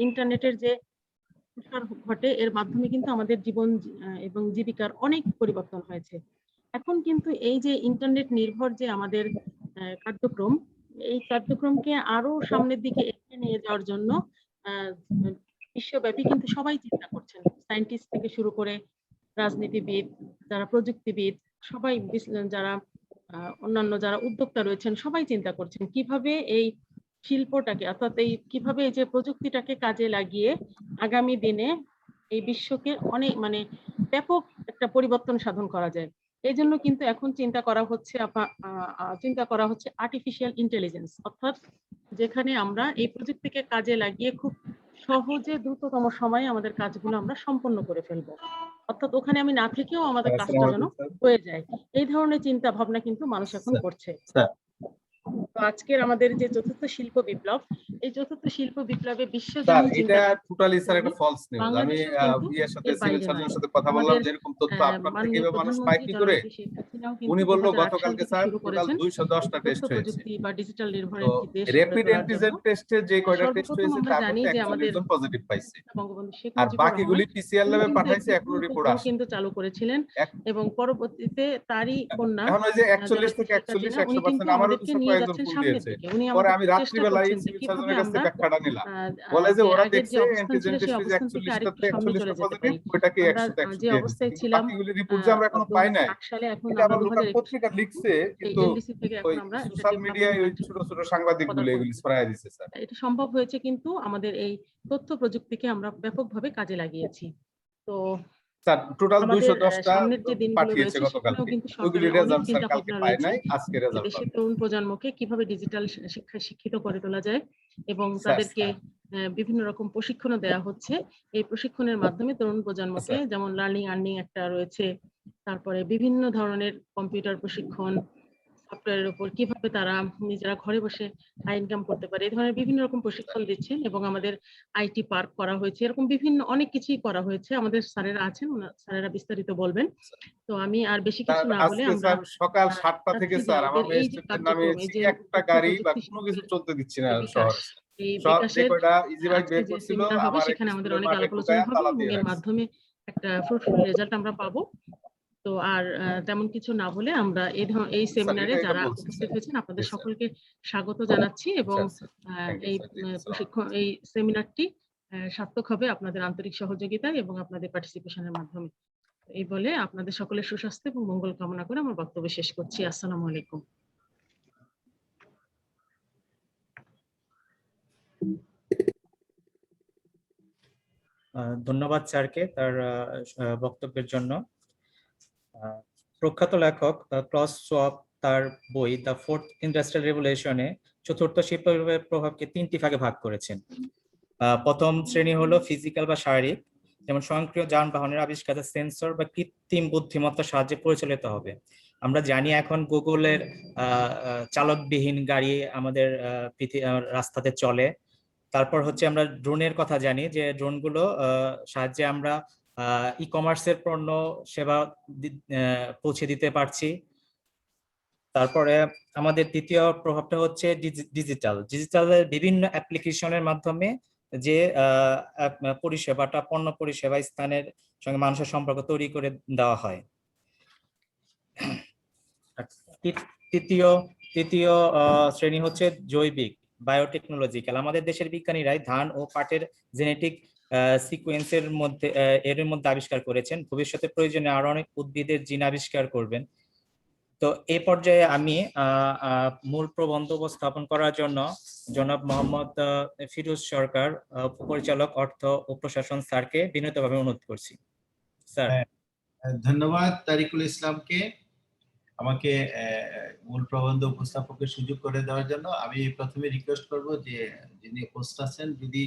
ইন্টারনেটের যে প্রসার ঘটে এর মাধ্যমে কিন্তু আমাদের জীবন এবং জীবিকার অনেক পরিবর্তন হয়েছে। এখন কিন্তু এই যে ইন্টারনেট নির্ভর যে আমাদের কার্যক্রম, এই কার্যক্রমকে আরো সামনের দিকে এগিয়ে নিয়ে যাওয়ার জন্য বিশ্বব্যাপী কিন্তু সবাই চিন্তা করছেন, সায়েন্টিস্ট থেকে শুরু করে রাজনীতিবিদ, যারা প্রযুক্তিবিদ, সবাই যারা অন্যান্য যারা উদ্যোক্তা রয়েছেন সবাই চিন্তা করছেন কিভাবে এই শিল্পটাকে অর্থাৎ এই কিভাবে এই যে প্রযুক্তিটাকে কাজে লাগিয়ে আগামী দিনে এই বিশ্বকে অনেক ব্যাপক একটা পরিবর্তন সাধন করা যায়। এই জন্য কিন্তু এখন চিন্তা করা হচ্ছে আর্টিফিশিয়াল ইন্টেলিজেন্স, অর্থাৎ যেখানে আমরা এই প্রযুক্তিকে কাজে লাগিয়ে খুব সহজে দ্রুততম সময়ে আমাদের কাজগুলো আমরা সম্পন্ন করে ফেলবো, অর্থাৎ ওখানে আমি না থেকেও আমাদের কাজটা যেন হয়ে যায়। এই ধরনের চিন্তা ভাবনা কিন্তু মানুষ এখন করছে। তো আজকের আমাদের যে চতুর্থ শিল্প বিপ্লব, এই চতুর্থ শিল্প বিপ্লবে বিশ্বজনীন চিন্তা টোটালি স্যার একটা ফলস নিউজ। আমি বিয়ের সাথে সিভিল সার্জনের সাথে কথা বললাম, যেরকম তথ্য আপনার থেকে এভাবে মানুষ পায় কি করে, উনি বলল গতকালকে স্যার টোটাল 210টা টেস্ট হয়েছে বা ডিজিটাল নির্ভর একটি দেশ। র্যাপিড অ্যান্টিজেন টেস্টে যে কয়টা টেস্ট হয়েছে তার মধ্যে 41 জন পজিটিভ পাইছে, আর বাকিগুলি পিসিআর ল্যাবে পাঠাইছে, এখনো রিপোর্ট আসে কিন্তু চালু করেছিলেন এবং পরবর্তীতে তারই কন্যা এখন ওই যে 41 থেকে 41 100% আমারও তো কয়েকজন ফুল দিয়েছে। পরে আমি রাত্রিবেলায় সিভিল সার্জনের কাছে ব্যাখ্যাটা নিলাম, বলে যে ওরা দেখছে অ্যান্টিজেন টেস্টে যে 41টা 41টা পজিটিভ, ওইটাকে 100 যে অবস্থায় ছিলাম বাকিগুলি রিপোর্ট যে আমরা এখনো পাই নাই। এটা আবার লোকাল পত্রিকা লিখছে, কিন্তু ওই সোশ্যাল মিডিয়ায় ওই ছোট ছোট সাংবাদিকগুলো এগুলি ছড়ায় দিয়েছে স্যার। এটা সম্ভব হয়েছে কিন্তু আমাদের এই তথ্য প্রযুক্তিকে আমরা ব্যাপকভাবে কাজে লাগিয়েছি। তো স্যার টোটাল 210টা পাঠিয়েছে গতকাল, ওইগুলি রেজাল্ট স্যার কালকে পায় নাই, আজকে রেজাল্ট পাবে। তরুণ প্রজন্মকে কিভাবে ডিজিটাল শিক্ষায় শিক্ষিত করে তোলা যায় এবং তাদেরকে বিভিন্ন রকম প্রশিক্ষণ দেওয়া হচ্ছে। এই প্রশিক্ষণের মাধ্যমে তরুণ প্রজন্মকে যেমন লার্নিং আর্নিং একটা রয়েছে, তারপরে বিভিন্ন ধরনের কম্পিউটার প্রশিক্ষণ, সফটওয়্যারের উপর কিভাবে তারা নিজেরা ঘরে বসে ইনকাম করতে পারে, এই ধরনের বিভিন্ন রকম প্রশিক্ষণ দিচ্ছেন। এবং আমাদের আইটি পার্ক করা হয়েছে, এরকম বিভিন্ন অনেক কিছুই করা হয়েছে। আমাদের স্যারেরা আছেন, স্যারেরা বিস্তারিত বলবেন। তো আমি আর বেশি কিছু না বলে আমরা সকাল 7টা থেকে স্যার আমার স্টেশন নামে একটা গাড়ি বা কোনো কিছু চলতে দিচ্ছি না শহরে। এই বিকাশের ইজি বাইক বের করছিল, সেখানে আমাদের অনেক আলোচনা হবে, এর মাধ্যমে একটা ফ্রুটফুল রেজাল্ট আমরা পাবো। তো আর তেমন কিছু না বলে আমরা এই সেমিনারে যারা উপস্থিত হয়েছেন আপনাদের সকলকে স্বাগত জানাচ্ছি এবং এই প্রশিক্ষণ এই সেমিনারটি সার্থক হবে আপনাদের আন্তরিক সহযোগিতায় এবং আপনাদের পার্টিসিপেশনের মাধ্যমে। এই বলে আপনাদের সকলের সুস্বাস্থ্য এবং মঙ্গল কামনা করে আমার বক্তব্য শেষ করছি। আসসালামু আলাইকুম। ধন্যবাদ স্যারকে তার বক্তব্যের জন্য। প্রখ্যাত লেখক ক্লস সোয়াব তার বই দ্য ফোর্থ ইন্ডাস্ট্রিয়াল রেভলিউশনে চতুর্থ শিল্প বিপ্লবের প্রভাবকে 3টি ভাগে ভাগ করেছেন। প্রথম শ্রেণী হলো ফিজিক্যাল বা শারীরিক, যেমন স্বয়ংক্রিয় যানবাহনের আবিষ্কার সেন্সর বা কৃত্রিম বুদ্ধিমত্তার সাহায্যে পরিচালিত হবে। আমরা জানি এখন গুগলের চালকবিহীন গাড়ি আমাদের রাস্তাতে চলে। তারপর হচ্ছে আমরা ড্রোনের কথা জানি, যে ড্রোনগুলো সাহায্যে আমরা ই কমার্সের পণ্য সেবা পৌঁছে দিতে পারছি। তারপরে আমাদের দ্বিতীয় প্রভাবটা হচ্ছে ডিজিটালের বিভিন্ন অ্যাপ্লিকেশনের মাধ্যমে যে পরিষেবাটা পণ্য পরিষেবা স্থানের সঙ্গে মানুষের সম্পর্ক তৈরি করে দেওয়া হয়। তৃতীয় শ্রেণী হচ্ছে জৈবিক বায়োটেকনোলজিক্যাল। আমাদের দেশের বিজ্ঞানীরাই ধান ও পাটের জেনেটিক সিকোয়েন্সের মধ্যে এর মধ্যে আবিষ্কার করেছেন, ভবিষ্যতে প্রয়োজনে আরো অনেক উদ্ভিদের জিন আবিষ্কার করবেন। তো এই পর্যায়ে আমি মূল প্রবন্ধ উপস্থাপন করার জন্য জনাব মোহাম্মদ ফিরোজ সরকার, উপপরিচালক অর্থ ও প্রশাসন স্যারকে বিনীতভাবে অনুরোধ করছি। স্যার। ধন্যবাদ তারিকুল ইসলামকে আমাকে মূল প্রবন্ধ উপস্থাপকের সুযোগ করে দেওয়ার জন্য। আমি প্রথমে রিকোয়েস্ট করব যে যিনি হোস্ট আছেন যদি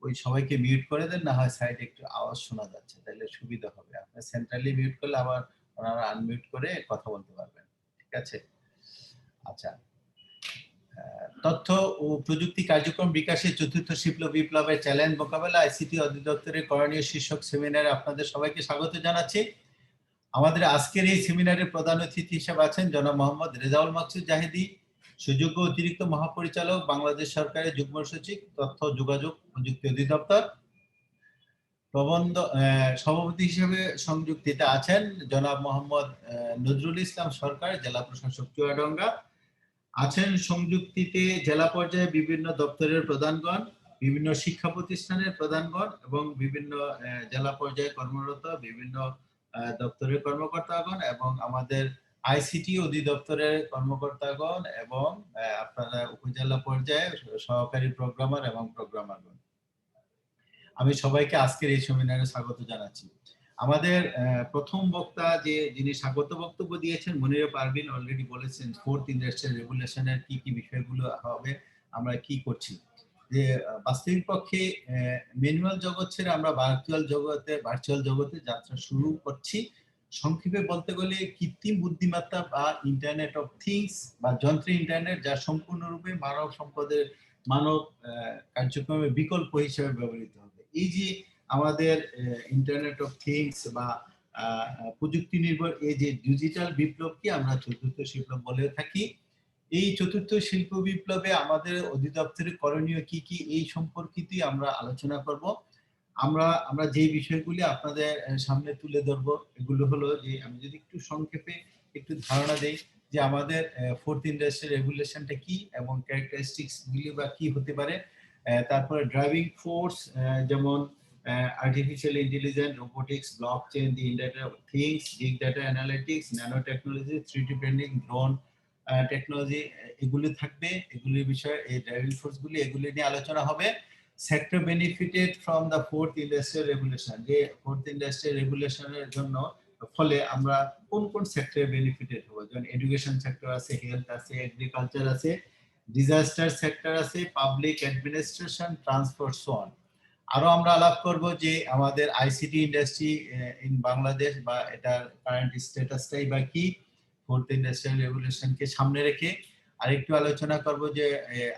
ওই সবাইকে মিউট করে দেন, না হয় সাইডে একটু আওয়াজ শোনা যাচ্ছে, তাহলে সুবিধা হবে। আপনি সেন্ট্রালি মিউট করলে আবার ওনারা আনমিউট করে কথা বলতে পারবেন, ঠিক আছে? আচ্ছা, তথ্য ও প্রযুক্তি কার্যক্রম বিকাশের চতুর্থ শিল্প বিপ্লবের চ্যালেঞ্জ মোকাবেলা আইসিটি অধিদপ্তরের করণীয় শীর্ষক সেমিনারে আপনাদের সবাইকে স্বাগত জানাচ্ছি। আমাদের আজকের এই সেমিনারের প্রধান অতিথি হিসেবে আছেন জনাব মোহাম্মদ রেজাউল মাকসুদ জাহিদি, সুযোগ্য অতিরিক্ত মহাপরিচালক, বাংলাদেশ সরকারের যুগ্ম সচিব, তথ্য যোগাযোগ প্রযুক্তি অধিদপ্তর। সভাপতি হিসেবে সংযুক্তিতে আছেন জনাব মোহাম্মদ নজরুল ইসলাম সরকার, জেলা প্রশাসক চুয়াডাঙ্গা। আছেন সংযুক্তিতে জেলা পর্যায়ে বিভিন্ন দপ্তরের প্রধানগণ, বিভিন্ন শিক্ষা প্রতিষ্ঠানের প্রধানগণ এবং বিভিন্ন জেলা পর্যায়ে কর্মরত বিভিন্ন দপ্তরের কর্মকর্তাগণ এবং আমাদের আইসিটি অধিদপ্তরের কর্মকর্তাগণ এবং আপনারা উপজেলা পর্যায়ে সহকারী প্রোগ্রামার এবং প্রোগ্রামারগণ। আমি সবাইকে আজকের এই সেমিনারে স্বাগত জানাচ্ছি। আমাদের প্রথম বক্তা যিনি স্বাগত বক্তব্য দিয়েছেন, মনিরা পারভিন অলরেডি বলেছেন ফোর্থ ইন্ডাস্ট্রিয়াল রেগুলেশনের কি কি বিষয়গুলো হবে, আমরা কি করছি। যে বাস্তবিক পক্ষে ম্যানুয়াল জগৎ ছেড়ে আমরা ভার্চুয়াল জগতে যাত্রা শুরু করছি। সংক্ষেপে বলতে গেলে কৃত্রিম বুদ্ধিমত্তা বা ইন্টারনেট অফ থিংস বা যন্ত্র ইন্টারনেট, যা সম্পূর্ণরূপে মানব কার্যক্রমের বিকল্প হিসেবে ব্যবহৃত হবে। এই যে আমাদের ইন্টারনেট অফ থিংস বা প্রযুক্তি নির্ভর এই যে ডিজিটাল বিপ্লবকে আমরা চতুর্থ শিল্প বলে থাকি, এই চতুর্থ শিল্প বিপ্লবে আমাদের অধিদপ্তরের করণীয় কি কি, এই সম্পর্কিতই আমরা আলোচনা করব। আমরা যে বিষয়গুলি আপনাদের সামনে তুলে ধরবো এগুলো হলো যে, আমি যদি একটু সংক্ষেপে একটু ধারণা দেই যে আমাদের ফোর্থ ইন্ডাস্ট্রিয়াল রেগুলেশনটা কি এবং ক্যারেক্টারিস্টিক্স গুলি বা কি হতে পারে। তারপরে ড্রাইভিং ফোর্স যেমন artificial intelligence, robotics, blockchain, the internet of things, big data analytics, nano technology, 3D printing, drone technology, এগুলি থাকবে। এগুলির বিষয়ে এই ড্রাইভিং ফোর্স গুলি, এগুলি নিয়ে আলোচনা হবে। Sector benefited from the fourth industrial regulation, যে ফোর্থ ইন্ডাস্ট্রিয়াল রেগুলেশনের জন্য ফলে আমরা কোন কোন সেক্টরে বেনিফিটেড হবো, যেমন এডুকেশন সেক্টর আছে, হেলথ আছে, এগ্রিকালচার আছে, ডিজাস্টার সেক্টর আছে, public administration, transport, so on. আরো আমরা আলাপ করব যে আমাদের আইসিটি ইন্ডাস্ট্রি ইন বাংলাদেশ বা এটার কারেন্ট স্ট্যাটাসটাই বা কি, ফোর্থ ইন্ডাস্ট্রিয়াল রেগুলেশনকে সামনে রেখে। আরেকটু আলোচনা করব যে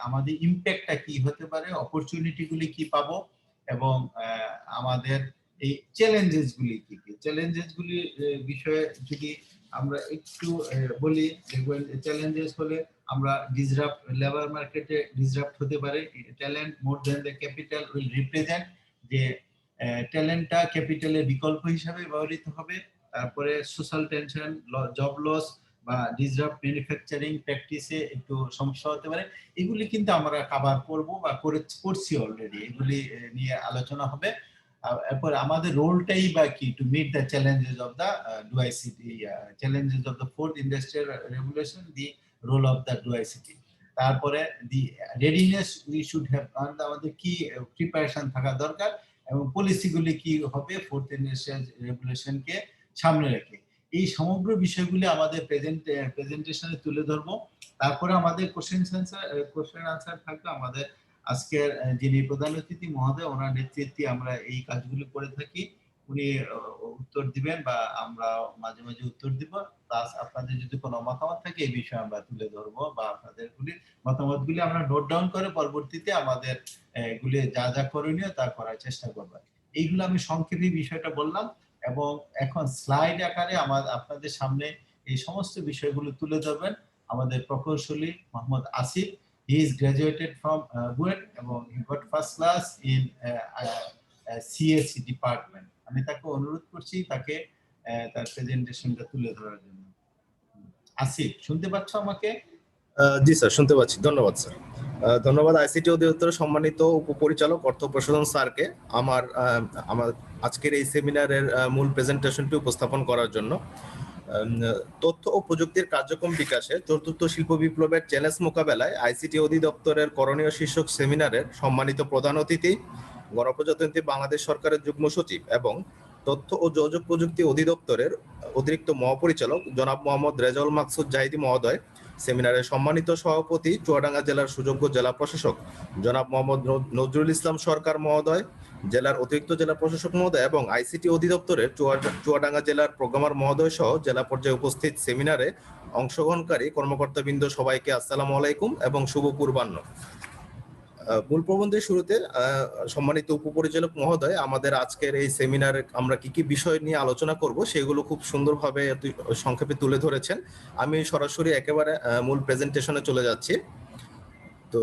আমাদের ইম্প্যাক্টটা কি হতে পারে, অপরচুনিটি গুলি কি পাবো এবং আমাদের এই চ্যালেঞ্জেস গুলি কি কি। চ্যালেঞ্জেস গুলি বিষয়ে যদি আমরা একটু বলি, দেখবেন চ্যালেঞ্জেস হলে আমরা ডিসরাপ্ট, লেবার মার্কেটে ডিসরাপ্ট হতে পারে। Talent more than the capital will represent, যে ট্যালেন্টটা ক্যাপিটালের বিকল্প হিসাবে ব্যবহৃত হবে। তারপরে সোশ্যাল টেনশন, জব লস বা ডিসরাপ্ট ম্যানুফ্যাকচারিং প্র্যাকটিসে একটু সমস্যা হতে পারে। এগুলি কিন্তু আমরা কভার করব বা করছি অলরেডি, এগুলি নিয়ে আলোচনা হবে। এরপর আমাদের রোলটাই বা কি, to meet the challenges of the DoICT, challenges of the fourth industrial regulation, the role of the DoICT. তারপরে the readiness we should have, আমাদের কি প্রিপারেশন থাকা দরকার এবং পলিসিগুলি কি হবে ফোর্থ ইন্ডাস্ট্রিয়াল রেগুলেশনকে সামনে রেখে। এই সমগ্র বিষয়গুলি আমাদের প্রেজেন্টেশনে তুলে ধরবো। তারপরে আমাদের কোশ্চেন আনসার থাকবে। আমাদের আজকের যিনি প্রধান অতিথি মহোদয়, ওনার নেতৃত্বে আমরা এই কাজগুলি করে থাকি। উনি উত্তর দিবেন বা আমরা মাঝে মাঝে উত্তর দিব। প্লাস আপনাদের যদি কোনো মতামত থাকে এই বিষয়ে আমরা তুলে ধরবো বা আপনাদের মতামতগুলি আমরা নোট ডাউন করে পরবর্তীতে আমাদের এগুলি যা যা করণীয় তা করার চেষ্টা করবো। এইগুলো আমি সংক্ষেপে বিষয়টা বললাম এবং এখন স্লাইড আকারে আপনাদের সামনে এই সমস্ত বিষয়গুলো তুলে ধরবেন আমাদের প্রকৌশলী Mohammad Asif. He is graduated from BUET এবং he got first class in CSE department. আমি তাকে অনুরোধ করছি তাকে তার প্রেজেন্টেশনটা তুলে ধরার জন্য। আসিফ, শুনতে পাচ্ছ আমাকে? জি স্যার, শুনতে পাচ্ছি। ধন্যবাদ স্যার। ধন্যবাদ আইসিটি অধিদপ্তরের সম্মানিত উপপরিচালক অর্থ প্রশোধন স্যারকে আমার আজকের এই সেমিনারের মূল প্রেজেন্টেশনটি উপস্থাপন করার জন্য। তথ্য ও প্রযুক্তির কার্যক্রম বিকাশে চতুর্থ শিল্প বিপ্লবের চ্যালেঞ্জ মোকাবেলায় আইসিটি অধিদপ্তরের করণীয় শীর্ষক সেমিনারের সম্মানিত প্রধান অতিথি, গণপ্রজাতন্ত্রী বাংলাদেশ সরকারের যুগ্ম সচিব এবং তথ্য ও যোগাযোগ প্রযুক্তি অধিদপ্তরের অতিরিক্ত মহাপরিচালক জনাব মোহাম্মদ রেজাউল মাকসুদ জাহিদি মহোদয়, সেমিনারের সম্মানিত সভাপতি চুয়াডাঙ্গা জেলার সুযোগ্য জেলা প্রশাসক জনাব মোহাম্মদ নজরুল ইসলাম সরকার মহোদয়, জেলার অতিরিক্ত জেলা প্রশাসক মহোদয় এবং আইসিটি অধিদপ্তরের চুয়াডাঙ্গা জেলার প্রোগ্রামার মহোদয় সহ জেলা পর্যায়ে উপস্থিত সেমিনারে অংশগ্রহণকারী কর্মকর্তাবৃন্দ, সবাইকে আসসালামু আলাইকুম এবং শুভ পূর্বাহ্ন। মূল প্রবন্ধের শুরুতে সম্মানিত উপপরিচালক মহোদয় আমাদের আজকের এই সেমিনারে আমরা কি কি বিষয় নিয়ে আলোচনা করব সেগুলো খুব সুন্দরভাবে সংক্ষেপে তুলে ধরেছেন। আমি সরাসরি একেবারে মূল প্রেজেন্টেশনে চলে যাচ্ছি। তো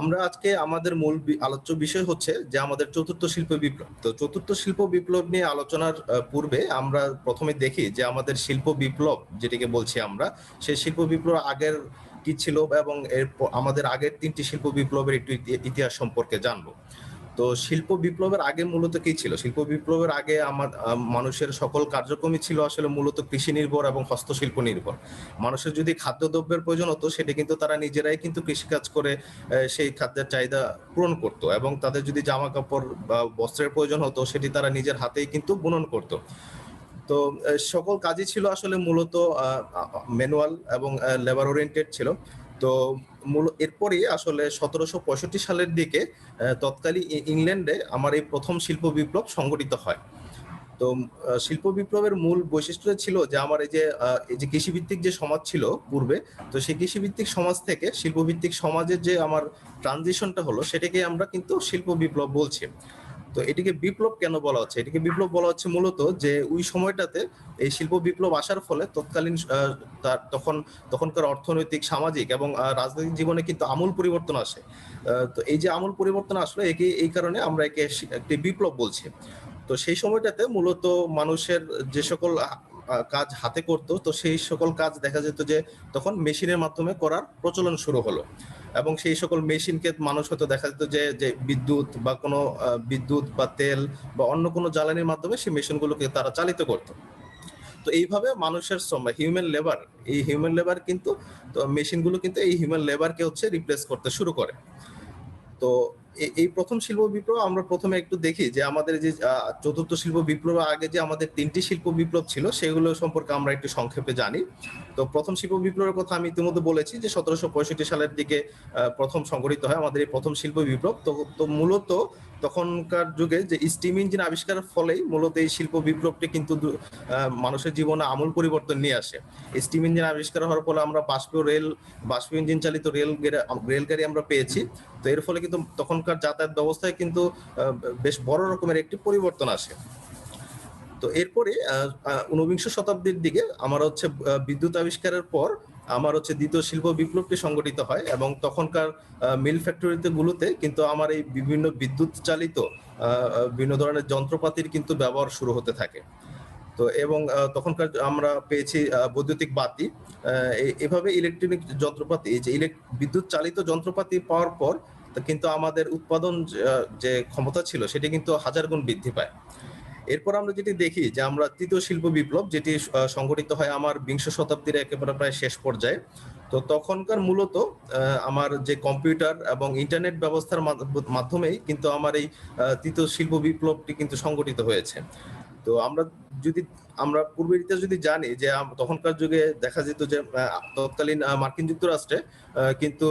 আমরা আজকে আমাদের মূল আলোচ্য বিষয় হচ্ছে যে আমাদের চতুর্থ শিল্প বিপ্লব। তো চতুর্থ শিল্প বিপ্লব নিয়ে আলোচনার পূর্বে আমরা প্রথমে দেখি যে আমাদের শিল্প বিপ্লব যেটিকে বলছি আমরা, সেই শিল্প বিপ্লব আগের কি ছিল এবং আমাদের আগের 3টি শিল্প বিপ্লবের একটু ইতিহাস সম্পর্কে জানবো। তো শিল্প বিপ্লবের আগে মূলত কি ছিল? শিল্প বিপ্লবের আগে মানুষের সকল কার্যক্রমই ছিল আসলে মূলত কৃষি নির্ভর এবং হস্তশিল্প নির্ভর। মানুষের যদি খাদ্যদ্রব্যের প্রয়োজন হতো সেটা কিন্তু তারা নিজেরাই কিন্তু কৃষিকাজ করে সেই খাদ্যের চাহিদা পূরণ করত, এবং তাদের যদি জামা কাপড় বা বস্ত্রের প্রয়োজন হতো সেটি তারা নিজের হাতেই কিন্তু বুনন করত। তো সকল কাজই ছিল আসলে মূলত ম্যানুয়াল এবং লেবার ওরিয়েন্টেড ছিল। তো এরপরই আসলে 1765 সালের দিকে তৎকালীন ইংল্যান্ডে আমার এই প্রথম শিল্প বিপ্লব সংঘটিত হয়। তো শিল্প বিপ্লবের মূল বৈশিষ্ট্য ছিল যে আমার এই যে কৃষিভিত্তিক যে সমাজ ছিল পূর্বে, তো সেই কৃষিভিত্তিক সমাজ থেকে শিল্পভিত্তিক সমাজের যে আমার ট্রানজিশনটা হলো সেটাকে আমরা কিন্তু শিল্প বিপ্লব বলছি। তো এটিকে বিপ্লব কেন বলা হচ্ছে? এটিকে বিপ্লব বলা হচ্ছে মূলত যে ওই সময়টাতে এই শিল্প বিপ্লব আসার ফলে তৎকালীন তখনকার অর্থনৈতিক, সামাজিক এবং রাজনৈতিক জীবনে কিন্তু আমূল পরিবর্তন আসে। তো এই যে আমূল পরিবর্তন আসলো এই কারণে আমরা একে একটি বিপ্লব বলছি। তো সেই সময়টাতে মূলত মানুষের যে সকল কাজ হাতে করতো, তো সেই সকল কাজ দেখা যেত যে তখন মেশিনের মাধ্যমে করার প্রচলন শুরু হলো, এবং সেই সকল মেশিনকে মানুষ হয়তো দেখা যেত যে বিদ্যুৎ বা কোনো বিদ্যুৎ বা তেল বা অন্য কোনো জ্বালানির মাধ্যমে সেই মেশিনগুলোকে তারা চালিত করতো। তো এইভাবে মানুষের শ্রম, হিউম্যান লেবার, এই হিউম্যান লেবার কিন্তু মেশিনগুলো কিন্তু এই হিউম্যান লেবারকে রিপ্লেস করতে শুরু করে। তো এই প্রথম শিল্প বিপ্লব আমরা প্রথমে একটু দেখি যে আমাদের যে চতুর্থ শিল্প বিপ্লবের আগে যে আমাদের 3টি শিল্প বিপ্লব ছিল সেগুলো সম্পর্কে আমরা একটু সংক্ষেপে জানি। তো প্রথম শিল্প বিপ্লবের কথা আমি ইতিমধ্যে বলেছি যে 1765 সালের দিকে প্রথম সংঘটিত হয় আমাদের এই প্রথম শিল্প বিপ্লব। তো মূলত তখনকার যুগে যে স্টিম ইঞ্জিন আবিষ্কারের ফলেই মূলত এই শিল্প বিপ্লবটি কিন্তু মানুষের জীবনে আমূল পরিবর্তন নিয়ে আসে। স্টিম ইঞ্জিন আবিষ্কার হওয়ার ফলে আমরা বাষ্প ইঞ্জিন চালিত রেলগাড়ি আমরা পেয়েছি। তো এর ফলে কিন্তু তখনকার যাতায়াত ব্যবস্থায় কিন্তু বেশ বড় রকমের একটি পরিবর্তন আসে। তো এরপরে 19বিংশ শতাব্দীর দিকে আমার বিদ্যুৎ আবিষ্কারের পর আমার দ্বিতীয় শিল্প বিপ্লবটি সংগঠিত হয়, এবং তখনকার মিল ফ্যাক্টরিতে গুলোতে কিন্তু আমার এই বিভিন্ন বিদ্যুৎ চালিত বিভিন্ন ধরনের যন্ত্রপাতির কিন্তু ব্যবহার শুরু হতে থাকে। তো এবং তখনকার আমরা পেয়েছি বৈদ্যুতিক বাতি। এভাবে ইলেকট্রনিক যন্ত্রপাতি, যে বিদ্যুৎ চালিত যন্ত্রপাতি পাওয়ার পর কিন্তু আমাদের উৎপাদন যে ক্ষমতা ছিল সেটি কিন্তু 1000 গুণ বৃদ্ধি পায়। এরপর আমরা যেটি দেখি যে আমরা তৃতীয় শিল্প বিপ্লব যেটি সংঘটিত হয় আমার বিংশ শতাব্দীর একেবারে প্রায় শেষ পর্যায়ে। তো তখনকার মূলত আমার যে কম্পিউটার এবং ইন্টারনেট ব্যবস্থার মাধ্যমেই কিন্তু আমার এই তৃতীয় শিল্প বিপ্লবটি কিন্তু সংঘটিত হয়েছে। তো আমরা পূর্বের ইতিহাস যদি জানি যে তখনকার যুগে দেখা যেত যে তৎকালীন মার্কিন যুক্তরাষ্ট্রে কিন্তু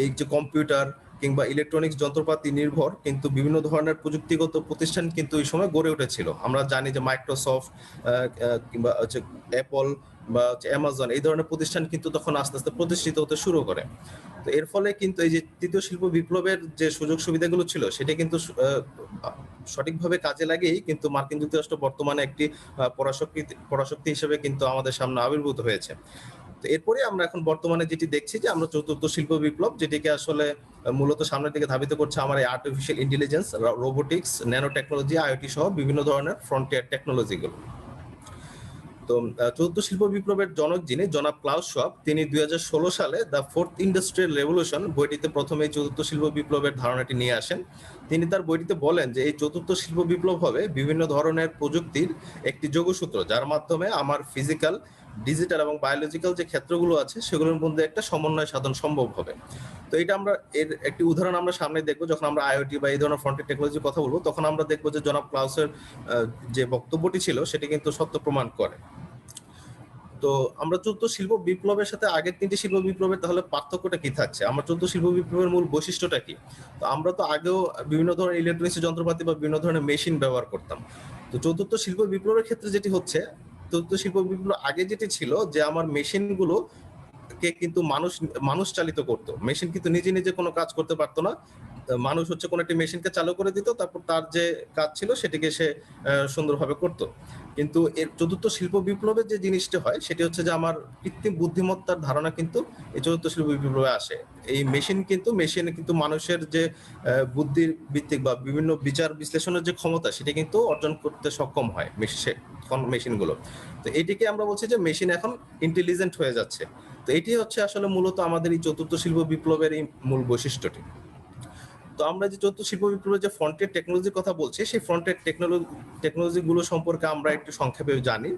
এই যে কম্পিউটার কিংবা ইলেকট্রনিক্স যন্ত্রপাতি নির্ভর কিন্তু বিভিন্ন ধরনের প্রযুক্তিগত প্রতিষ্ঠান কিন্তু এই সময় গড়ে উঠেছিল। আমরা জানি যে মাইক্রোসফট কিংবা অ্যাপল বা অ্যামাজন, এই ধরনের প্রতিষ্ঠান কিন্তু তখন আস্তে আস্তে প্রতিষ্ঠিত হতে শুরু করে। তো এর ফলে কিন্তু এই যে তৃতীয় শিল্প বিপ্লবের যে সুযোগ সুবিধাগুলো ছিল সেটা কিন্তু সঠিকভাবে কাজে লাগিয়েই কিন্তু মার্কিন যুক্তরাষ্ট্র বর্তমানে একটি পরাশক্তি হিসেবে কিন্তু আমাদের সামনে আবির্ভূত হয়েছে। তো এরপরে আমরা এখন বর্তমানে যেটি দেখছি যে আমরা চতুর্থ শিল্প বিপ্লব, যেটিকে আসলে মূলত সামনের দিকে ধাবিত করছে আমার এই artificial intelligence, robotics, nano technology, IoT সহ বিভিন্ন ধরনের ফ্রন্টিয়ার টেকনোলজিগুলো। তো চতুর্থ শিল্প বিপ্লবের জনক যিনি জনাব ক্লাউস শোয়াব, তিনি 2016 সালে দ্য ফোর্থ ইন্ডাস্ট্রিয়াল রেভলিউশন বইটিতে প্রথমে এই চতুর্থ শিল্প বিপ্লবের ধারণাটি নিয়ে আসেন। তিনি তার বইটিতে বলেন যে এই চতুর্থ শিল্প বিপ্লব হবে বিভিন্ন ধরনের প্রযুক্তির একটি যোগসূত্র, যার মাধ্যমে আমার ফিজিক্যাল, ডিজিটাল এবং বায়োলজিক্যাল যে ক্ষেত্রগুলো আছে সেগুলোর মধ্যে একটা সমন্বয় সাধন সম্ভব হবে। তো এটা আমরা এর একটি উদাহরণ আমরা সামনে দেখবো যখন আমরা আইওটি বা এই ধরনের ফ্রন্টিয়ার টেকনোলজির কথা বলবো, তখন আমরা দেখবো যে জনাব ক্লাউসের যে বক্তব্যটি ছিল সেটি কিন্তু সত্য প্রমাণ করে। তো আমরা চতুর্থ শিল্প বিপ্লবের সাথে আগের 3টি শিল্প বিপ্লবের তাহলে পার্থক্যটা কি থাকছে? আমরা চতুর্থ শিল্প বিপ্লবের মূল বৈশিষ্ট্যটা কি? তো আমরা তো আগেও বিভিন্ন ধরনের ইলেকট্রনিক্স যন্ত্রপাতি বা বিভিন্ন ধরনের মেশিন ব্যবহার করতাম। তো চতুর্থ শিল্প বিপ্লবের ক্ষেত্রে যেটি হচ্ছে, চতুর্থ শিল্প বিপ্লব আগে যেটি ছিল যে আমার মেশিনগুলো কে কিন্তু মানুষ চালিত করতো। মেশিন কিন্তু নিজে নিজে কোনো কাজ করতে পারতো না। মানুষ হচ্ছে কোনো একটি মেশিনকে চালু করে দিত, তারপর তার যে কাজ ছিল সেটিকে সে সুন্দরভাবে করত। কিন্তু এর চতুর্থ শিল্প বিপ্লবের যে জিনিসটা হয় সেটি হচ্ছে যে আমার কৃত্রিম বুদ্ধিমত্তার ধারণা কিন্তু এই চতুর্থ শিল্প বিপ্লবে আসে। এই মেশিনে কিন্তু মানুষের যে বুদ্ধির ভিত্তিক বা বিভিন্ন বিচার বিশ্লেষণের যে ক্ষমতা সেটা কিন্তু অর্জন করতে সক্ষম হয় মেশিনগুলো। তো এটিকে আমরা বলছি যে মেশিন এখন ইন্টেলিজেন্ট হয়ে যাচ্ছে। তো এটি হচ্ছে আসলে মূলত আমাদের এই চতুর্থ শিল্প বিপ্লবের এই মূল বৈশিষ্ট্যটি। তো আমরা যে চতুর্থ শিল্প বিপ্লবের যে ফ্রন্টিয়ার টেকনোলজির কথা বলছি, সেই ফ্রন্টিয়ার টেকনোলজি গুলো সম্পর্কে আমরা একটু সংক্ষেপে জানি।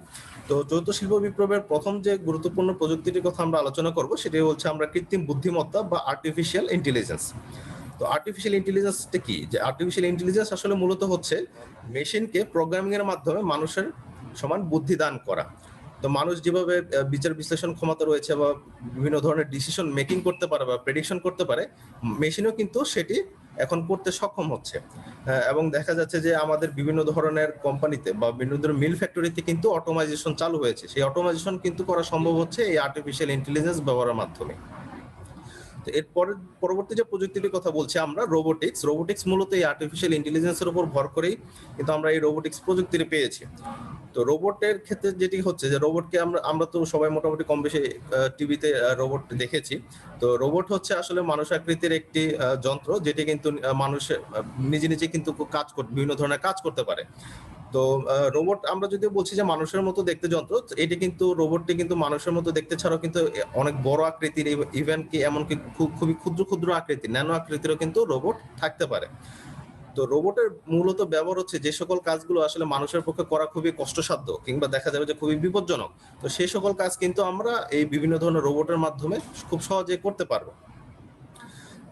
তো চতুর্থ শিল্প বিপ্লবের প্রথম যে গুরুত্বপূর্ণ প্রযুক্তিটির কথা আমরা আলোচনা করব সেটি হচ্ছে আমরা কৃত্রিম বুদ্ধিমত্তা বা আর্টিফিশিয়াল ইন্টেলিজেন্স। তো আর্টিফিশিয়াল ইন্টেলিজেন্সটা কি? যে আর্টিফিশিয়াল ইন্টেলিজেন্স আসলে মূলত হচ্ছে মেশিনকে প্রোগ্রামিং এর মাধ্যমে মানুষের সমান বুদ্ধি দান করা। তো মানুষ যেভাবে বিচার বিশ্লেষণ ক্ষমতা রয়েছে বা বিভিন্ন ধরনের ডিসিশন মেকিং করতে পারে বা প্রেডিকশন করতে পারে, মেশিনও কিন্তু সেটি এখন করতে সক্ষম হচ্ছে। এবং দেখা যাচ্ছে যে আমাদের বিভিন্ন ধরনের কোম্পানিতে বা বিভিন্ন ধরনের মিল ফ্যাক্টরিতে কিন্তু অটোমাইজেশন চালু হয়েছে। সেই অটোমাইজেশন কিন্তু করা সম্ভব হচ্ছে এই আর্টিফিশিয়াল ইন্টেলিজেন্স ব্যবহারের মাধ্যমে। এরপরে পরবর্তী যে প্রযুক্তিটির কথা বলছি আমরা, রোবোটিক্স মূলত এই আর্টিফিশিয়াল ইন্টেলিজেন্সের উপর ভর করেই কিন্তু আমরা এই রোবোটিক্স প্রযুক্তিটি পেয়েছি। তো রোবটের ক্ষেত্রে যেটি হচ্ছে যে রোবটকে আমরা তো সবাই মোটামুটি কম বেশি টিভিতে রোবট দেখেছি। তো রোবট হচ্ছে আসলে মানুষ আকৃতির একটি যন্ত্র, যেটি কিন্তু মানুষের নিজে নিজে কিন্তু বিভিন্ন ধরনের কাজ করতে পারে। তো রোবট আমরা যদি বলছি যে মানুষের মতো দেখতে যন্ত্র, এটি কিন্তু রোবটটি কিন্তু মানুষের মতো দেখতে ছাড়াও কিন্তু অনেক বড় আকৃতির, ইভেন কি এমনকি খুবই ক্ষুদ্র ক্ষুদ্র আকৃতির, ন্যানো আকৃতিরও কিন্তু রোবট থাকতে পারে। তো রোবটের মূলত ব্যবহার হচ্ছে যে সকল কাজগুলো আসলে মানুষের পক্ষে করা খুবই কষ্টসাধ্য কিংবা দেখা যাবে যে খুবই বিপজ্জনক, তো সেই সকল কাজ কিন্তু আমরা এই বিভিন্ন ধরনের রোবটের মাধ্যমে খুব সহজে করতে পারবো।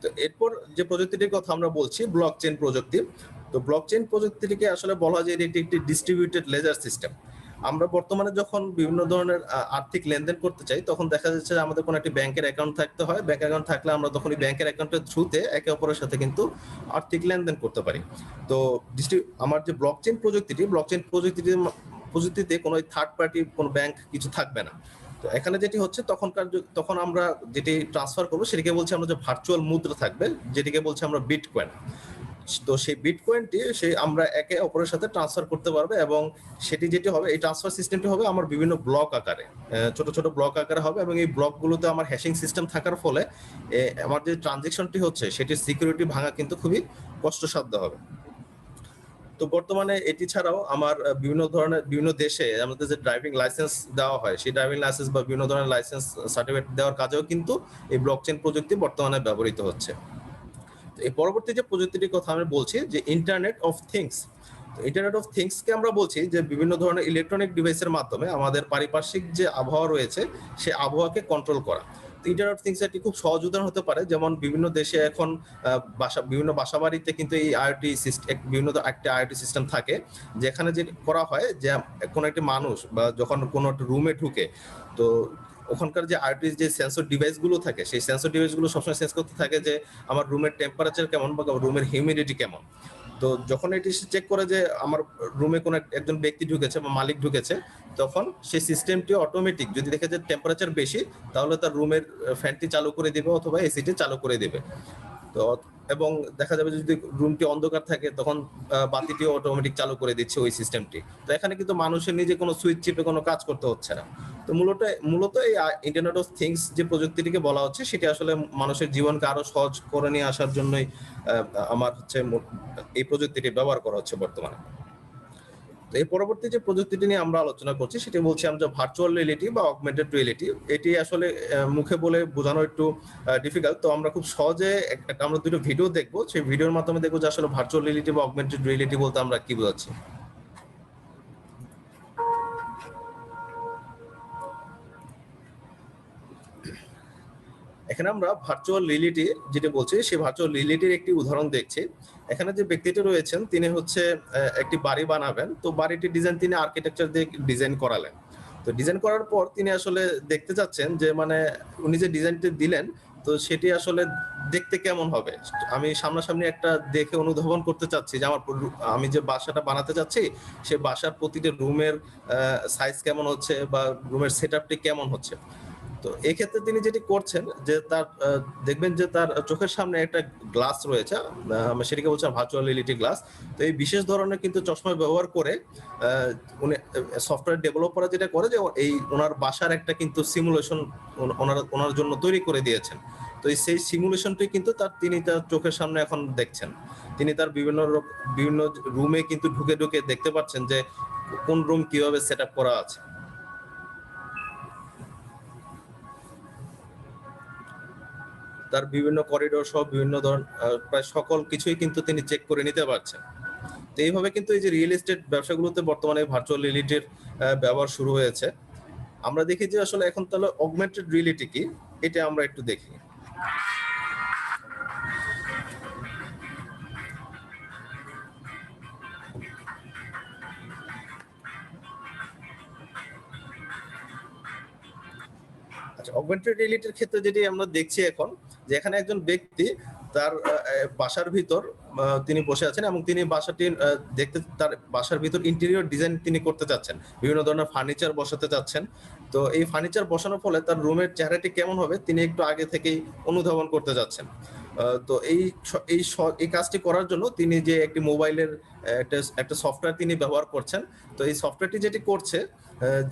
তো এরপর যে প্রযুক্তিটির কথা আমরা বলছি ব্লকচেইন প্রযুক্তি। তো ব্লকচেইন প্রযুক্তিটিকে আসলে বলা যায় এটি একটি ডিস্ট্রিবিউটেড লেজার সিস্টেম। আমরা বর্তমানে যখন বিভিন্ন ধরনের আর্থিক লেনদেন করতে চাই তখন দেখা যাচ্ছে যে আমাদের কোনো একটি ব্যাংকের অ্যাকাউন্ট থাকতে হয়। ব্যাংক অ্যাকাউন্ট থাকলে আমরা তখন এই ব্যাংকের অ্যাকাউন্টের থ্রুতে একে অপরের সাথে কিন্তু আর্থিক লেনদেন করতে পারি। তো আমার যে ব্লকচেইন প্রযুক্তিতে কোনো থার্ড পার্টি কোনো ব্যাংক কিছু থাকবে না। তো এখানে যেটি হচ্ছে তখন আমরা যেটি ট্রান্সফার করবো সেটিকে বলছি আমরা যে ভার্চুয়াল মুদ্রা থাকবে, যেটিকে বলছি আমরা বিটকয়েন। তো সেই বিটকয়েনটি আমরা একে অপরের সাথে ট্রান্সফার করতে পারবে এবং সেটি যেটি হবে, এই ট্রান্সফার সিস্টেমটি হবে আমার বিভিন্ন ব্লক আকারে, ছোট ছোট ব্লক আকারে হবে এবং এই ব্লকগুলোতে আমার হ্যাশিং সিস্টেম থাকার ফলে আমার যে ট্রানজেকশনটি হচ্ছে সেটির সিকিউরিটি ভাঙা কিন্তু খুবই কষ্টসাধ্য হবে। তো বর্তমানে এটি ছাড়াও আমার বিভিন্ন দেশে আমাদের যে ড্রাইভিং লাইসেন্স দেওয়া হয়, সেই ড্রাইভিং লাইসেন্স বা বিভিন্ন ধরনের লাইসেন্স সার্টিফিকেট দেওয়ার কাজেও কিন্তু এই ব্লকচেইন প্রযুক্তি বর্তমানে ব্যবহৃত হচ্ছে। এই পরবর্তী যে প্রযুক্তিটির কথা আমি বলছি যে internet of things. Internet of things কে আমরা বলছি যে বিভিন্ন ধরনের ইলেকট্রনিক ডিভাইসের মাধ্যমে আমাদের পারিপার্শ্বিক যে আবহাওয়া রয়েছে সেই আবহাওয়াকে কন্ট্রোল করা। ইন্টারনেট অফ থিংস এটি খুব সহজ উদাহরণ হতে পারে, যেমন বিভিন্ন দেশে এখন বিভিন্ন বাসাবাড়িতে কিন্তু এই আইওটি সিস্টেম, একটা আইওটি সিস্টেম থাকে, যেখানে যে করা হয় যে কোনো একটি মানুষ বা যখন কোনো একটা রুমে ঢুকে, তো ওখানকার যে আইওটি যে সেন্সর ডিভাইস গুলো থাকে সেই সেন্সর ডিভাইস গুলো সবসময় সেন্স করতে থাকে যে আমার রুমের টেম্পারেচার কেমন বা রুমের হিউমিডিটি কেমন। তো যখন এটি চেক করে যে আমার রুমে কোনো একজন ব্যক্তি ঢুকেছে বা মালিক ঢুকেছে, তখন সেই সিস্টেমটি অটোমেটিক যদি দেখে যে টেম্পারেচার বেশি তাহলে তার রুমের ফ্যানটি চালু করে দিবে অথবা এসিটি চালু করে দিবে। তো এবং দেখা যাবে যদি রুমটি অন্ধকার থাকে তখন বাতিটিও অটোমেটিক চালু করে দিচ্ছে ওই সিস্টেমটি। তো এখানে কিন্তু মানুষের নিজে কোনো সুইচ চিপে কোনো কাজ করতে হচ্ছে না। তো মূলত এই ইন্টারনেট অফ থিংস যে প্রযুক্তিটিকে বলা হচ্ছে সেটি আসলে মানুষের জীবনকে আরো সহজ করে নিয়ে আসার জন্যই আমার হচ্ছে এই প্রযুক্তিটি ব্যবহার করা হচ্ছে বর্তমানে। তো এই পরবর্তী যে প্রযুক্তিটি নিয়ে আমরা আলোচনা করছি সেটি বলছি আমরা ভার্চুয়াল রিয়েলিটি বা অগমেন্টেড রিয়েলিটি। এটি আসলে মুখে বলে বোঝানো একটু ডিফিকাল্ট, তো আমরা খুব সহজে আমরা দুটো ভিডিও দেখবো, সেই ভিডিওর মাধ্যমে দেখবো যে আসলে ভার্চুয়াল রিয়েলিটি বা অগমেন্টেড রিয়েলিটি বলতে আমরা কি বোঝাচ্ছি। এখানে আমরা ভার্চুয়াল রিয়েলিটি যেটা বলছি সেই ভার্চুয়াল রিয়েলিটির একটি উদাহরণ দেখছি। এখানে যে ব্যক্তিটি রয়েছেন তিনি হচ্ছে একটি বাড়ি বানাবেন। তো বাড়িটির ডিজাইন তিনি আর্কিটেকচার দিয়ে ডিজাইন করালেন। তো ডিজাইন করার পর তিনি আসলে দেখতে চাচ্ছেন যে মানে উনি যে ডিজাইনটি দিলেন তো সেটি আসলে দেখতে কেমন হবে। আমি সামনাসামনি একটা দেখে অনুধাবন করতে চাচ্ছি যে আমি যে বাসাটা বানাতে চাচ্ছি সে বাসার প্রতিটা রুমের সাইজ কেমন হচ্ছে বা রুমের সেটআপটি কেমন হচ্ছে। তো তো এই ক্ষেত্রে তিনি যেটি করছেন যে তার দেখবেন যে তার চোখের সামনে একটা গ্লাস রয়েছে, আমরা সেটাকে বলছি ভার্চুয়াল রিয়েলিটি গ্লাস। তো এই বিশেষ ধরনের কিন্তু চশমা ব্যবহার করে উনি সফটওয়্যার ডেভেলপাররা যেটা করে যে এই ওনার বাসার একটা কিন্তু সিমুলেশন ওনার জন্য তৈরি করে দিয়েছেন। তো সেই সিমুলেশনটি কিন্তু তিনি তার চোখের সামনে এখন দেখছেন। তিনি তার বিভিন্ন রুমে কিন্তু ঢুকে ঢুকে দেখতে পাচ্ছেন যে কোন রুম কিভাবে সেট আপ করা আছে। তার বিভিন্ন করিডোর সহ বিভিন্ন ধরনের প্রায় সকল কিছুই কিন্তু তিনি চেক করে নিতে পারছেন। তো এইভাবে কিন্তু এই যে রিয়েল এস্টেট ব্যবসাগুলোতে বর্তমানে ভার্চুয়াল রিয়েলিটির ব্যবহার শুরু হয়েছে। আমরা দেখি যে আসলে এখন তাহলে অগমেন্টেড রিয়েলিটি কি, এটা আমরা একটু দেখি। আচ্ছা, অগমেন্টেড রিয়েলিটির ক্ষেত্রে যেটি আমরা দেখছি এখন, যে এখানে একজন ব্যক্তি তার বাসার ভিতর তিনি বসে আছেন এবং তিনি বাসাটি দেখতে, তার বাসার ভিতর ইন্টেরিয়র ডিজাইন তিনি করতে চাচ্ছেন, বিভিন্ন ধরনের ফার্নিচার বসাতে চাচ্ছেন। তো এই ফার্নিচার বসানোর ফলে তার রুমের চেহারাটি কেমন হবে তিনি একটু আগে থেকেই অনুধাবন করতে যাচ্ছেন। তো এই কাজটি করার জন্য তিনি যে একটি মোবাইলের একটা সফটওয়্যার তিনি ব্যবহার করছেন। তো এই সফটওয়্যারটি যেটি করছে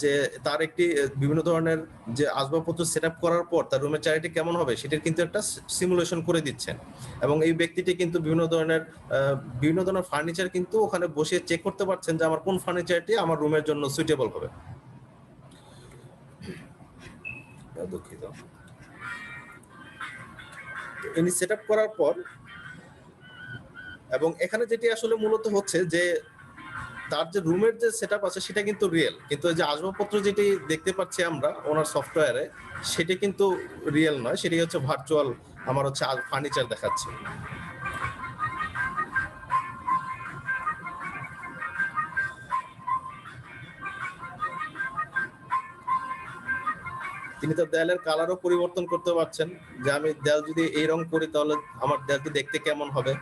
যে তার একটি বিভিন্ন ধরনের যে আসবাবপত্র সেট আপ করার পর তার রুমের চেহারাটি কেমন হবে সেটার কিন্তু একটা সিমুলেশন করে দিচ্ছেন। এবং এই ব্যক্তিটি কিন্তু বিভিন্ন ধরনের ফার্নিচার কিন্তু ওখানে বসে চেক করতে পারছেন যে আমার কোন ফার্নিচারটি আমার রুমের জন্য সুইটেবল হবে। দুঃখিত। ইনি সেট আপ করার পর, এবং এখানে যেটি আসলে মূলত হচ্ছে যে তার যে রুমের যে সেট আপ আছে সেটা কিন্তু রিয়েল, কিন্তু যে আসবাবপত্র যেটি দেখতে পাচ্ছি আমরা ওনার সফটওয়্যারে সেটি কিন্তু রিয়েল নয়, সেটি হচ্ছে ভার্চুয়াল আমার হচ্ছে ফার্নিচার দেখাচ্ছে। তিনি তো দেয়ালের কালারও পরিবর্তন করতে পারছেন, যে আমি দেয়াল যদি এই রং করি তাহলে আমার দেয়ালটি দেখতে কেমন হবে।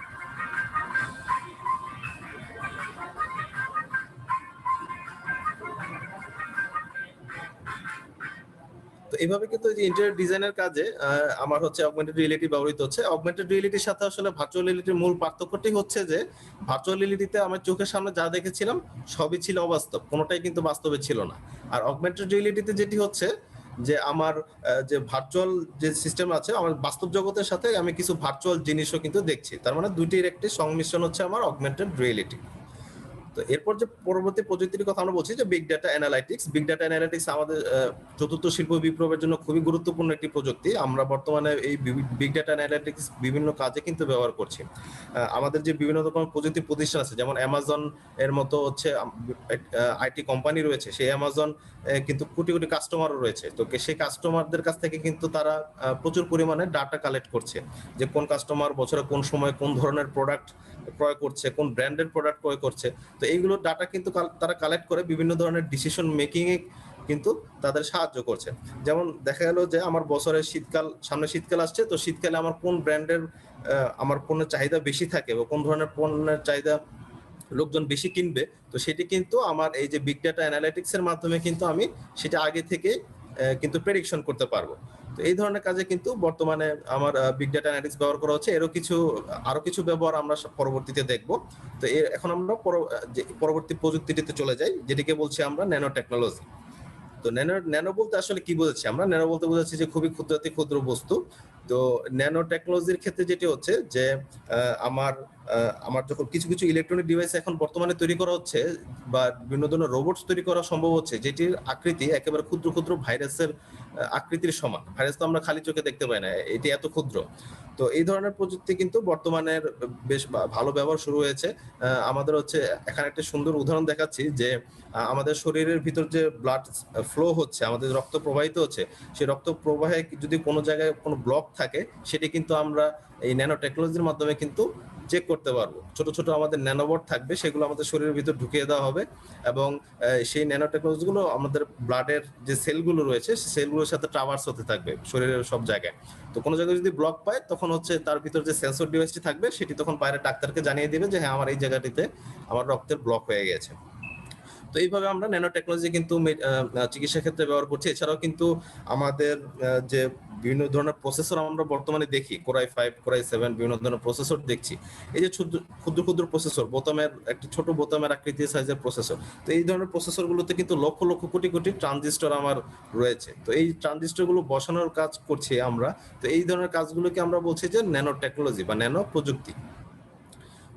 তো এইভাবে কিন্তু যে ইন্টেরিয়র ডিজাইনের কাজে আমার হচ্ছে অগমেন্টেড রিয়েলিটি ব্যবহৃত হচ্ছে। অগমেন্টেড রিয়েলিটির সাথে আসলে ভার্চুয়াল রিয়েলিটির মূল পার্থক্যটি হচ্ছে যে ভার্চুয়াল রিয়েলিটিতে আমার চোখের সামনে যা দেখেছিলাম সবই ছিল অবাস্তব, কোনোটাই কিন্তু বাস্তবে ছিল না। আর অগমেন্টেড রিয়েলিটিতে যেটি হচ্ছে যে আমার যে ভার্চুয়াল যে সিস্টেম আছে, আমার বাস্তব জগতের সাথে আমি কিছু ভার্চুয়াল জিনিসও কিন্তু দেখছি, তার মানে দুটির একটি সংমিশ্রণ হচ্ছে আমার অগমেন্টেড রিয়েলিটি। তো এরপর যে পরবর্তী প্রযুক্তির কথা আমরা বলছি যে big data analytics. Big data analytics আমাদের চতুর্থ শিল্প বিপ্লবের জন্য খুবই গুরুত্বপূর্ণ একটি প্রযুক্তি। আমরা বর্তমানে এই বিগ ডাটা অ্যানালাইটিক্স বিভিন্ন কাজে কিন্তু ব্যবহার করছি। আমাদের যে বিভিন্ন রকম প্রযুক্তি প্রতিষ্ঠান আছে, যেমন অ্যামাজন এর মতো হচ্ছে আইটি কোম্পানি রয়েছে, সেই অ্যামাজন কিন্তু কোটি কোটি কাস্টমারও রয়েছে। তো সেই কাস্টমারদের কাছ থেকে কিন্তু তারা প্রচুর পরিমাণে ডাটা কালেক্ট করছে, যে কোন কাস্টমার বছরে কোন সময় কোন ধরনের প্রোডাক্ট ক্রয় করছে, কোন ব্র্যান্ডের প্রোডাক্ট ক্রয় করছে। তো এইগুলো ডাটা কিন্তু তারা কালেক্ট করে বিভিন্ন ধরনের ডিসিশন মেকিং এ কিন্তু তাদের সাহায্য করছে। যেমন দেখা গেল যে আমার বছরের সামনে শীতকাল আসছে, তো শীতকালে আমার কোন ব্র্যান্ডের আমার পণ্যের চাহিদা বেশি থাকে বা কোন ধরনের পণ্যের চাহিদা লোকজন বেশি কিনবে, তো সেটি কিন্তু আমার এই যে বিগ ডাটা অ্যানালাইটিক্স এর মাধ্যমে কিন্তু আমি সেটা আগে থেকে কিন্তু প্রেডিকশন করতে পারবো। তো এই ধরনের কাজে কিন্তু বর্তমানে আমার বিগ ডাটা অ্যানালিটিক্স ব্যবহার করা হচ্ছে। আরো কিছু ব্যবহার আমরা পরবর্তীতে দেখব। তো এখন আমরা পরবর্তী প্রযুক্তিটিতে চলে যাই, যেটিকে বলছি আমরা ন্যানো টেকনোলজি। তো ন্যানো বলতে আসলে কি বোঝাচ্ছি আমরা? ন্যানো বলতে বোঝাচ্ছি যে খুবই ক্ষুদ্রাতি ক্ষুদ্র বস্তু। তো ন্যানো টেকনোলজির ক্ষেত্রে যেটি হচ্ছে যে আমার যখন কিছু কিছু ইলেকট্রনিক ডিভাইস এখন বর্তমানে তৈরি করা হচ্ছে বা বিভিন্ন ধরনের রোবটস তৈরি করা সম্ভব হচ্ছে, যেটির আকৃতি একেবারে ক্ষুদ্র ক্ষুদ্র ভাইরাসের আকৃতির সমান। ভাইরাস তো আমরা খালি চোখে দেখতে পাই না, এটি এত ক্ষুদ্র। তো এই ধরনের প্রযুক্তি কিন্তু বর্তমানের বেশ ভালো ব্যবহার শুরু হয়েছে। আমাদের হচ্ছে এখানে একটা সুন্দর উদাহরণ দেখাচ্ছি যে আমাদের শরীরের ভিতর যে ব্লাড ফ্লো হচ্ছে, আমাদের রক্ত প্রবাহিত হচ্ছে, সেই রক্ত প্রবাহে যদি কোনো জায়গায় কোনো ব্লক থাকে সেটি কিন্তু আমরা এই ন্যানো টেকনোলজির মাধ্যমে কিন্তু চেক করতে পারবো। ছোট ছোট আমাদের ন্যানোবট থাকবে, সেগুলো আমাদের শরীরের ভিতর ঢুকিয়ে দেওয়া হবে এবং সেই ন্যানো টেকনোলজিগুলো আমাদের ব্লাডের যে সেলগুলো রয়েছে সেই সেলগুলোর সাথে ট্রাভার্স হতে থাকবে শরীরের সব জায়গায়। তো কোনো জায়গায় যদি ব্লক পায় তখন হচ্ছে তার ভিতর যে সেন্সর ডিভাইসটি থাকবে সেটি তখন বাইরে ডাক্তারকে জানিয়ে দিবে যে হ্যাঁ আমার এই জায়গাটিতে আমার রক্তের ব্লক হয়ে গেছে। তো তো এইভাবে আমরা ন্যানো টেকনোলজি কিন্তু চিকিৎসা ক্ষেত্রে ব্যবহার করছি। এছাড়াও কিন্তু আমাদের যে বিভিন্ন ধরনের প্রসেসর আমরা বর্তমানে দেখি, কোরাই 5, কোরাই 7 বিভিন্ন ধরনের প্রসেসর দেখছি। এই যে ক্ষুদ্র ক্ষুদ্র প্রসেসর, বোতামের একটা ছোট বোতামের আকৃতির সাইজের প্রসেসর, তো এই ধরনের প্রসেসর গুলোতে কিন্তু লক্ষ লক্ষ কোটি কোটি ট্রানজিস্টর আমার রয়েছে। তো এই ট্রানজিস্টর গুলো বসানোর কাজ করছি আমরা। তো এই ধরনের কাজগুলোকে আমরা বলছি যে ন্যানো টেকনোলজি বা ন্যানো প্রযুক্তি।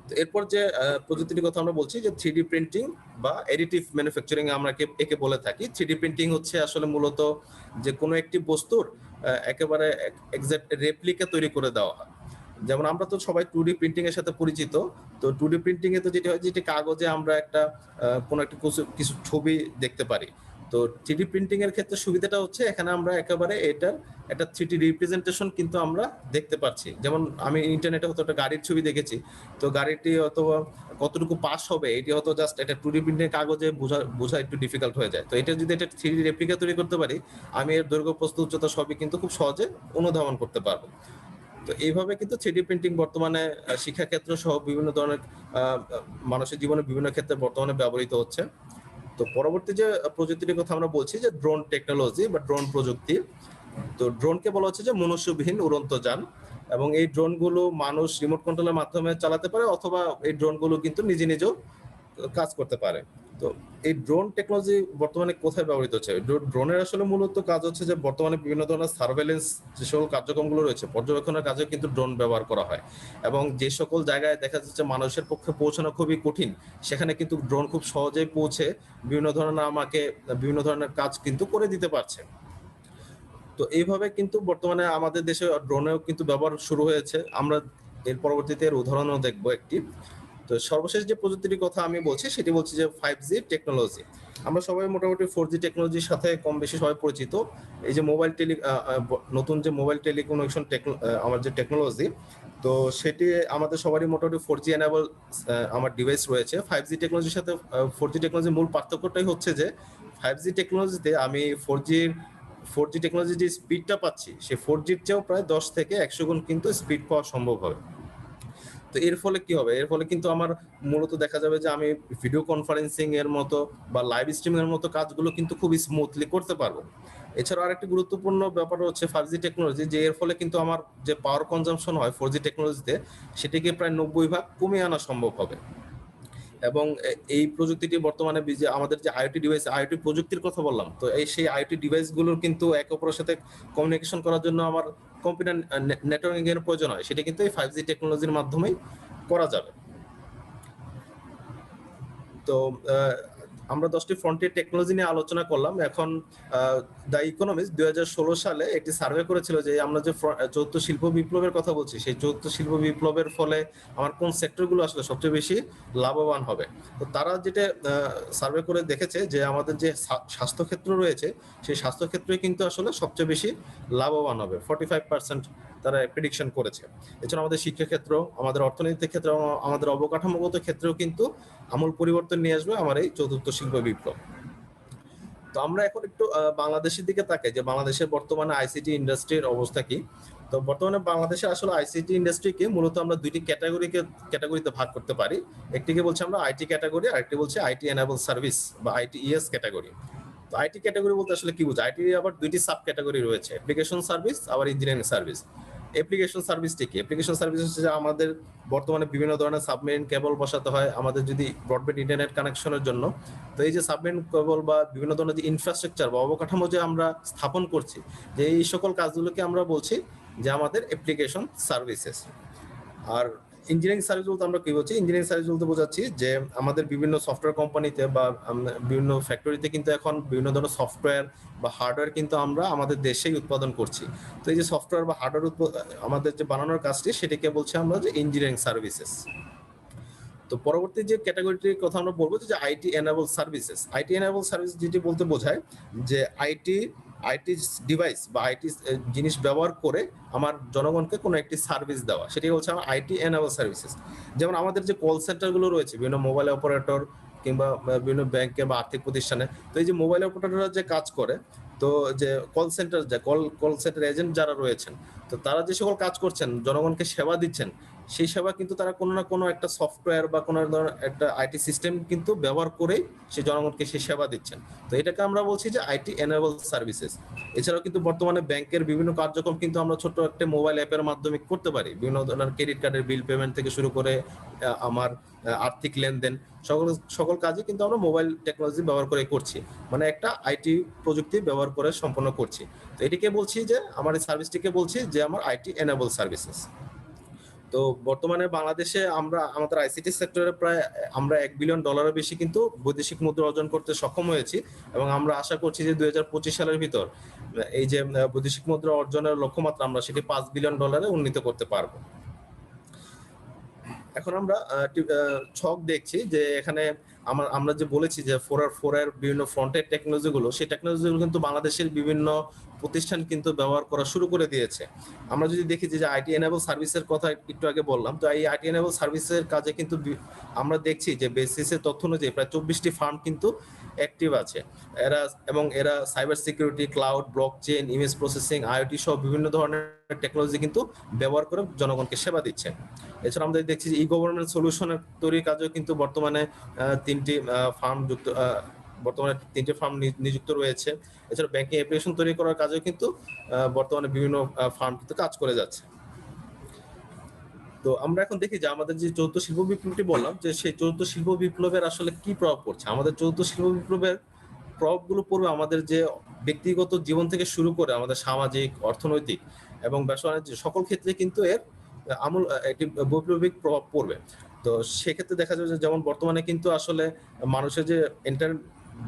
তো এরপর যে প্রযুক্তির কথা আমরা বলছি যে 3D প্রিন্টিং বা এডিটিভ ম্যানুফ্যাকচারিং আমরা একে বলে থাকি। 3D প্রিন্টিং হচ্ছে আসলে মূলত যে কোনো একটি বস্তুর একেবারে এক্সাক্ট রেপ্লিকা তৈরি করে দেওয়া হয়। যেমন আমরা তো সবাই 2D প্রিন্টিং এর সাথে পরিচিত। তো 2D প্রিন্টিং এ তো যেটা হয়, যেটা কাগজে আমরা একটা কোনো একটা কিছু ছবি দেখতে পারি। তো 3D প্রিন্টিং এর ক্ষেত্রে সুবিধাটা হচ্ছে এখানে আমরা একেবারে এটার একটা 3D রিপ্রেজেন্টেশন কিন্তু আমরা দেখতে পাচ্ছি। যেমন আমি ইন্টারনেটে হয়তো একটা গাড়ির ছবি দেখেছি, তো গাড়িটি অথবা কতটুকু পাস হবে এটি হয়তো জাস্ট এটা 2D প্রিন্টিং কাগজে বোঝা একটু ডিফিকাল্ট হয়ে যায়। তো এটা যদি এটা 3D রেপ্লিকা তৈরি করতে পারি, আমি এর দৈর্ঘ্য প্রস্থ উচ্চতা সবই কিন্তু খুব সহজে অনুধাবন করতে পারবো। তো এইভাবে কিন্তু 3D প্রিন্টিং বর্তমানে শিক্ষাক্ষেত্র সহ বিভিন্ন ধরনের মানুষের জীবনে বিভিন্ন ক্ষেত্রে বর্তমানে ব্যবহৃত হচ্ছে। তো পরবর্তী যে প্রযুক্তির কথা আমরা বলছি যে ড্রোন টেকনোলজি বা ড্রোন প্রযুক্তি। তো ড্রোনকে বলা হচ্ছে যে মনুষ্যবিহীন উড়ন্ত যান, এবং এই ড্রোনগুলো মানুষ রিমোট কন্ট্রোলের মাধ্যমে চালাতে পারে, অথবা এই ড্রোনগুলো কিন্তু নিজে নিজেও কাজ করতে পারে। তো এই ড্রোন টেকনোলজি বর্তমানে কোথায় ব্যবহৃত হচ্ছে? ড্রোনের আসলে মূলত কাজ হচ্ছে যে বর্তমানে বিভিন্ন ধরনের সার্ভেলেন্স যে সকল কার্যক্রমগুলো রয়েছে, পর্যবেক্ষণের কাজে কিন্তু ড্রোন ব্যবহার করা হয়। এবং যে সকল জায়গায় দেখা যাচ্ছে মানুষের পক্ষে পৌঁছানো খুবই কঠিন, সেখানে কিন্তু ড্রোন খুব সহজেই পৌঁছে বিভিন্ন ধরনের কাজ কিন্তু করে দিতে পারছে। তো এইভাবে কিন্তু বর্তমানে আমাদের দেশে ড্রোনেও কিন্তু ব্যবহার শুরু হয়েছে। আমরা এর পরবর্তীতে এর উদাহরণও দেখবো একটি। তো সর্বশেষ যে প্রযুক্তির কথা আমি বলছি সেটি বলছি যে 5G টেকনোলজি। আমরা সবাই মোটামুটি 4G টেকনোলজির সাথে কম বেশি সবাই পরিচিত। এই যে নতুন যে মোবাইল টেলিকমিউনিকেশন আমার যে টেকনোলজি, তো সেটি আমাদের সবারই মোটামুটি 4G এনেবল আমার ডিভাইস রয়েছে। 5G টেকনোলজির সাথে 4G টেকনোলজির মূল পার্থক্যটাই হচ্ছে যে 5G টেকনোলজিতে আমি 4G টেকনোলজির যে স্পিডটা পাচ্ছি, সে 4Gর চেয়েও প্রায় 10 থেকে 100 গুণ কিন্তু স্পিড পাওয়া সম্ভব হবে। তো এর ফলে কি হবে? এর ফলে কিন্তু আমার মূলত দেখা যাবে যে আমি ভিডিও কনফারেন্সিং এর মতো বা লাইভ স্ট্রিমিং এর মতো কাজগুলো কিন্তু খুব স্মুথলি করতে পারবো। এছাড়াও আরেকটি গুরুত্বপূর্ণ ব্যাপার হচ্ছে 5G টেকনোলজি, যে এর ফলে কিন্তু আমার যে পাওয়ার কনজাম্পশন হয় 4G টেকনোলজিতে, সেটিকে প্রায় 90% কমিয়ে আনা সম্ভব হবে। এবং এই প্রযুক্তিটি বর্তমানে আমাদের যে আইওটি প্রযুক্তির কথা বললাম, তো সেই আইওটি ডিভাইসগুলোর কিন্তু একে অপরের সাথে কমিউনিকেশন করার জন্য আমার কম্পিউটার নেটওয়ার্কিং এর প্রয়োজন হয়, সেটা কিন্তু এই 5G টেকনোলজির মাধ্যমেই করা যাবে। তো আমরা 10টি ফ্রন্টিয়ার টেকনোলজি নিয়ে আলোচনা করলাম। এখন দ্য ইকোনমিস্ট 2016 সালে একটি সার্ভে করেছিল যে আমরা যে চতুর্থ শিল্প বিপ্লবের কথা বলছি, সেই চতুর্থ শিল্প বিপ্লবের ফলে আমার কোন সেক্টরগুলো আসলে সবচেয়ে বেশি লাভবান হবে। তো তারা যেটা সার্ভে করে দেখেছে যে আমাদের যে স্বাস্থ্যক্ষেত্র রয়েছে, সেই স্বাস্থ্যক্ষেত্রে কিন্তু আসলে সবচেয়ে বেশি লাভবান হবে, 45% তারা প্রেডিকশন করেছে। এছাড়া আমাদের শিক্ষাক্ষেত্র, আমাদের অর্থনৈতিক ক্ষেত্র, আমাদের অবকাঠামোগত ক্ষেত্রেও কিন্তু আমূল পরিবর্তন নিয়ে আসবে আমার এই চতুর্থ শিল্প বিপ্লব। তো আমরা এখন একটু বাংলাদেশের দিকে তাকাই যে বাংলাদেশের বর্তমানে আইসিটি ইন্ডাস্ট্রির অবস্থা কি। তো বর্তমানে বাংলাদেশে আসলে আইসিটি ইন্ডাস্ট্রিকে মূলত আমরা দুইটি ক্যাটাগরিতে ভাগ করতে পারি। একটিকে বলছি আমরা আইটি ক্যাটাগরি, আর একটি বলছি আইটি এনেবল সার্ভিস বা আইটিইএস ক্যাটাগরি। তো আইটি ক্যাটাগরি বলতে আসলে কি বোঝায়? আইটি আবার দুইটি সাব ক্যাটাগরি রয়েছে, অ্যাপ্লিকেশন সার্ভিস আবার ইঞ্জিনিয়ারিং সার্ভিস। অ্যাপ্লিকেশন সার্ভিসটি কি? অ্যাপ্লিকেশন সার্ভিস হচ্ছে যে আমাদের বর্তমানে বিভিন্ন ধরনের সাবমেরিন কেবল বসাতে হয় আমাদের যদি ব্রডব্যান্ড ইন্টারনেট কানেকশনের জন্য। তো এই যে সাবমেরিন কেবল বা বিভিন্ন ধরনের যে ইনফ্রাস্ট্রাকচার বা অবকাঠামো যে আমরা স্থাপন করছি, যে এই সকল কাজগুলোকে আমরা বলছি যে আমাদের অ্যাপ্লিকেশন সার্ভিসেস। আর ইঞ্জিনিয়ারিং সার্ভিস বলতে আমরা কি বলছি? ইঞ্জিনিয়ারিং সার্ভিস বলতে বোঝাচ্ছি যে আমাদের বিভিন্ন সফটওয়্যার কোম্পানিতে বা বিভিন্ন ফ্যাক্টরিতে কিন্তু এখন বিভিন্ন ধরনের সফটওয়্যার বা হার্ডওয়্যার কিন্তু আমরা আমাদের দেশেই উৎপাদন করছি। তো এই যে সফটওয়্যার বা হার্ডওয়্যার আমাদের যে বানানোর কাজটি, সেটিকে বলছি আমরা যে ইঞ্জিনিয়ারিং সার্ভিসেস। তো পরবর্তী যে ক্যাটাগরিটির কথা আমরা বলবো যে IT enable services. IT enable service যেটি বলতে বোঝায় যে আইটি ডিভাইস বা আইটি জিনিস ব্যবহার করে আমার জনগণকে কোনো একটি সার্ভিস দেওয়া, সেটি হচ্ছে আমার আইটি এনেবল সার্ভিসেস। যেমন আমাদের যে কল সেন্টারগুলো রয়েছে বিভিন্ন মোবাইল অপারেটর কিংবা বিভিন্ন ব্যাংকে বা আর্থিক প্রতিষ্ঠানে, তো এই যে মোবাইল অপারেটররা যে কাজ করে, তো যে কল সেন্টার এজেন্ট যারা রয়েছেন, তো তারা যে সকল কাজ করছেন, জনগণকে সেবা দিচ্ছেন, সেই সেবা কিন্তু তারা কোনো না কোনো একটা সফটওয়্যার বা কোনো ধরনের একটা আইটি সিস্টেম কিন্তু ব্যবহার করেই সে জনগণকে সেই সেবা দিচ্ছেন। তো এটাকে আমরা বলছি যে আইটি এনেবল সার্ভিসেস। এছাড়াও কিন্তু বর্তমানে ব্যাংকের বিভিন্ন কার্যক্রম কিন্তু আমরা ছোট্ট একটা মোবাইল অ্যাপের মাধ্যমে করতে পারি। বিভিন্ন ধরনের ক্রেডিট কার্ডের বিল পেমেন্ট থেকে শুরু করে আমার আর্থিক লেনদেন সকল কাজে কিন্তু আমরা মোবাইল টেকনোলজি ব্যবহার করে করছি, মানে একটা আইটি প্রযুক্তি ব্যবহার করে সম্পন্ন করছি। তো এটিকে বলছি যে আমার এই সার্ভিসটিকে বলছি যে আমার আইটি এনেবল সার্ভিসেস। তো বর্তমানে বাংলাদেশে আমরা আমাদের আইসিটি সেক্টরে প্রায় আমরা $1 বিলিয়ন বেশি কিন্তু বৈদেশিক মুদ্রা অর্জন করতে সক্ষম হয়েছি, এবং আমরা আশা করছি যে 2025 সালের ভিতর এই যে বৈদেশিক মুদ্রা অর্জনের লক্ষ্যমাত্রা আমরা সেটি $5 বিলিয়ন উন্নীত করতে পারবো। এখন আমরা ছক দেখছি যে এখানে আমরা যে বলেছি যে 4R এর বিভিন্ন ফ্রন্টের টেকনোলজি গুলো, সেই টেকনোলজি গুলো কিন্তু বাংলাদেশের বিভিন্ন প্রতিষ্ঠান কিন্তু ব্যবহার করা শুরু করে দিয়েছে। আমরা যদি দেখি যে আইটি এনেবল সার্ভিসের কথা একটু আগে বললাম, তো এই আইটি এনেবল সার্ভিসের কাজে কিন্তু আমরা দেখছি যে বেসিসের তথ্য অনুযায়ী প্রায় 24টি ফার্ম কিন্তু অ্যাক্টিভ আছে। এরা cyber security, cloud, blockchain, image processing, IoT সহ বিভিন্ন ধরনের টেকনোলজি কিন্তু ব্যবহার করে জনগণকে সেবা দিচ্ছে। এছাড়া আমরা দেখছি যে গভর্নমেন্ট সলিউশনের তৈরির কাজেও কিন্তু বর্তমানে তিনটি ফার্ম নিযুক্ত রয়েছে। এছাড়া ব্যাংকিং অ্যাপ্লিকেশন তৈরি করার কাজেও কিন্তু বর্তমানে বিভিন্ন ফার্ম কিন্তু কাজ করে যাচ্ছে। তো আমরা এখন দেখি যে আমাদের যে চতুর্থ শিল্প বিপ্লবটি বললাম, যে সেই চতুর্থ শিল্প বিপ্লবের আসলে কি প্রভাব পড়ছে। আমাদের চতুর্থ শিল্প বিপ্লবের প্রভাবগুলো পড়বে আমাদের যে ব্যক্তিগত জীবন থেকে শুরু করে আমাদের সামাজিক, অর্থনৈতিক এবং ব্যবসা বাণিজ্য সকল ক্ষেত্রে কিন্তু এর আমূল একটি বৈপ্লবিক প্রভাব পড়বে। তো সেক্ষেত্রে দেখা যাবে যে যেমন বর্তমানে কিন্তু আসলে মানুষের যে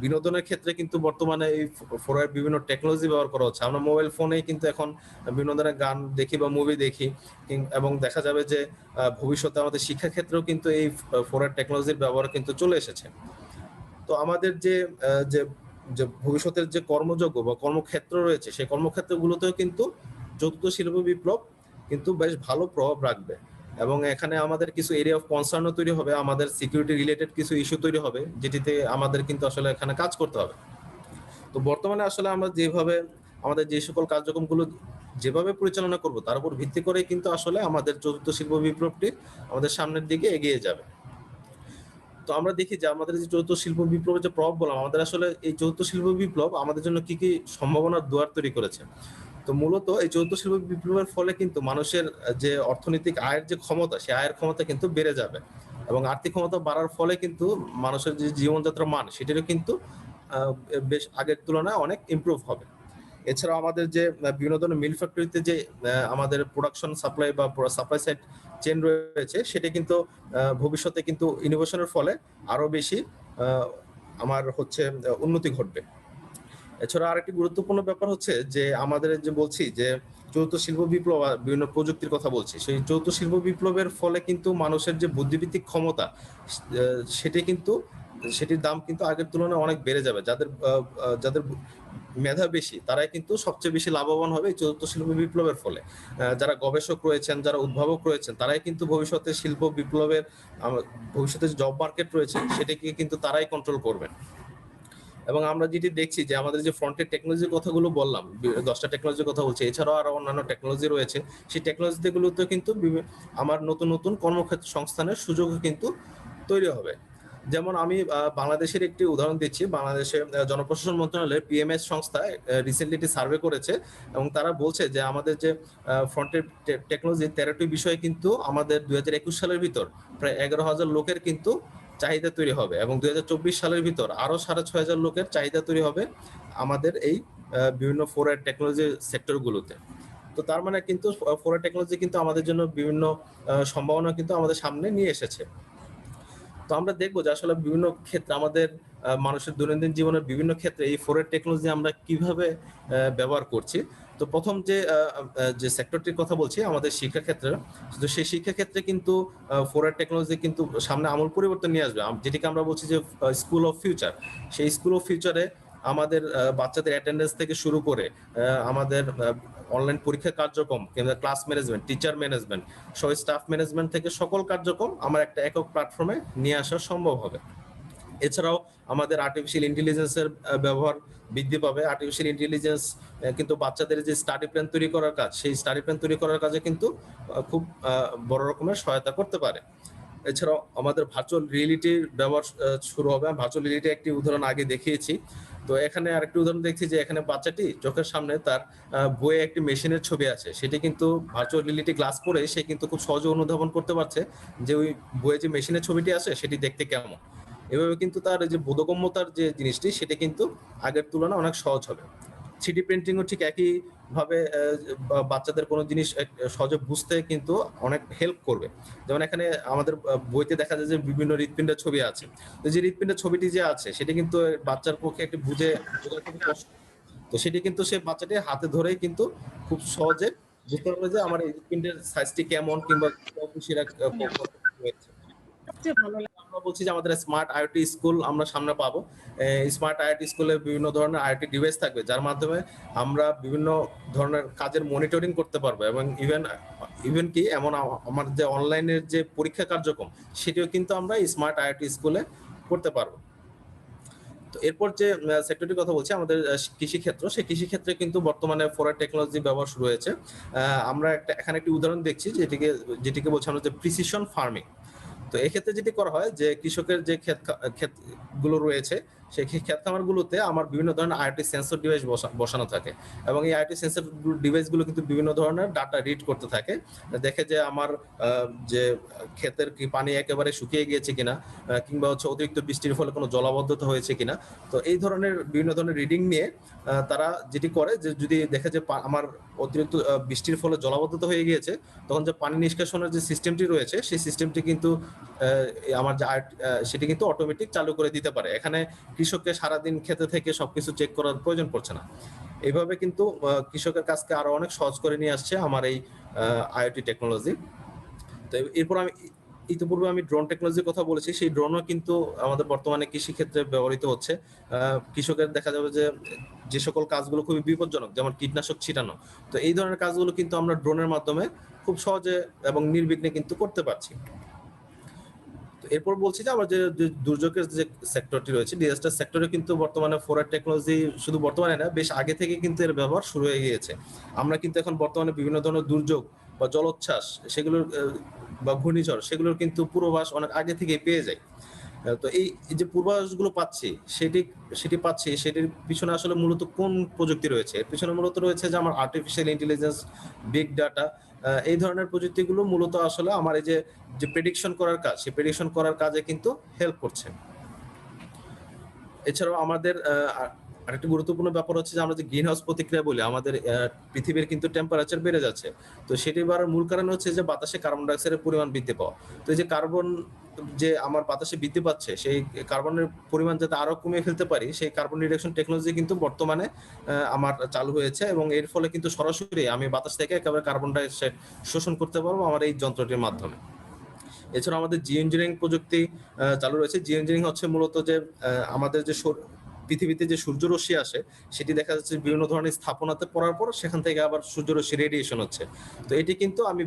বিনোদনের ক্ষেত্রে কিন্তু বর্তমানে এই 4R বিভিন্ন টেকনোলজি ব্যবহার করা হচ্ছে। আমরা মোবাইল ফোনেই কিন্তু এখন বিভিন্ন ধরনের গান দেখি বা মুভি দেখি, এবং দেখা যাবে যে ভবিষ্যতে আমাদের শিক্ষা ক্ষেত্রেও কিন্তু এই 4R টেকনোলজির ব্যবহার কিন্তু চলে এসেছে। তো আমাদের যে ভবিষ্যতের যে কর্মযোগ্য বা কর্মক্ষেত্র রয়েছে, সেই কর্মক্ষেত্রগুলোতেও কিন্তু চতুর্থ শিল্প বিপ্লব কিন্তু বেশ ভালো প্রভাব রাখবে, এবং এখানে আমাদের কিছু এরিয়া অফ কনসার্নও তৈরি হবে, আমাদের সিকিউরিটি রিলেটেড কিছু ইস্যু তৈরি হবে, যেটিতে আমাদের কিন্তু আসলে এখানে কাজ করতে হবে। তো বর্তমানে আসলে আমরা যেভাবে আমাদের যে সকল কার্যক্রমগুলো যেভাবে পরিচালনা করব তার উপর ভিত্তি করে কিন্তু আসলে আমাদের চতুর্থ শিল্প বিপ্লবটি আমাদের সামনের দিকে এগিয়ে যাবে। তো আমরা দেখি যে আমাদের যে চতুর্থ শিল্প বিপ্লবের যে প্রভাব বললাম, আমাদের আসলে এই চতুর্থ শিল্প বিপ্লব আমাদের জন্য কি কি সম্ভাবনার দুয়ার তৈরি করেছে। তো মূলত এই চতুর্থ শিল্প বিপ্লবের ফলে কিন্তু মানুষের যে অর্থনৈতিক আয়ের যে ক্ষমতা, সেই আয়ের ক্ষমতা কিন্তু বেড়ে যাবে, এবং আর্থিক ক্ষমতা বাড়ার ফলে কিন্তু মানুষের যে জীবনযাত্রার মান সেটিরও কিন্তু বেশ আগের তুলনায় অনেক ইমপ্রুভ হবে। এছাড়াও আমাদের যে বিভিন্ন ধরনের মিল ফ্যাক্টরিতে যে আমাদের প্রোডাকশন সাপ্লাই বা সাপ্লাই সাইড চেন রয়েছে, সেটা কিন্তু ভবিষ্যতে কিন্তু ইনোভেশনের ফলে আরো বেশি আমার উন্নতি ঘটবে। এছাড়া আরেকটি গুরুত্বপূর্ণ ব্যাপার হচ্ছে যে আমাদের যে বলছি যে চতুর্থ শিল্প বিপ্লব বিভিন্ন প্রযুক্তির কথা বলছি, সেই চতুর্থ শিল্প বিপ্লবের ফলে কিন্তু মানুষের যে বুদ্ধিভিত্তিক ক্ষমতা সেটির দাম কিন্তু আগের তুলনায় অনেক বেড়ে যাবে। যাদের মেধা বেশি তারাই কিন্তু সবচেয়ে বেশি লাভবান হবে এই চতুর্থ শিল্প বিপ্লবের ফলে। যারা গবেষক রয়েছেন, যারা উদ্ভাবক রয়েছেন, তারাই কিন্তু ভবিষ্যতে শিল্প বিপ্লবের ভবিষ্যতে যে জব মার্কেট রয়েছে সেটাকে কিন্তু তারাই কন্ট্রোল করবেন। এবং আমরা যেটি দেখছি যে আমাদের যে ফ্রন্টের টেকনোলজির কথাগুলো বললাম, 10টা টেকনোলজির কথা বলছি, এছাড়াও আরো অন্যান্য টেকনোলজি রয়েছে, সেই টেকনোলজিগুলোতে কিন্তু আমার নতুন নতুন কর্মক্ষেত্র সংস্থানের সুযোগ কিন্তু তৈরি হবে। যেমন আমি বাংলাদেশের একটি উদাহরণ দিচ্ছি। বাংলাদেশের জনপ্রশাসন মন্ত্রণালয়ের পিএমএস সংস্থা রিসেন্টলি একটি সার্ভে করেছে, এবং তারা বলছে যে আমাদের যে ফ্রন্টের টেকনোলজি 13টি বিষয়ে কিন্তু আমাদের 2021 সালের ভিতর প্রায় 11,000 লোকের কিন্তু চাহিদা তৈরি হবে, এবং 2024 সালের ভিতর আরো 6,500 লোকের চাহিদা তৈরি হবে আমাদের এই বিভিন্ন 4R টেকনোলজি সেক্টরগুলোতে। তো তার মানে কিন্তু 4R টেকনোলজি কিন্তু আমাদের জন্য বিভিন্ন সম্ভাবনা কিন্তু আমাদের সামনে নিয়ে এসেছে। তো আমরা দেখবো যে আসলে বিভিন্ন ক্ষেত্রে আমাদের মানুষের দৈনন্দিন জীবনের বিভিন্ন ক্ষেত্রে এই 4R টেকনোলজি আমরা কিভাবে ব্যবহার করছি। তো প্রথম যে সেক্টরটির কথা বলছি আমাদের শিক্ষাক্ষেত্রে, তো সেই শিক্ষাক্ষেত্রে কিন্তু 4R টেকনোলজি কিন্তু সামনে আমূল পরিবর্তন নিয়ে আসবে, যেটিকে আমরা বলছি যে স্কুল অফ ফিউচার। সেই স্কুল অফ ফিউচারে আমাদের বাচ্চাদের অ্যাটেন্ডেন্স থেকে শুরু করে আমাদের অনলাইন পরীক্ষা কার্যক্রম কিংবা ক্লাস ম্যানেজমেন্ট, টিচার ম্যানেজমেন্ট সহ স্টাফ ম্যানেজমেন্ট থেকে সকল কার্যক্রম আমার একটা একক প্ল্যাটফর্মে নিয়ে আসা সম্ভব হবে। এছাড়াও আমাদের আর্টিফিশিয়াল ইন্টেলিজেন্সের ব্যবহার বৃদ্ধি পাবে। আর্টিফিশিয়াল ইন্টেলিজেন্স কিন্তু বাচ্চাদের যে স্টাডি প্ল্যান তৈরি করার কাজ, সেই স্টাডি প্ল্যান তৈরি করার কাজে কিন্তু খুব বড় রকমের সহায়তা করতে পারে। এছাড়াও আমাদের ভার্চুয়াল রিয়েলিটির ব্যবহার শুরু হবে। ভার্চুয়াল রিয়েলিটি একটি উদাহরণ আগে দেখিয়েছি। তো এখানে আরেকটি উদাহরণ দেখছি যে এখানে বাচ্চাটি চোখের সামনে তার বইয়ে একটি মেশিনের ছবি আছে, সেটি কিন্তু ভার্চুয়াল রিয়েলিটি গ্লাস পরে সে কিন্তু খুব সহজে অনুধাবন করতে পারছে যে ওই বইয়ে যে মেশিনের ছবিটি আছে সেটি দেখতে কেমন। এভাবে কিন্তু তার যে বোধগম্যতার যে জিনিসটি সেটা কিন্তু আগের তুলনায় অনেক সহজ হবে। 3D প্রিন্টিংও ঠিক একই ভাবে বাচ্চাদের কোনো জিনিস সহজে বুঝতে কিন্তু অনেক হেল্প করবে। যেমন এখানে আমাদের বইতে দেখা যায় যে বিভিন্ন হৃৎপিণ্ডের ছবি আছে। তো যে হৃৎপিণ্ডের ছবিটি যে আছে সেটি কিন্তু বাচ্চার পক্ষে একটু বোঝা খুব কষ্ট। তো সেটি কিন্তু সে বাচ্চাটি হাতে ধরেই কিন্তু খুব সহজে বুঝতে পারবে যে আমার এই হৃৎপিণ্ডের সাইজটি কেমন কিংবা সেটা হয়েছে। আমরা বলছি যে আমাদের স্মার্ট আইওটি স্কুল আমরা সামনে পাবো। স্মার্ট আইওটি স্কুলে বিভিন্ন ধরনের আইওটি ডিভাইস থাকবে, যার মাধ্যমে আমরা বিভিন্ন ধরনের কাজের মনিটরিং করতে পারবো এবং ইভেন কি এমন আমার যে অনলাইনের যে পরীক্ষা কার্যক্রম সেটিও কিন্তু আমরা স্মার্ট আইওটি স্কুলে করতে পারবো। তো এরপর যে সেক্টরটির কথা বলছি আমাদের কৃষি ক্ষেত্র, সেই কৃষি ক্ষেত্রে কিন্তু বর্তমানে 4R টেকনোলজি ব্যবহার শুরু হয়েছে। আমরা এখানে একটি উদাহরণ দেখছি যেটিকে বলছি আমরা যে প্রিসিশন ফার্মিং। তো এক্ষেত্রে যেটি করা হয় যে কৃষকের যে ক্ষেতগুলো রয়েছে সেই ক্ষেত খামারগুলোতে আমার বিভিন্ন ধরনের আইওটি সেন্সর ডিভাইস বসানো থাকে এবং এই আইওটি সেন্সর ডিভাইসগুলো কিন্তু বিভিন্ন ধরনের ডাটা রিড করতে থাকে, দেখে যে আমার যে ক্ষেতের কি পানি একেবারে শুকিয়ে গিয়েছে কিনা কিংবা হচ্ছে অতিরিক্ত বৃষ্টির ফলে কোনো জলাবদ্ধতা হয়েছে কিনা। তো এই ধরনের বিভিন্ন ধরনের রিডিং নিয়ে তারা যেটি করে যে যদি দেখে যে আমার অতিরিক্ত বৃষ্টির ফলে জলাবদ্ধতা হয়ে গিয়েছে, তখন যে পানি নিষ্কাশনের যে সিস্টেমটি রয়েছে সেই সিস্টেমটি কিন্তু আমার যে সেটি কিন্তু অটোমেটিক চালু করে দিতে পারে। এখানে কৃষককে সারাদিন খেতে থেকে সবকিছু চেক করার প্রয়োজন পড়ছে না। এইভাবে কিন্তু কৃষকের কাজকে আরো অনেক সহজ করে নিয়ে আসছে আমার এই আইওটি টেকনোলজি। তো এরপর ইতিপূর্বে আমি ড্রোন টেকনোলজির কথা বলেছি, সেই ড্রোনও কিন্তু আমাদের বর্তমানে কৃষি ক্ষেত্রে ব্যবহৃত হচ্ছে। কৃষকের দেখা যাবে যে সকল কাজগুলো খুবই বিপজ্জনক, যেমন কীটনাশক ছিটানো, তো এই ধরনের কাজগুলো কিন্তু আমরা ড্রোনের মাধ্যমে খুব সহজে এবং নির্বিঘ্নে কিন্তু করতে পারছি। এরপর বলছি যে আমার যে দুর্যোগের যে সেক্টরটি রয়েছে, ডিজাস্টার সেক্টরে কিন্তু বর্তমানে 4R টেকনোলজি শুধু বর্তমানে না, বেশ আগে থেকে কিন্তু এর ব্যবহার শুরু হয়ে গিয়েছে। আমরা কিন্তু এখন বর্তমানে বিভিন্ন ধরনের দুর্যোগ বা জলোচ্ছ্বাস সেগুলোর বা ঘূর্ণিঝড় সেগুলোর কিন্তু পূর্বাভাস অনেক আগে থেকে পেয়ে যাই। তো এই যে পূর্বাভাসগুলো পাচ্ছি সেটির পিছনে আসলে মূলত কোন প্রযুক্তি রয়েছে? এর পিছনে মূলত রয়েছে যে আমার আর্টিফিশিয়াল ইন্টেলিজেন্স, বিগ ডাটা, এই ধরনের প্রযুক্তিগুলো মূলত আসলে আমার এই যে প্রেডিকশন করার কাজ, সেই প্রেডিকশন করার কাজে কিন্তু হেল্প করছে। এছাড়াও আমাদের আরেকটি গুরুত্বপূর্ণ ব্যাপার হচ্ছে যে আমরা যে গ্রিন হাউস প্রতিক্রিয়া বলি, আমাদের পৃথিবীর কিন্তু টেম্পারেচার বেড়ে যাচ্ছে। তো সেটি বাড়ার মূল কারণ হচ্ছে যে বাতাসে কার্বন ডাইঅক্সাইডের পরিমাণ বৃদ্ধি পাওয়া। তো এই যে কার্বন যে আমার বাতাসে বৃদ্ধি পাচ্ছে, সেই কার্বনের পরিমাণ যাতে আরো কমিয়ে ফেলতে পারি, সেই কার্বন রিডাকশন টেকনোলজি কিন্তু বর্তমানে আমার চালু হয়েছে এবং এর ফলে কিন্তু সরাসরি আমি বাতাস থেকে একেবারে কার্বন ডাইঅক্সাইড শোষণ করতে পারবো আমার এই যন্ত্রটির মাধ্যমে। এছাড়া আমাদের জিও ইঞ্জিনিয়ারিং প্রযুক্তি চালু রয়েছে। জিও ইঞ্জিনিয়ারিং হচ্ছে মূলত যে আমাদের যে পৃথিবীতে যে সূর্যরশ্মি আসে সেটি দেখা যাচ্ছে বিভিন্ন ধরনের স্থাপনাতে পড়ার পর সেখান থেকে আবার সূর্যরশ্মি রেডিয়েশন হচ্ছে। তো এটি কিন্তু আমি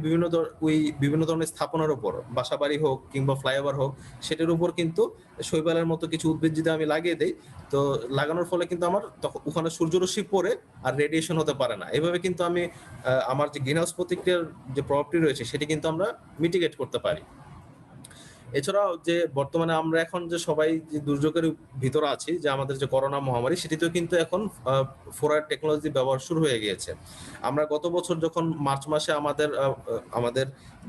বিভিন্ন ধরনের স্থাপনার উপর, বাসাবাড়ি হোক কিংবা ফ্লাইওভার হোক, সেটার উপর কিন্তু শৈবালের মতো কিছু উদ্ভিদ যদি আমি লাগিয়ে দেই, তো লাগানোর ফলে কিন্তু আমার তখন ওখানে সূর্যরশ্মি পড়ে আর রেডিয়েশন হতে পারে না। এভাবে কিন্তু আমি আমার যে গ্রিন হাউস প্রতিক্রিয়ার যে প্রভাবটি রয়েছে সেটি কিন্তু আমরা মিটিগেট করতে পারি। এছাড়াও যে বর্তমানে আমরা এখন যে সবাই যে দুর্যোগের ভিতরে আছি, যে আমাদের যে করোনা মহামারী, সেটিতেও কিন্তু এখন 4R টেকনোলজি ব্যবহার শুরু হয়ে গিয়েছে। আমরা গত বছর যখন মার্চ মাসে আমাদের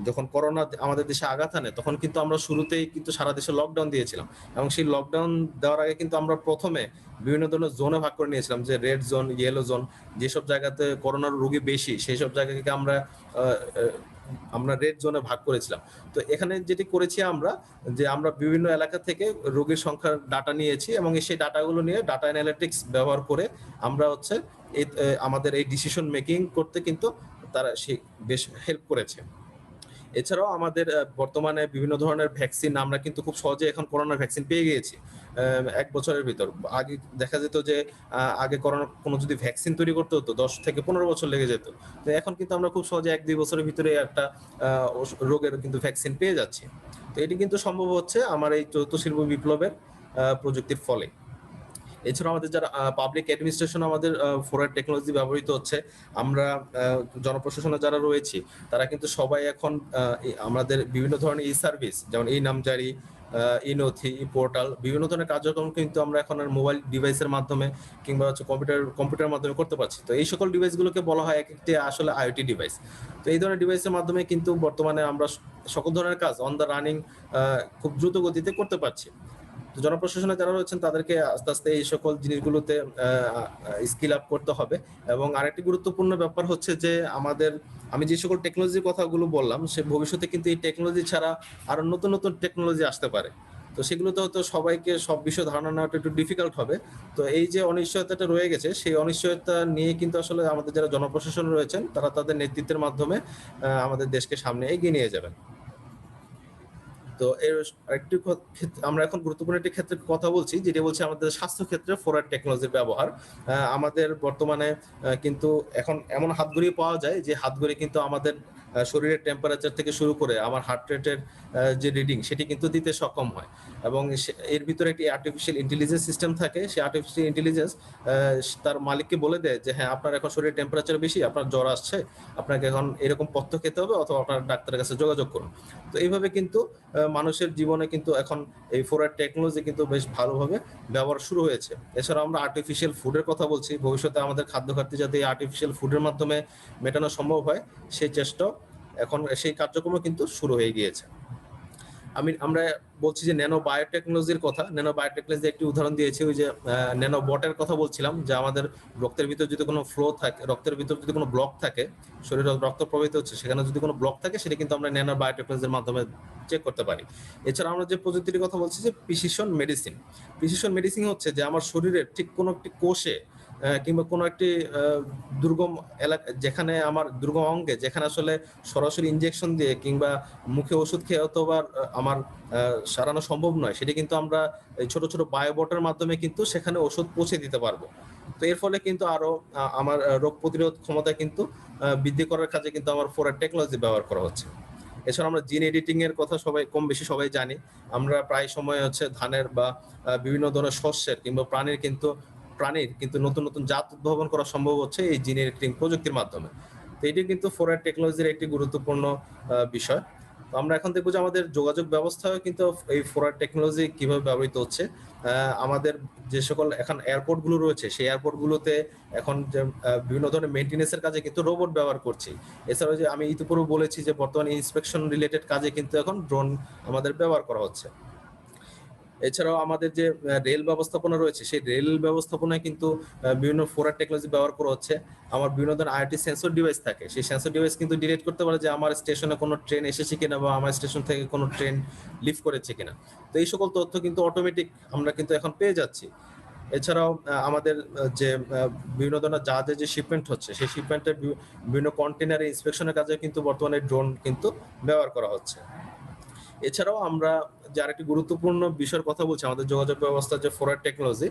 যখন করোনা আমাদের দেশে আঘাত আনে, তখন কিন্তু আমরা শুরুতেই কিন্তু সারা দেশে লকডাউন দিয়েছিলাম এবং সেই লকডাউন দেওয়ার আগে কিন্তু আমরা প্রথমে বিভিন্ন ধরনের জোনে ভাগ করে নিয়েছিলাম, যে রেড জোন, ইয়েলো জোন, যেসব জায়গাতে করোনার রোগী বেশি সেই সব জায়গাকে আমরা রেড জোনে ভাগ করেছিলাম। তো এখানে যেটি করেছি আমরা বিভিন্ন এলাকা থেকে রোগীর সংখ্যার ডাটা নিয়েছি এবং সেই ডাটাগুলো নিয়ে ডাটা অ্যানালিটিক্স ব্যবহার করে আমরা আমাদের এই ডিসিশন মেকিং করতে কিন্তু তারা বেশ হেল্প করেছে। এছাড়াও আমাদের বর্তমানে বিভিন্ন ধরনের ভ্যাকসিন, আমরা কিন্তু খুব সহজে এখন করোনার ভ্যাকসিন পেয়ে গিয়েছি 1 বছরের ভিতর। আগে দেখা যেত যে আগে করোনার কোনো যদি ভ্যাকসিন তৈরি করতে হতো 10 থেকে 15 বছর লেগে যেত। তো এখন কিন্তু আমরা খুব সহজে 1-2 বছরের ভিতরে একটা রোগের কিন্তু ভ্যাকসিন পেয়ে যাচ্ছি। তো এটি কিন্তু সম্ভব হচ্ছে আমার এই চতুর্থ শিল্প বিপ্লবের প্রযুক্তির ফলে। এছাড়াও আমাদের যারা পাবলিক অ্যাডমিনিস্ট্রেশন আমাদের ফরওয়ার্ড টেকনোলজি ব্যবহৃত হচ্ছে। আমরা জনপ্রশাসনে যারা রয়েছি তারা কিন্তু সবাই এখন আমাদের বিভিন্ন ধরনের ই সার্ভিস যেমন ই নামজারি, ই নথি, ই পোর্টাল বিভিন্ন ধরনের কার্যক্রম কিন্তু আমরা এখন আর মোবাইল ডিভাইসের মাধ্যমে কিংবা হচ্ছে কম্পিউটারের মাধ্যমে করতে পারছি। তো এই সকল ডিভাইসগুলোকে বলা হয় এক একটি আসলে আইওটি ডিভাইস। তো এই ধরনের ডিভাইসের মাধ্যমে কিন্তু বর্তমানে আমরা সকল ধরনের কাজ অন দ্য রানিং খুব দ্রুত গতিতে করতে পারছি। তো জনপ্রশাসনে যারা রয়েছেন তাদেরকে আস্তে আস্তে এই সকল জিনিসগুলোতে স্কিল আপ করতে হবে। এবং আরেকটি গুরুত্বপূর্ণ ব্যাপার হচ্ছে যে আমি যে সকল টেকনোলজির কথাগুলো বললাম সে ভবিষ্যতে কিন্তু এই টেকনোলজি ছাড়া আরো নতুন নতুন টেকনোলজি আসতে পারে। তো সেগুলোতে হয়তো সবাইকে সব বিষয়ে ধারণা নেওয়াটা একটু ডিফিকাল্ট হবে। তো এই যে অনিশ্চয়তাটা রয়ে গেছে সেই অনিশ্চয়তা নিয়ে কিন্তু আসলে আমাদের যারা জনপ্রশাসন রয়েছেন তারা তাদের নেতৃত্বের মাধ্যমে আমাদের দেশকে সামনে এগিয়ে নিয়ে যাবেন। তো এর আরেকটি আমরা এখন গুরুত্বপূর্ণ একটি ক্ষেত্রে কথা বলছি যেটা বলছে আমাদের স্বাস্থ্য ক্ষেত্রে ফরওয়ার্ড টেকনোলজির ব্যবহার। আমাদের বর্তমানে কিন্তু এখন এমন হাতঘড়ি পাওয়া যায় যে হাতঘড়ি কিন্তু আমাদের শরীরের টেম্পারেচার থেকে শুরু করে আমার হার্ট রেটের যে রিডিং সেটি কিন্তু দিতে সক্ষম হয়। এবং এর ভিতরে একটি আর্টিফিশিয়াল ইন্টেলিজেন্স সিস্টেম থাকে। সেই আর্টিফিশিয়াল ইন্টেলিজেন্স তার মালিককে বলে দেয় যে হ্যাঁ আপনার এখন শরীরের টেম্পারেচার বেশি, আপনার জ্বর আসছে, আপনাকে এখন এরকম পথ্য খেতে হবে অথবা আপনার ডাক্তারের কাছে যোগাযোগ করুন। তো এইভাবে কিন্তু মানুষের জীবনে কিন্তু এখন এই ফরওয়ার্ড টেকনোলজি কিন্তু বেশ ভালোভাবে ব্যবহার শুরু হয়েছে। এছাড়া আমরা আর্টিফিশিয়াল ফুডের কথা বলছি। ভবিষ্যতে আমাদের খাদ্য ঘাটতি যাতে এই আর্টিফিশিয়াল ফুডের মাধ্যমে মেটানো সম্ভব হয় সেই চেষ্টা এখন সেই কার্যক্রম কিন্তু শুরু হয়ে গিয়েছে। আমরা বলছি যে ন্যানো বায়োটেকনোলজির কথা। ন্যানো বায়োটেকনোলজি একটি উদাহরণ দিয়েছি, ওই যে ন্যানো বটের কথা বলছিলাম যে আমাদের রক্তের ভিতর যদি কোনো ফ্লো থাকে, রক্তের ভিতর যদি কোনো ব্লক থাকে, শরীরে রক্ত প্রবাহিত হচ্ছে সেখানে যদি কোনো ব্লক থাকে সেটা কিন্তু আমরা ন্যানো বায়োটেকনোলজির মাধ্যমে চেক করতে পারি। এছাড়া আমরা যে প্রযুক্তির কথা বলছি যে প্রিসিশন মেডিসিন। প্রিসিশন মেডিসিন হচ্ছে যে আমার শরীরের ঠিক কোনো একটি কোষে কিংবা কোনো একটি দুর্গম এলাকা যেখানে আমার দুর্গম অঙ্গে যেখানে আসলে সরাসরি ইনজেকশন দিয়ে কিংবা মুখে ওষুধ খেয়ে অথবা আমার সারানো সম্ভব নয়, সেটি কিন্তু আমরা ছোট ছোট বায়োবটের মাধ্যমে কিন্তু সেখানে ওষুধ পৌঁছে দিতে পারবো। তো এর ফলে কিন্তু আরো আমার রোগ প্রতিরোধ ক্ষমতা কিন্তু বৃদ্ধি করার কাজে কিন্তু আমার ফরওয়ার্ড টেকনোলজি ব্যবহার করা হচ্ছে। এছাড়া আমরা জিন এডিটিং এর কথা সবাই কম বেশি সবাই জানি। আমরা প্রায় সময় হচ্ছে ধানের বা বিভিন্ন ধরনের শস্যের কিংবা প্রাণীর কিন্তু নতুন নতুন জাত উদ্ভাবন করা সম্ভব হচ্ছে এই জিন এডিটিং প্রযুক্তির মাধ্যমে। তো এটি কিন্তু ফরওয়ার্ড টেকনোলজির একটি গুরুত্বপূর্ণ বিষয়। তো আমরা এখন দেখবো যে আমাদের যোগাযোগ ব্যবস্থায় কিন্তু এই ফরওয়ার্ড টেকনোলজি কিভাবে ব্যবহৃত হচ্ছে। আমাদের যে সকল এখন এয়ারপোর্ট গুলো রয়েছে সেই এয়ারপোর্ট গুলোতে এখন যে বিভিন্ন ধরনের মেইনটেনেন্সের কাজে কিন্তু রোবট ব্যবহার করছি। এছাড়াও যে আমি ইতিপূর্বে বলেছি যে বর্তমানে ইন্সপেকশন রিলেটেড কাজে কিন্তু এখন ড্রোন আমাদের ব্যবহার করা হচ্ছে। এছাড়াও আমাদের যে রেল ব্যবস্থাপনা রয়েছে সেই রেল ব্যবস্থাপনায় কিন্তু বিভিন্ন ফরওয়ার্ড টেকনোলজি ব্যবহার করা হচ্ছে। আমার বিভিন্ন ধরনের আইওটি সেন্সর ডিভাইস থাকে, সেই সেন্সর ডিভাইস কিন্তু ডিটেক্ট করতে পারে যে আমার স্টেশনে কোনো ট্রেন এসেছে কিনা বা আমার স্টেশন থেকে কোনো ট্রেন লিভ করেছে কিনা। তো এই সকল তথ্য কিন্তু অটোমেটিক আমরা কিন্তু এখন পেয়ে যাচ্ছি। এছাড়াও আমাদের যে বিভিন্ন ধরনের জাহাজে যে শিপমেন্ট হচ্ছে সেই শিপমেন্টের বিভিন্ন কন্টেনারে ইন্সপেকশনের কাজে কিন্তু বর্তমানে ড্রোন কিন্তু ব্যবহার করা হচ্ছে। এছাড়াও আমরা যে আরেকটি গুরুত্বপূর্ণ বিষয়ের কথা বলছি আমাদের যোগাযোগ ব্যবস্থা যে ফরওয়ার্ড টেকনোলজি,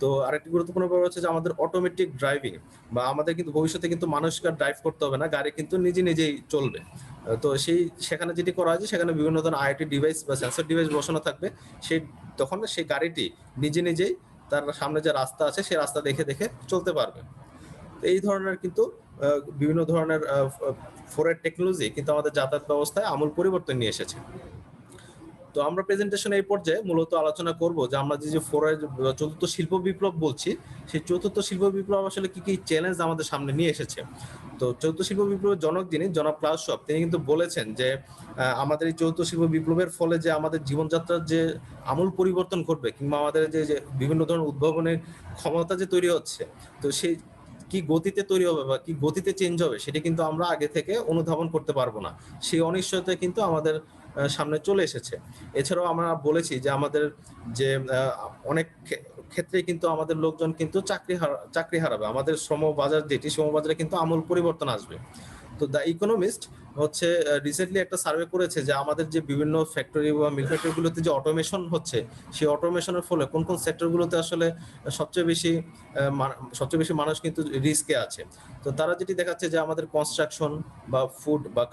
তো আরেকটি গুরুত্বপূর্ণ ব্যাপার হচ্ছে যে আমাদের অটোমেটিক ড্রাইভিং বা আমাদের কিন্তু ভবিষ্যতে কিন্তু মানুষকে ড্রাইভ করতে হবে না, গাড়ি কিন্তু নিজেই চলবে। তো সেখানে যেটি করা হয় সেখানে বিভিন্ন ধরনের আইওটি ডিভাইস বা সেন্সর ডিভাইস বসানো থাকবে। তখন সেই গাড়িটি নিজেই তার সামনে যে রাস্তা আছে সেই রাস্তা দেখে চলতে পারবে। তো এই ধরনের কিন্তু বিভিন্ন ধরনের ফরওয়ার্ড টেকনোলজি কিন্তু আমাদের যাতায়াত ব্যবস্থায় আমূল পরিবর্তন নিয়ে এসেছে। তো আমরা প্রেজেন্টেশন এই পর্যায়ে মূলত আলোচনা করব যে আমরা যে চতুর্থ শিল্প বিপ্লব বলছি সেই চতুর্থ শিল্প বিপ্লব আসলে কি চ্যালেঞ্জ আমাদের সামনে নিয়ে এসেছে। তো চতুর্থ শিল্প বিপ্লবের জনক যিনি জনাব ক্লাউস শোয়াব তিনি কিন্তু বলেছেন যে আমাদের এই চতুর্থ শিল্প বিপ্লবের ফলে যে আমাদের জীবনযাত্রার যে আমূল পরিবর্তন ঘটবে কিংবা আমাদের যে বিভিন্ন ধরনের উদ্ভাবনের ক্ষমতা যে তৈরি হচ্ছে, তো সেই কি গতিতে তৈরি হবে বা কি গতিতে চেঞ্জ হবে সেটা কিন্তু আমরা আগে থেকে অনুধাবন করতে পারবো না। সেই অনিশ্চয়তা কিন্তু আমাদের সামনে চলে এসেছে। এছাড়াও আমরা বলেছি যে আমাদের যে অনেক ক্ষেত্রে কিন্তু আমাদের লোকজন কিন্তু চাকরি হারাবে। আমাদের শ্রমবাজারে কিন্তু আমূল পরিবর্তন আসবে। তো দ্য ইকোনমিস্ট হচ্ছে রিসেন্টলি একটা সার্ভে করেছে যে আমাদের যে বিভিন্ন ফ্যাক্টরি বা মিল ফ্যাক্টরিগুলোতে যে অটোমেশন হচ্ছে সেই অটোমেশনের ফলে কোন সেক্টরগুলোতে আসলে সবচেয়ে বেশি মানুষ কিন্তু রিস্কে আছে। তো তারা যেটি দেখাচ্ছে যে আমাদের কনস্ট্রাকশন বা ফুড বা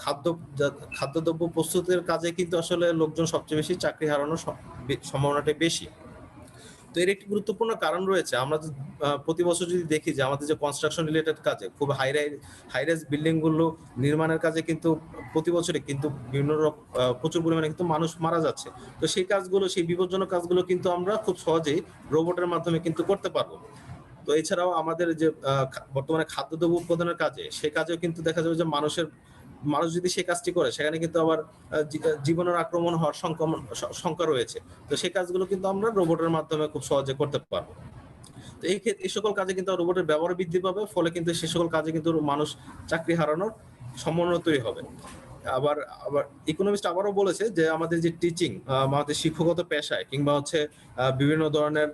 খাদ্যদ্রব্য প্রস্তুতের কাজে কিন্তু আসলে লোকজন সবচেয়ে বেশি চাকরি হারানোর সম্ভাবনাটা বেশি। তো এর একটি গুরুত্বপূর্ণ কারণ রয়েছে। আমরা প্রতি বছর যদি দেখি যে আমাদের যে কনস্ট্রাকশন রিলেটেড কাজে খুব হাই রাইজ বিল্ডিং গুলো নির্মাণের কাজে কিন্তু প্রতি বছরই কিন্তু বিভিন্ন প্রচুর পরিমাণে কিন্তু মানুষ মারা যাচ্ছে। তো সেই কাজগুলো, সেই বিপজ্জনক কাজগুলো কিন্তু আমরা খুব সহজেই রোবটের মাধ্যমে কিন্তু করতে পারবো। তো এছাড়াও আমাদের যে বর্তমানে খাদ্যদ্রব্য উৎপাদনের কাজে, সেই কাজেও কিন্তু দেখা যাবে যে মানুষ যদি সেই কাজটি করে সেখানে কিন্তু আবার জীবনের আক্রমণ হওয়ার শঙ্কা রয়েছে। তো সেই কাজগুলো কিন্তু আমরা রোবটের মাধ্যমে খুব সহজে করতে পারবো। তো এই সকল কাজে কিন্তু রোবটের ব্যবহার বৃদ্ধি পাবে, ফলে কিন্তু সেই সকল কাজে কিন্তু মানুষ চাকরি হারানোর সম্ভাবনা তৈরি হবে। আবার ইকোনমিস্ট আবারও বলেছে যে আমাদের যে টিচিং, আমাদের শিক্ষকতা পেশায় কিংবা হচ্ছে বিভিন্ন ধরনের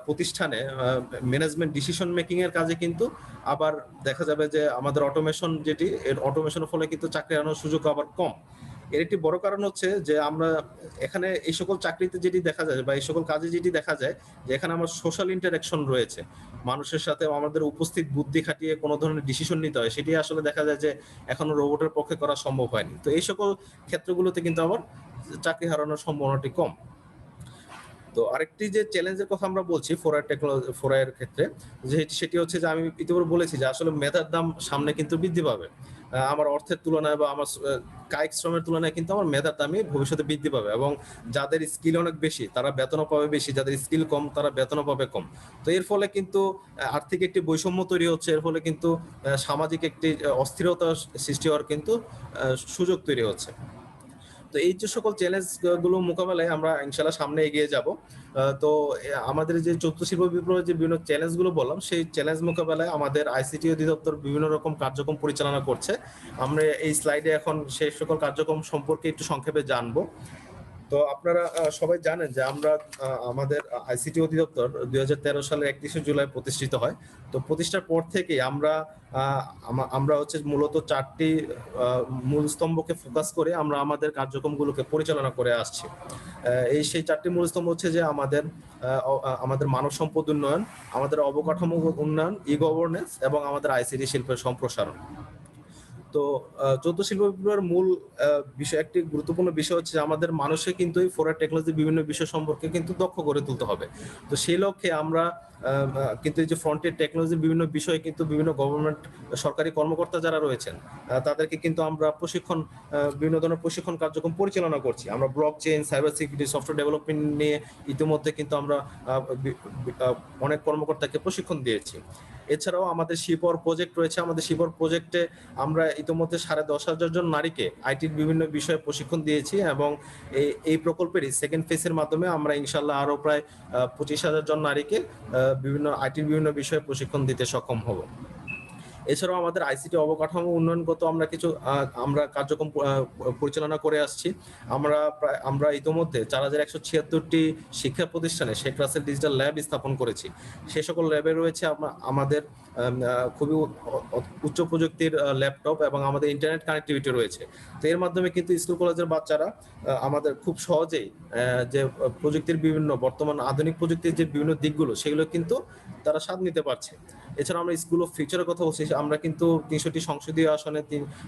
প্রতিষ্ঠানে ম্যানেজমেন্ট ডিসিশন মেকিং এর কাজে কিন্তু আবার দেখা যাবে যে আমাদের অটোমেশন এর অটোমেশনের ফলে কিন্তু চাকরি হারানোর সুযোগ আবার কম। এর একটি বড় কারণ হচ্ছে যে আমরা এখানে এই সকল চাকরিতে যেটি দেখা যায় বা এই সকল কাজে যেটি দেখা যায় যে এখানে আমার সোশ্যাল ইন্টারাকশন রয়েছে, মানুষের সাথে আমাদের উপস্থিত বুদ্ধি খাটিয়ে কোনো ধরনের ডিসিশন নিতে হয়, সেটি আসলে দেখা যায় যে এখনো রোবটের পক্ষে করা সম্ভব হয়নি। তো এই সকল ক্ষেত্রগুলোতে কিন্তু আবার চাকরি হারানোর সম্ভাবনাটি কম। তো আরেকটি যে চ্যালেঞ্জের কথা আমরা বলছি ফোরাইয়ের ক্ষেত্রে, যে সেটি হচ্ছে যে আমি ইতিপূর্বে বলেছি যে আসলে মেধার দাম সামনে কিন্তু বৃদ্ধি পাবে। আমার অর্থের তুলনায় বা আমার কায়িক শ্রমের তুলনায় কিন্তু আমার মেধার দামই ভবিষ্যতে বৃদ্ধি পাবে, এবং যাদের স্কিল অনেক বেশি তারা বেতনও পাবে বেশি, যাদের স্কিল কম তারা বেতনও পাবে কম। তো এর ফলে কিন্তু আর্থিক একটি বৈষম্য তৈরি হচ্ছে, এর ফলে কিন্তু সামাজিক একটি অস্থিরতা সৃষ্টি হওয়ার কিন্তু সুযোগ তৈরি হচ্ছে। তো এই যে সকল চ্যালেঞ্জ গুলো মোকাবেলায় আমরা ইনশাল্লাহ সামনে এগিয়ে যাব। তো আমাদের যে চতুর্থ শিল্প বিপ্লবের যে বিভিন্ন চ্যালেঞ্জ গুলো বললাম, সেই চ্যালেঞ্জ মোকাবেলায় আমাদের আইসিটি অধিদপ্তর বিভিন্ন রকম কার্যক্রম পরিচালনা করছে। আমরা এই স্লাইডে এখন সেই সকল কার্যক্রম সম্পর্কে একটু সংক্ষেপে জানবো। তো আপনারা সবাই জানেন যে আমাদের আইসিটি অধিদপ্তর 2013 সালের 31শে জুলাই প্রতিষ্ঠিত হয়। তো প্রতিষ্ঠার পর থেকে আমরা হচ্ছে মূলত 4টি মূল স্তম্ভকে ফোকাস করে আমরা আমাদের কার্যক্রমগুলোকে পরিচালনা করে আসছি। সেই 4টি মূল স্তম্ভ হচ্ছে যে আমাদের মানব সম্পদ উন্নয়ন, আমাদের অবকাঠামো উন্নয়ন, ই-গভর্নেন্স এবং আমাদের আইসিটি শিল্পের সম্প্রসারণ। তো চৌদ্দ শিল্প বিপ্লবের মূল বিষয়, একটি গুরুত্বপূর্ণ বিষয় হচ্ছে আমাদের মানুষকে কিন্তু এই ফোরার টেকনোলজি বিভিন্ন বিষয় সম্পর্কে কিন্তু দক্ষ করে তুলতে হবে। তো সেই লক্ষ্যে আমরা কিন্তু এই যে ফ্রন্টিয়ার টেকনোলজির বিভিন্ন বিষয়ে কিন্তু বিভিন্ন গভর্নমেন্ট সরকারি কর্মকর্তা যারা রয়েছেন তাদেরকে কিন্তু আমরা বিভিন্ন ধরনের প্রশিক্ষণ কার্যক্রম পরিচালনা করছি। আমরা block chain, cyber security, software development নিয়ে ইতিমধ্যে কিন্তু আমরা অনেক কর্মকর্তাকে প্রশিক্ষণ দিয়েছি। এছাড়াও আমাদের শিপর প্রজেক্ট রয়েছে। আমাদের শিপর প্রজেক্টে আমরা ইতিমধ্যে 10,500 জন নারীকে আইটির বিভিন্ন বিষয়ে প্রশিক্ষণ দিয়েছি, এবং এই প্রকল্পেরই সেকেন্ড ফেজের মাধ্যমে আমরা ইনশাল্লাহ আরো প্রায় 25,000 জন নারীকে আইটির বিভিন্ন বিষয়ে প্রশিক্ষণ দিতে সক্ষম হব। এছাড়াও আমাদের আইসিটি অবকাঠামো উন্নয়নগত আমরা কার্যক্রম পরিচালনা করে আসছি। আমরা ইতিমধ্যে 4,176টি শিক্ষা প্রতিষ্ঠানে শেখ রাসেল ডিজিটাল ল্যাব স্থাপন করেছি। সে সকল ল্যাবে রয়েছে আমাদের খুবই উচ্চ প্রযুক্তির ল্যাপটপ এবং আমাদের ইন্টারনেট কানেক্টিভিটি রয়েছে। তো এর মাধ্যমে কিন্তু স্কুল কলেজের বাচ্চারা আমাদের খুব সহজেই যে প্রযুক্তির বর্তমান আধুনিক প্রযুক্তির যে বিভিন্ন দিকগুলো সেগুলো কিন্তু তারা স্বাদ নিতে পারছে। এছাড়া আমরা স্কুল অফ ফিউচারের কথা বলছি। আমরা কিন্তু 300টি সংসদীয় আসনে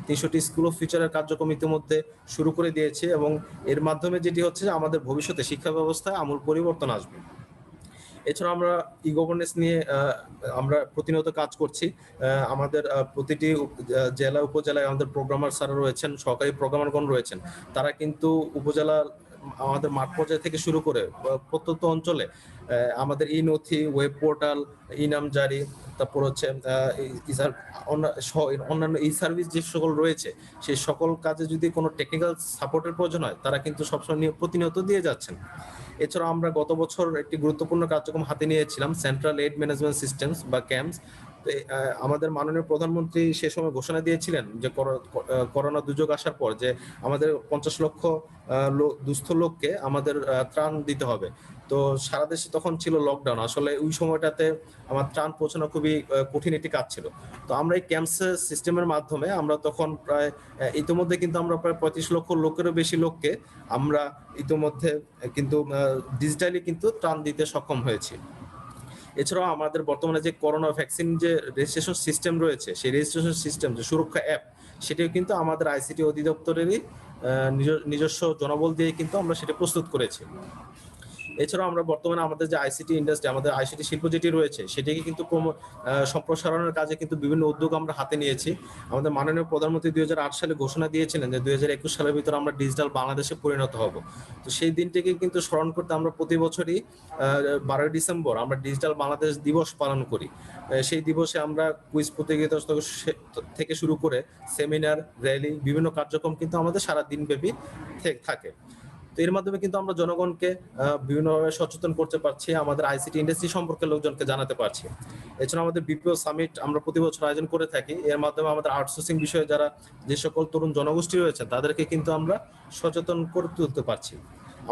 300টি স্কুল অফ ফিউচারের কার্যক্রম ইতিমধ্যে শুরু করে দিয়েছে, এবং এর মাধ্যমে যেটি হচ্ছে আমাদের ভবিষ্যতে শিক্ষা ব্যবস্থায় আমূল পরিবর্তন আসবে। এছাড়া আমরা ই গভর্নেন্স নিয়ে আমরা প্রতিনিয়ত কাজ করছি। আমাদের প্রতিটি জেলা উপজেলায় আমাদের প্রোগ্রামার স্যার রয়েছেন, সহকারী প্রোগ্রামারগণ রয়েছেন। তারা কিন্তু উপজেলা আমাদের মাঠ পর্যায় থেকে শুরু করে প্রত্যন্ত অঞ্চলে আমাদের ই নথি, ওয়েব পোর্টাল, ই নামজারি, তারপর হচ্ছে অন্যান্য ই সার্ভিস যে সকল রয়েছে সেই সকল কাজে যদি কোনো টেকনিক্যাল সাপোর্টের প্রয়োজন হয় তারা কিন্তু সবসময় প্রতিনিয়ত দিয়ে যাচ্ছেন। এছাড়া আমরা গত বছর একটি গুরুত্বপূর্ণ কার্যক্রম হাতে নিয়েছিলাম, সেন্ট্রাল এইড ম্যানেজমেন্ট সিস্টেমস বা ক্যাম্পস। আমাদের মাননীয় প্রধানমন্ত্রী সে সময় ঘোষণা দিয়েছিলেন যে করোনা দুর্যোগ আসার পর যে আমাদের 50 লক্ষ দুস্থ লোককে আমাদের ত্রাণ দিতে হবে। তো সারা দেশে তখন ছিল লকডাউন। আসলে ওই সময়টাতে আমার ত্রাণ পৌঁছানো খুবই কঠিন একটি কাজ ছিল। তো আমরা এই ক্যাম্পস সিস্টেমের মাধ্যমে আমরা তখন ইতিমধ্যে কিন্তু আমরা প্রায় 35 লক্ষ লোকেরও বেশি লোককে আমরা ইতিমধ্যে কিন্তু ডিজিটালি কিন্তু ত্রাণ দিতে সক্ষম হয়েছি। এছাড়াও আমাদের বর্তমানে যে করোনা ভ্যাকসিন যে রেজিস্ট্রেশন সিস্টেম রয়েছে, সেই রেজিস্ট্রেশন সিস্টেম যে সুরক্ষা অ্যাপ, সেটিও কিন্তু আমাদের আইসিটি অধিদপ্তরেরই নিজস্ব জনবল দিয়ে কিন্তু আমরা সেটা প্রস্তুত করেছি। এছাড়াও আমরা বর্তমানে আমাদের যে আইসিটি ইন্ডাস্ট্রি, আমাদের আইসিটি শিল্প যেটি রয়েছে সেটিকে কিন্তু সম্প্রসারণের কাজে কিন্তু বিভিন্ন উদ্যোগ আমরা হাতে নিয়েছি। আমাদের মাননীয় প্রধানমন্ত্রী 2008 সালে ঘোষণা দিয়েছিলেন যে 2021 সালের ভিতরে আমরা ডিজিটাল বাংলাদেশে পরিণত হব। তো সেই দিনটিকে কিন্তু স্মরণ করতে আমরা প্রতি বছরই 12 ডিসেম্বর আমরা ডিজিটাল বাংলাদেশ দিবস পালন করি। সেই দিবসে আমরা কুইজ প্রতিযোগিতা থেকে শুরু করে সেমিনার, র্যালি, বিভিন্ন কার্যক্রম কিন্তু আমাদের সারা দিন ব্যাপী থাকে। তো এর মাধ্যমে কিন্তু আমরা জনগণকে বিভিন্নভাবে সচেতন করতে পারছি, আমাদের আইসিটি ইন্ডাস্ট্রি সম্পর্কে লোকজনকে জানাতে পারছি। এছাড়া আমাদের বিপিও সামিট আমরা প্রতি বছর আয়োজন করে থাকি। এর মাধ্যমে আমাদের আউটসোর্সিং বিষয়ে যারা যে সকল তরুণ জনগোষ্ঠী রয়েছে তাদেরকে কিন্তু আমরা সচেতন করে তুলতে পারছি।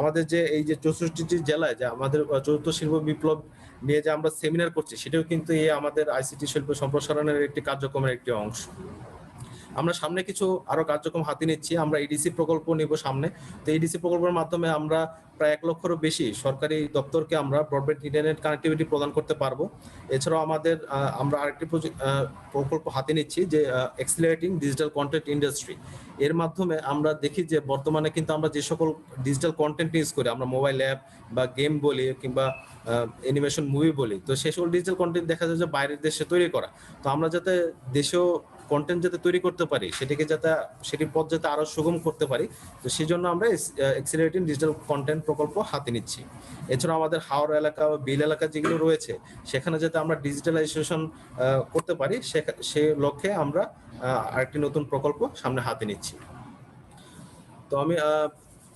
আমাদের যে এই যে 64টি জেলায় যে আমাদের চতুর্থ শিল্প বিপ্লব নিয়ে যে আমরা সেমিনার করছি সেটাও কিন্তু এই আমাদের আইসিটি শিল্প সম্প্রসারণের একটি কার্যক্রমের একটি অংশ। আমরা সামনে কিছু আরো কার্যক্রম হাতে নিচ্ছি। আমরা এডিসি প্রকল্প নিব সামনে। তো এডিসি প্রকল্পের মাধ্যমে আমরা প্রায় 1 লক্ষেরও বেশি সরকারি দপ্তরকে আমরা ব্রডব্যান্ড ইন্টারনেট কানেক্টিভিটি প্রদান করতে পারবো। এছাড়াও আমরা আরেকটি প্রকল্প হাতে নিচ্ছি যে এক্সিলারেটিং ডিজিটাল কন্টেন্ট ইন্ডাস্ট্রি। এর মাধ্যমে আমরা দেখি যে বর্তমানে কিন্তু আমরা যে সকল ডিজিটাল কন্টেন্ট ইউজ করি, আমরা মোবাইল অ্যাপ বা গেম বলি কিংবা অ্যানিমেশন মুভি বলি, তো সেই সকল ডিজিটাল কন্টেন্ট দেখা যায় যে বাইরের দেশে তৈরি করা। তো আমরা যাতে দেশেও কন্টেন্ট যাতে তৈরি করতে পারি, সেটির পথ যাতে আরো সুগম করতে পারি, তো সেই জন্য আমরা এক্সিলারেটিং ডিজিটাল কন্টেন্ট প্রকল্প হাতে নিচ্ছি। এছাড়া আমাদের হাওড় এলাকা বা বিল এলাকা যেগুলো রয়েছে সেখানে যাতে আমরা ডিজিটালাইজেশন করতে পারি, সে লক্ষ্যে আমরা আরেকটি নতুন প্রকল্প সামনে হাতে নিচ্ছি। তো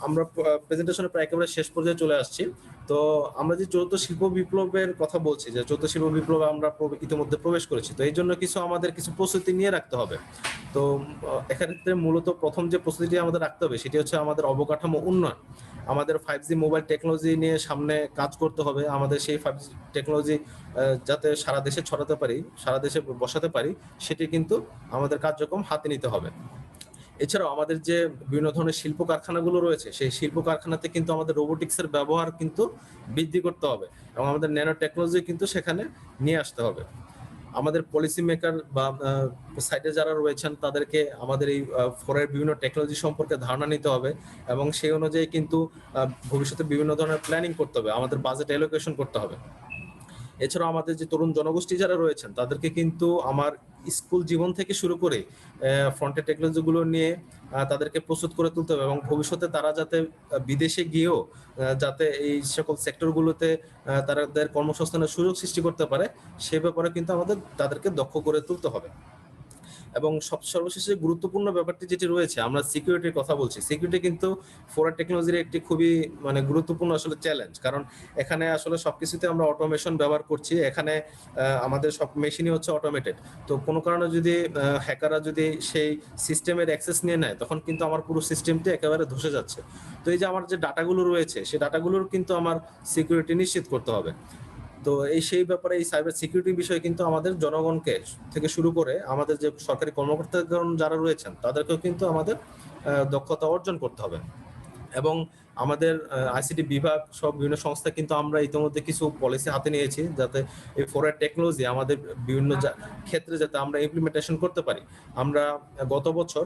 আমরা প্রেজেন্টেশনের প্রায় একেবারে শেষ পর্যায়ে চলে আসছি। তো আমরা যে চতুর্থ শিল্প বিপ্লবের কথা বলছি, যে চতুর্থ শিল্প বিপ্লবে আমরা ইতিমধ্যে প্রবেশ করেছি, তো এই জন্য আমাদের কিছু প্রস্তুতি নিয়ে রাখতে হবে। তো এখানে মূলত প্রথম যে প্রস্তুতিটি আমাদের রাখতে হবে সেটি হচ্ছে আমাদের অবকাঠামো উন্নয়ন। আমাদের 5G মোবাইল টেকনোলজি নিয়ে সামনে কাজ করতে হবে। আমাদের সেই 5G টেকনোলজি যাতে সারা দেশে ছড়াতে পারি, সারা দেশে বসাতে পারি, সেটি কিন্তু আমাদের কার্যক্রম হাতে নিতে হবে। এছাড়াও আমাদের যে বিভিন্ন ধরনের শিল্প কারখানাগুলো রয়েছে সেই শিল্প কারখানাতে কিন্তু আমাদের রোবোটিক্সের ব্যবহার কিন্তু বৃদ্ধি করতে হবে এবং আমাদের ন্যানো টেকনোলজি কিন্তু সেখানে নিয়ে আসতে হবে। আমাদের পলিসি মেকার বা সাইডে যারা রয়েছেন তাদেরকে আমাদের এই ফোরের বিভিন্ন টেকনোলজি সম্পর্কে ধারণা নিতে হবে এবং সেই অনুযায়ী কিন্তু ভবিষ্যতে বিভিন্ন ধরনের প্ল্যানিং করতে হবে, আমাদের বাজেট অ্যালোকেশন করতে হবে। এছাড়াও আমাদের যে তরুণ জনগোষ্ঠী যারা রয়েছেন তাদেরকে কিন্তু আমার স্কুল জীবন থেকে শুরু করে ফ্রন্টের টেকনোলজি গুলো নিয়ে তাদেরকে প্রস্তুত করে তুলতে হবে এবং ভবিষ্যতে তারা যাতে বিদেশে গিয়েও যাতে এই সকল সেক্টরগুলোতে তাদের কর্মসংস্থানের সুযোগ সৃষ্টি করতে পারে, সে ব্যাপারে কিন্তু আমাদের তাদেরকে দক্ষ করে তুলতে হবে। এবং সর্বশেষে গুরুত্বপূর্ণ ব্যাপারটি যেটি রয়েছে, আমরা সিকিউরিটির কথা বলছি। সিকিউরিটি কিন্তু ফোরের টেকনোলজির একটি খুবই গুরুত্বপূর্ণ আসলে চ্যালেঞ্জ, কারণ এখানে আসলে সবকিছুতে আমরা অটোমেশন ব্যবহার করছি। এখানে আমাদের সব মেশিনই হচ্ছে অটোমেটেড। তো কোনো কারণে যদি হ্যাকাররা যদি সেই সিস্টেমের অ্যাক্সেস নিয়ে নেয় তখন কিন্তু আমার পুরো সিস্টেমটি একেবারে ধসে যাচ্ছে। তো এই যে আমার যে ডাটাগুলো রয়েছে সেই ডাটাগুলোর কিন্তু আমার সিকিউরিটি নিশ্চিত করতে হবে। তো সেই ব্যাপারে এই সাইবার সিকিউরিটি বিষয়ে কিন্তু আমাদের জনগণকে থেকে শুরু করে আমাদের যে সরকারি কর্মকর্তাগণ যারা রয়েছেন তাদেরকেও কিন্তু আমাদের দক্ষতা অর্জন করতে হবে। এবং আমাদের আইসিটি বিভাগ সব বিভিন্ন সংস্থা কিন্তু আমরা ইতিমধ্যে কিছু পলিসি হাতে নিয়েছি যাতে এই ফোরের টেকনোলজি আমাদের বিভিন্ন ক্ষেত্রে যাতে আমরা ইমপ্লিমেন্টেশন করতে পারি। আমরা গত বছর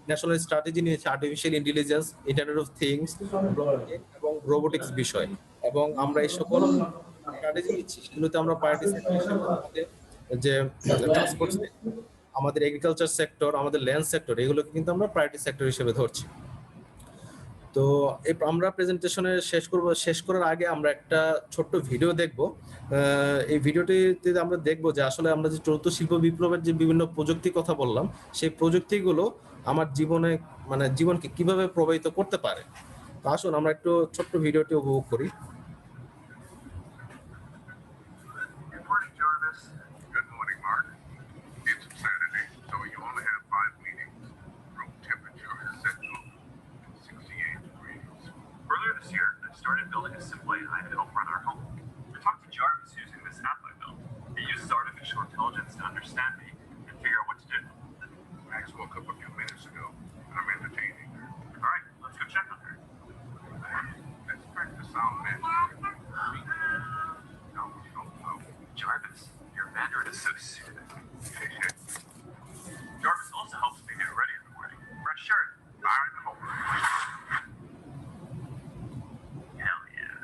ন্যাশনাল স্ট্র্যাটেজি নিয়েছি artificial intelligence, internet of things এবং রোবোটিক্স বিষয়, এবং আমরা এই সকল স্ট্র্যাটেজি নিচ্ছি সেগুলোতে আমরা প্রায়োরিটি সেক্টর হিসেবে যে ট্রান্সপোর্ট, আমাদের এগ্রিকালচার সেক্টর, আমাদের ল্যান্ড সেক্টর, এগুলোকে কিন্তু আমরা প্রায়োরিটি সেক্টর হিসেবে ধরছি। তো আমরা প্রেজেন্টেশনে শেষ করার আগে আমরা একটা ছোট্ট ভিডিও দেখব। এই ভিডিওটিতে আমরা দেখব যে আসলে আমরা যে চতুর্থ শিল্প বিপ্লবের যে বিভিন্ন প্রযুক্তির কথা বললাম সেই প্রযুক্তিগুলো আমার জীবনকে কিভাবে প্রভাবিত করতে পারে। তো আসুন আমরা একটু ছোট্ট ভিডিওটি উপভোগ করি। Started building a simple AI to help run our home. I talked to Jarvis using this app I built. It uses artificial intelligence to understand me and figure out what to do. Max woke up a few minutes ago, and I'm entertaining her. All right, let's go check on her. Let's practice sound magic. No. Jarvis, your Mandarin is so soothing. Jarvis also helps me get ready in the morning. Fresh shirt, fire in the home. Hell yeah.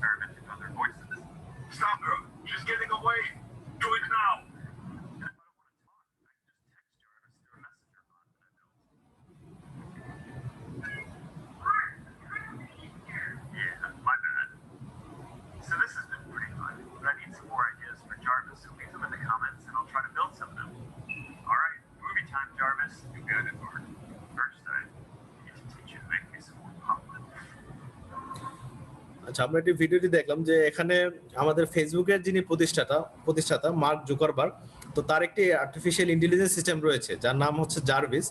experimenting with other voices. Stop her! She's getting away! Do it now! And if I don't want to talk, I can just text Jarvis through a messenger bot that I built. Yeah, my bad. So this has been pretty fun, but I need some more ideas for Jarvis, so leave them in the comments and I'll try to build some of them. All right, movie time, Jarvis. You got it, Mark. First, I need to teach you to make me some more popcorn. আচ্ছা, আমরা একটি ভিডিওটি দেখলাম যে এখানে আমাদের ফেসবুকের যিনি প্রতিষ্ঠাতা মার্ক জুকারবার্গ, তো তার একটি আর্টিফিশিয়াল ইন্টেলিজেন্স সিস্টেম রয়েছে যার নাম হচ্ছে জার্ভিস।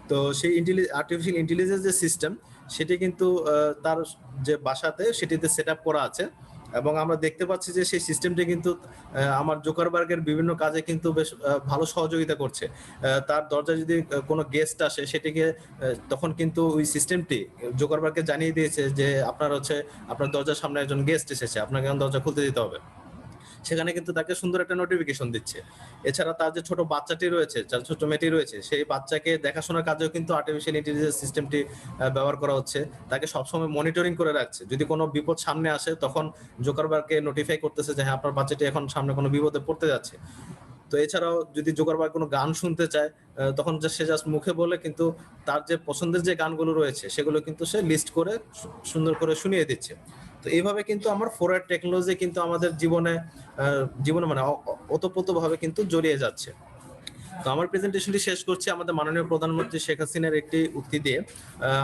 তো সেই আর্টিফিশিয়াল ইন্টেলিজেন্স যে সিস্টেম সেটি কিন্তু তার যে বাসাতে সেটিতে সেট আপ করা আছে, এবং আমরা দেখতে পাচ্ছি যে সেই সিস্টেমটি কিন্তু আমার জোকারবার্গের বিভিন্ন কাজে কিন্তু বেশ ভালো সহযোগিতা করছে। তার দরজায় যদি কোনো গেস্ট আসে সেটিকে তখন কিন্তু ওই সিস্টেমটি জোকারবার্গকে জানিয়ে দিয়েছে যে আপনার দরজার সামনে একজন গেস্ট এসেছে, আপনাকে দরজা খুলতে দিতে হবে। সেখানে কিন্তু তাকে সুন্দর একটা নোটিফিকেশন দিচ্ছে। এছাড়া তার যে ছোট বাচ্চাটি রয়েছে, যার ছোট মেয়েটি রয়েছে, সেই বাচ্চাকে দেখাশোনার কাজেও কিন্তু আর্টিফিশিয়াল ইন্টেলিজেন্স সিস্টেমটি ব্যবহার করা হচ্ছে। তাকে সবসময় মনিটরিং করে রাখছে, যদি কোনো বিপদ সামনে আসে তখন জোকারবার্গকে নোটিফাই করতেছে যে হ্যাঁ আপনার বাচ্চাটি এখন সামনে কোনো বিপদে পড়তে যাচ্ছে। তো এছাড়াও যদি জোকারবার্গ কোনো গান শুনতে চায় তখন সে জাস্ট মুখে বলে কিন্তু তার যে পছন্দের যে গানগুলো রয়েছে সেগুলো কিন্তু সে লিস্ট করে সুন্দর করে শুনিয়ে দিচ্ছে। তো এইভাবে কিন্তু আমার ফরওয়ার্ড টেকনোলজি কিন্তু আমাদের জীবনে মানে ওতপ্রোতভাবে কিন্তু জড়িয়ে যাচ্ছে। তো আমার প্রেজেন্টেশনটি শেষ করছি আমাদের মাননীয় প্রধানমন্ত্রী শেখ হাসিনার একটি উক্তি দিয়ে।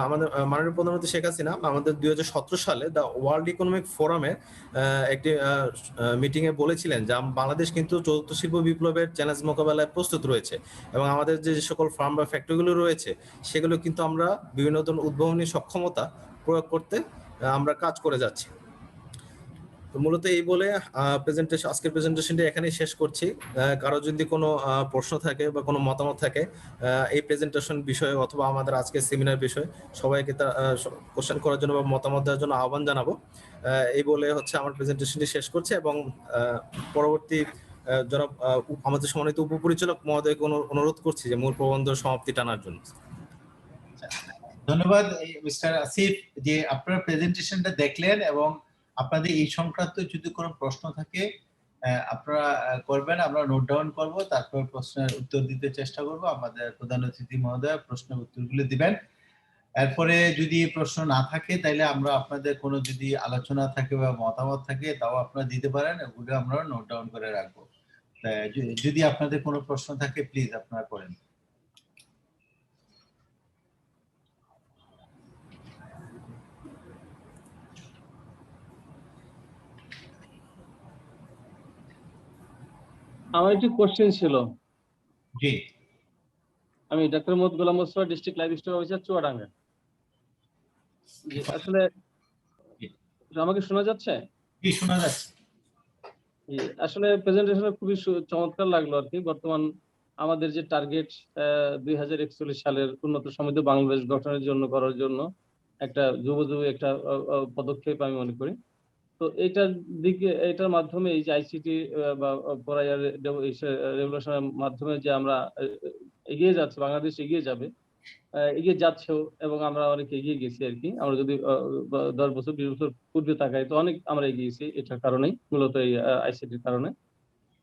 আমাদের মাননীয় প্রধানমন্ত্রী শেখ হাসিনা আমাদের 2017 সালে দ্য ওয়ার্ল্ড ইকোনমিক ফোরামে একটি মিটিংয়ে বলেছিলেন যে বাংলাদেশ কিন্তু চতুর্থ শিল্প বিপ্লবের চ্যালেঞ্জ মোকাবেলায় প্রস্তুত রয়েছে, এবং আমাদের যে সকল ফার্ম বা ফ্যাক্টরিগুলো রয়েছে সেগুলো কিন্তু আমরা বিভিন্ন ধরনের উদ্ভাবনী সক্ষমতা প্রয়োগ করতে আমরা কাজ করে যাচ্ছি। তো মূলত এই বলে আজকের প্রেজেন্টেশনটি এখানেই শেষ করছি। কারো যদি কোনো প্রশ্ন থাকে বা কোনো মতামত থাকে এই প্রেজেন্টেশন বিষয়ে অথবা আমাদের আজকের সেমিনার বিষয়ে, সবাইকে তা কোশ্চেন করার জন্য বা মতামত দেওয়ার জন্য আহ্বান জানাবো। এই বলে আমার প্রেজেন্টেশনটি শেষ করছি, এবং পরবর্তী জনাব আমাদের সম্মানিত উপপরিচালক মহোদয়কে অনুরোধ করছি যে মূল প্রবন্ধ সমাপ্তি টানার জন্য। ধন্যবাদ মিস্টার আসিফ, যে আপনারা প্রেজেন্টেশনটা দেখলেন, এবং আপনাদের এই সংক্রান্ত যদি কোনো প্রশ্ন থাকে আপনারা করবেন, আমরা নোট ডাউন করব, তারপর প্রশ্নের উত্তর দিতে চেষ্টা করব। আমাদের প্রধান অতিথি মহোদয় প্রশ্নের উত্তরগুলো দিবেন। এরপরে যদি প্রশ্ন না থাকে তাহলে আমরা আপনাদের কোনো যদি আলোচনা থাকে বা মতামত থাকে তাও আপনারা দিতে পারেন, ওগুলো আমরা নোট ডাউন করে রাখবো। যদি আপনাদের কোনো প্রশ্ন থাকে প্লিজ আপনারা করেন। আমার একটি কোশ্চেন ছিল। জি, আমি doctor Mohammad Golam Mostafa, district livestock officer, Chuadanga. আসলে আমাকে শোনা যাচ্ছে? জি শোনা যাচ্ছে। আসলে প্রেজেন্টেশন খুবই চমৎকার লাগলো আর কি। বর্তমান আমাদের যে টার্গেট 2041 সালের উন্নত সমৃদ্ধ বাংলাদেশ গঠনের জন্য করার জন্য একটা যুবযোগী একটা পদক্ষেপ আমি মনে করি। তো এটার মাধ্যমে এই যে আইসিটি বা রেগুলেশনের মাধ্যমে যে আমরা এগিয়ে যাচ্ছি, বাংলাদেশ এগিয়ে যাচ্ছেও, এবং আমরা অনেক এগিয়ে গেছি আর কি। আমরা যদি 10 বছর 20 বছর পূর্বে তাকাই তো অনেক আমরা এগিয়েছি এটার কারণেই, মূলত এই আইসিটির কারণে।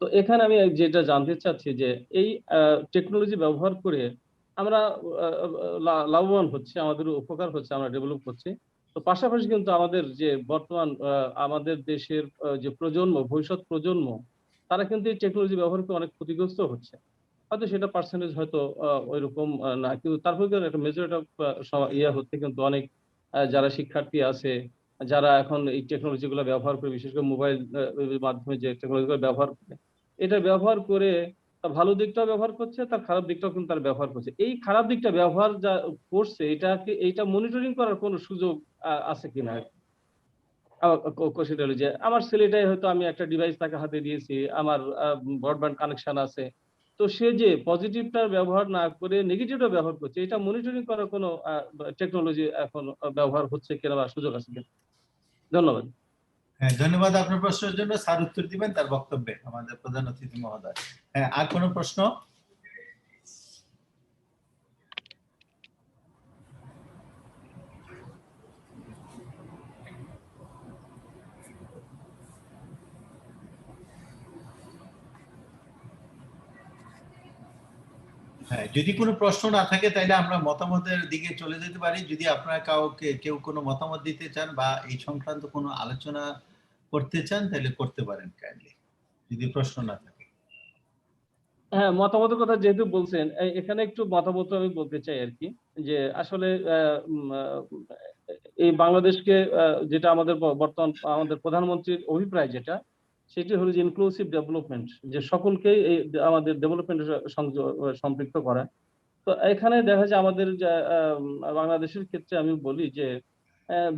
তো এখানে আমি যেটা জানতে চাচ্ছি যে এই টেকনোলজি ব্যবহার করে আমরা লাভবান হচ্ছে, আমাদের উপকার হচ্ছে, আমরা ডেভেলপ করছি। তো পাশাপাশি কিন্তু আমাদের যে বর্তমান আমাদের দেশের যে ভবিষ্যৎ প্রজন্ম, তারা কিন্তু এই টেকনোলজি ব্যবহার করে অনেক ক্ষতিগ্রস্ত হচ্ছে। হয়তো সেটা পার্সেন্টেজ হয়তো ওইরকম না, কিন্তু তারপরে একটা মেজরিটি হচ্ছে কিন্তু অনেক যারা শিক্ষার্থী আছে, যারা এখন এই টেকনোলজি গুলো ব্যবহার করে, বিশেষ করে মোবাইল মাধ্যমে যে টেকনোলজি গুলো ব্যবহার করে, এটা ব্যবহার করে তার ভালো দিকটাও ব্যবহার করছে, তার খারাপ দিকটাও কিন্তু তার ব্যবহার করছে। এই খারাপ দিকটা ব্যবহার যা করছে এইটা মনিটরিং করার কোনো সুযোগ আছে কিনা? কোশ্চেন হলো যে আমার ছেলেটাই হয়তো আমি একটা ডিভাইস তাকে হাতে দিয়েছি, আমার ব্রডব্যান্ড কানেকশন আছে, তো সে যে পজিটিভটা ব্যবহার না করে নেগেটিভটা ব্যবহার করছে, এটা মনিটরিং করার কোনো টেকনোলজি এখন ব্যবহার হচ্ছে কিনা বা সুযোগ আছে কিনা? ধন্যবাদ। হ্যাঁ, ধন্যবাদ আপনার প্রশ্নের জন্য। স্যার উত্তর দিবেন তার বক্তব্যে, আমাদের প্রধান অতিথি মহোদয়। হ্যাঁ, আর কোনো প্রশ্ন? হ্যাঁ, যদি কোনো প্রশ্ন না থাকে তাহলে আমরা মতামতের দিকে চলে যেতে পারি। যদি আপনারা কেউ কোনো মতামত দিতে চান বা এই সংক্রান্ত কোনো আলোচনা করতে চান তাহলে করতে পারেন কাইন্ডলি, যদি প্রশ্ন না থাকে। হ্যাঁ, মতামতের কথা যেহেতু বলছেন, এখানে একটু মতামত আমি বলতে চাই আর কি, যে আসলে এই বাংলাদেশকে যেটা আমাদের বর্তমান আমাদের প্রধানমন্ত্রীর অভিপ্রায় যেটা, সেটি হলো যে ইনক্লুসিভ ডেভেলপমেন্ট, যে সকলকেই এই আমাদের ডেভেলপমেন্টের সম্পৃক্ত করা। তো এখানে দেখা যায় আমাদের বাংলাদেশের ক্ষেত্রে আমি বলি যে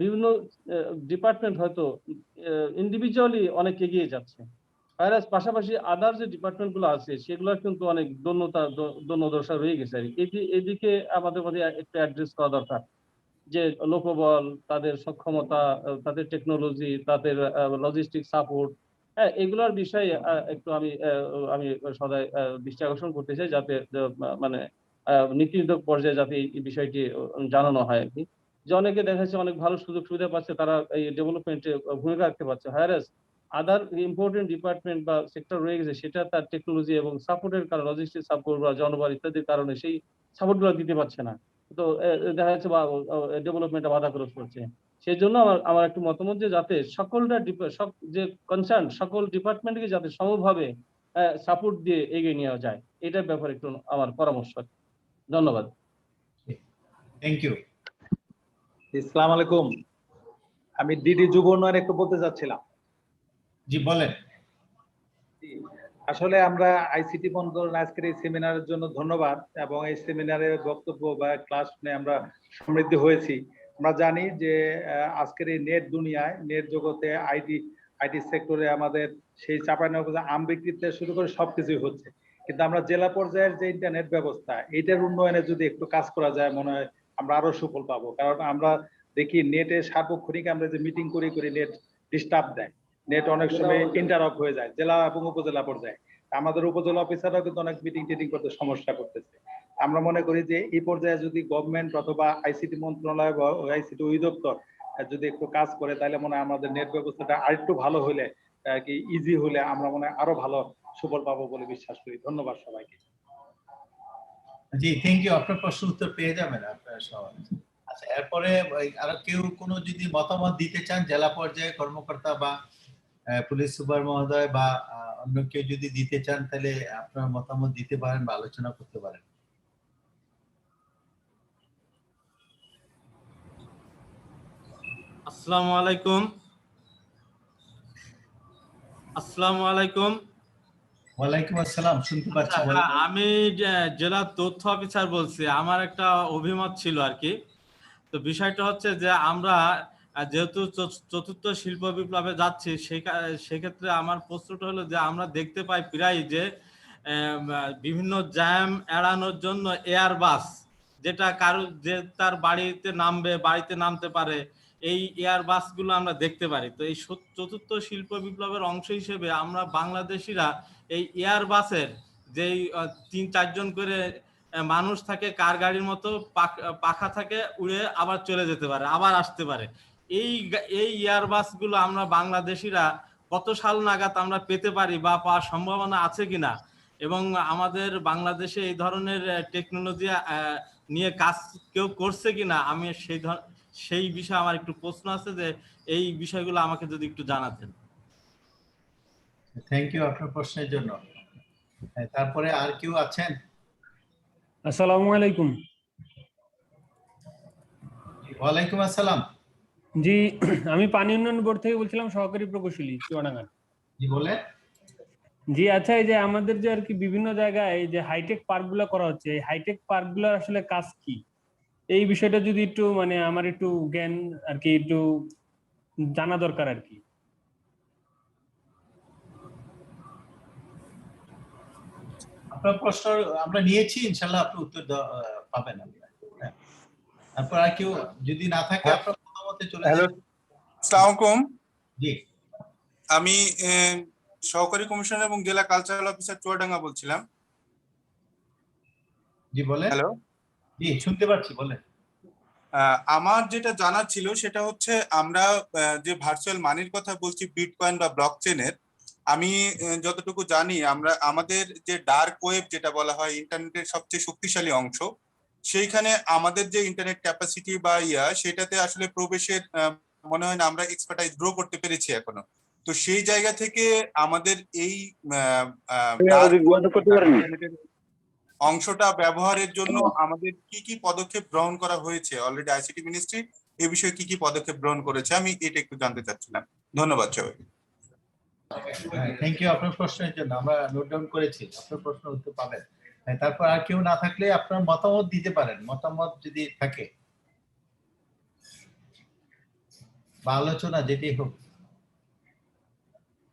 বিভিন্ন ডিপার্টমেন্ট হয়তো ইন্ডিভিজুয়ালি অনেক এগিয়ে যাচ্ছে, আর পাশাপাশি আদার যে ডিপার্টমেন্ট গুলো আছে সেগুলো কিন্তু অনেক দোনদশা রয়ে গেছে আর কি। এদিকে আমাদের মধ্যে একটু অ্যাড্রেস করা দরকার, যে লোকবল, তাদের সক্ষমতা, তাদের টেকনোলজি, তাদের লজিস্টিক সাপোর্ট, হ্যাঁ, এগুলোর বিষয়ে একটু আমি সদাই দৃষ্টি আকর্ষণ করতে চাই, যাতে মানে নীতি নির্ধারক পর্যায়ে যাতে এই বিষয়টি জানানো হয় আর কি। যে অনেকে দেখা যাচ্ছে অনেক ভালো সুযোগ সুবিধা পাচ্ছে, তারা এই ডেভেলপমেন্টে ভূমিকা রাখতে পারছে, হায়ার আদার ইম্পর্টেন্ট ডিপার্টমেন্ট বা সেক্টর রয়ে গেছে, সেটা তার টেকনোলজি এবং সাপোর্টের কারণে, লজিস্টিক সাপোর্ট বা জনবল ইত্যাদির কারণে সেই সাপোর্ট গুলো দিতে পারছে না। তো দেখা যাচ্ছে বা ডেভেলপমেন্টে বাধাগ্রস্ত হচ্ছে। সেই জন্য আমার একটু মতামত যে যাতে সকলটা যে কনসার্ন সকল ডিপার্টমেন্টকে যাতে সমভাবে সাপোর্ট দিয়ে এগিয়ে নেওয়া যায়, এটার ব্যাপারে একটু আমার পরামর্শ। ধন্যবাদ। Thank you. আসসালামু আলাইকুম, আমি ডিডি যুব উন্নয়ন একটু বলতে চাচ্ছিলাম। জি বলেন। আসলে আমরা আইসিটি মন্ত্রণালয় আজকের এই সেমিনারের জন্য ধন্যবাদ, এবং এই সেমিনারের বক্তব্য বা ক্লাস শুনে আমরা সমৃদ্ধ হয়েছি। আমরা জানি যে আজকের এই নেট দুনিয়ায়, নেট জগতে, আইটি সেক্টরে আমাদের সেই চাঁপাইনবাবগঞ্জে আম বিক্রি থেকে শুরু করে সবকিছুই হচ্ছে, কিন্তু আমরা জেলা পর্যায়ের যে ইন্টারনেট ব্যবস্থা, এইটার উন্নয়নে যদি একটু কাজ করা যায় মনে হয় আমরা আরো সুফল পাবো। কারণ আমরা দেখি নেটে সার্বক্ষণিক আমরা যে মিটিং করি নেট ডিস্টার্ব দেয়, নেট অনেক সময় ইন্টারাপ্ট হয়ে যায় জেলা এবং উপজেলা পর্যায়ে। আমাদের উপজেলা অফিসাররাও কিন্তু অনেক মিটিং টিটিং করতে সমস্যা করতেছে। আমরা মনে করি যে এই পর্যায়ে যদি গভর্নমেন্ট অথবা আইসিটি মন্ত্রণালয় বা আইসিটি অধিদপ্তর যদি একটু কাজ করে, তাহলে মনে হয় আমাদের নেট ব্যবস্থাটা আরেকটু ভালো হলে, কি ইজি হলে আমরা মনে হয় আরো ভালো সুফল পাবো বলে বিশ্বাস করি। ধন্যবাদ সবাইকে। জি থ্যাংক ইউ। আপনার প্রশ্ন উত্তর পেয়ে যাবেন আপনারা সবাই। আচ্ছা, এরপরে আর কেউ কোনো যদি মতামত দিতে চান, জেলা পর্যায়ে কর্মকর্তা বা পুলিশ সুপার মহোদয় বা অন্য কেউ যদি দিতে চান, তাহলে আপনার মতামত দিতে পারেন বা আলোচনা করতে পারেন। আসসালামু আলাইকুম। আসসালামু আলাইকুম। ওয়ালাইকুম আসসালাম, শুনতে পাচ্ছি। আমি জেলা তথ্য অফিসার বলছি। আমার একটা অভিমত ছিল আর কি। তো বিষয়টা হচ্ছে যে আমরা যেহেতু চতুর্থ শিল্প বিপ্লবে যাচ্ছি, সেক্ষেত্রে আমার প্রশ্নটা হলো যে আমরা দেখতে পাই প্রায় যে বিভিন্ন জ্যাম এড়ানোর জন্য এয়ারবাস, যেটা কারো যে তার বাড়িতে নামতে পারে, এই এয়ারবাস গুলো আমরা দেখতে পারি। তো এই চতুর্থ শিল্প বিপ্লবের অংশ হিসেবে আমরা বাংলাদেশিরা এই এয়ারবাসের যেই ৩-৪ জন করে মানুষ থাকে, কার গাড়ির মতো পাখা থাকে, উড়ে আবার চলে যেতে পারে, আবার আসতে পারে, এই এয়ারবাস গুলো আমরা বাংলাদেশিরা কত সাল নাগাদ আমরা পেতে পারি বা পাওয়ার সম্ভাবনা আছে কিনা, এবং আমাদের বাংলাদেশে এই ধরনের টেকনোলজি নিয়ে কাজ কেউ করছে কিনা, আমি সেই বিষয়ে আমার একটু প্রশ্ন আছে, যে এই বিষয়গুলো আমাকে যদি একটু জানাতেন। থ্যাংক ইউ আপনার প্রশ্নের জন্য। তারপরে আর কেউ আছেন? আসসালামু আলাইকুম। ওয়ালাইকুম আসসালাম। জি, আমি পানি উন্নয়ন বোর্ড থেকে বলছিলাম, সহকারী প্রকৌশলী, চুয়াডাঙ্গা। জি বলে। জি আচ্ছা, এই যে আমাদের যে আর কি বিভিন্ন জায়গায় এই যে হাইটেক পার্ক গুলো করা হচ্ছে, এই হাইটেক পার্ক গুলোর আসলে কাজ কি, এই বিষয়টা যদি একটু মানে আমার একটু জ্ঞান আর কি একটু জানা দরকার আর কি। আপনার প্রশ্ন আমরা নিয়েছি, ইনশাআল্লাহ আপনি উত্তর পাবেন। তারপর আর কেউ যদি না থাকে আপনার মতামতে চলে যান। হ্যালো, আসসালামু আলাইকুম। জি, আমি সহকারী কমিশনার এবং জেলা কালচারাল অফিসার চুয়াডাঙ্গা বলছিলাম। জি বলেন। হ্যালো, জি শুনতে পাচ্ছি, বলেন। আমার যেটা জানার ছিল সেটা হচ্ছে, আমরা যে ভার্চুয়াল মানির কথা বলছি, বিটকয়েন বা ব্লকচেনের, আমি যতটুকু জানি আমাদের যে ডার্ক ওয়েব যেটা বলা হয় ইন্টারনেটের সবচেয়ে শক্তিশালী অংশ, সেইখানে আমাদের যে ইন্টারনেট ক্যাপাসিটি বা সেটাতে আসলে প্রবেশের মনে হয় না আমরা এক্সপার্টাইজ গ্রো করতে পেরেছি এখনো। তো সেই জায়গা থেকে আমাদের এই অংশটা ব্যবহারের জন্য আমাদের কি কি পদক্ষেপ গ্রহণ করা হয়েছে, অলরেডি আইসিটি মিনিস্ট্রি এই বিষয়ে কি কি পদক্ষেপ গ্রহণ করেছে, আমি এটা একটু জানতে চাচ্ছিলাম। ধন্যবাদ সবাই। থ্যাংক ইউ আপনার প্রশ্নের জন্য, আমরা নোট ডাউন করেছি, আপনার প্রশ্ন উত্তর পাবেন। তারপর আর কেউ না থাকলে আপনার মতামত দিতে পারেন, মতামত যদি থাকে বা আলোচনা যেটি হোক।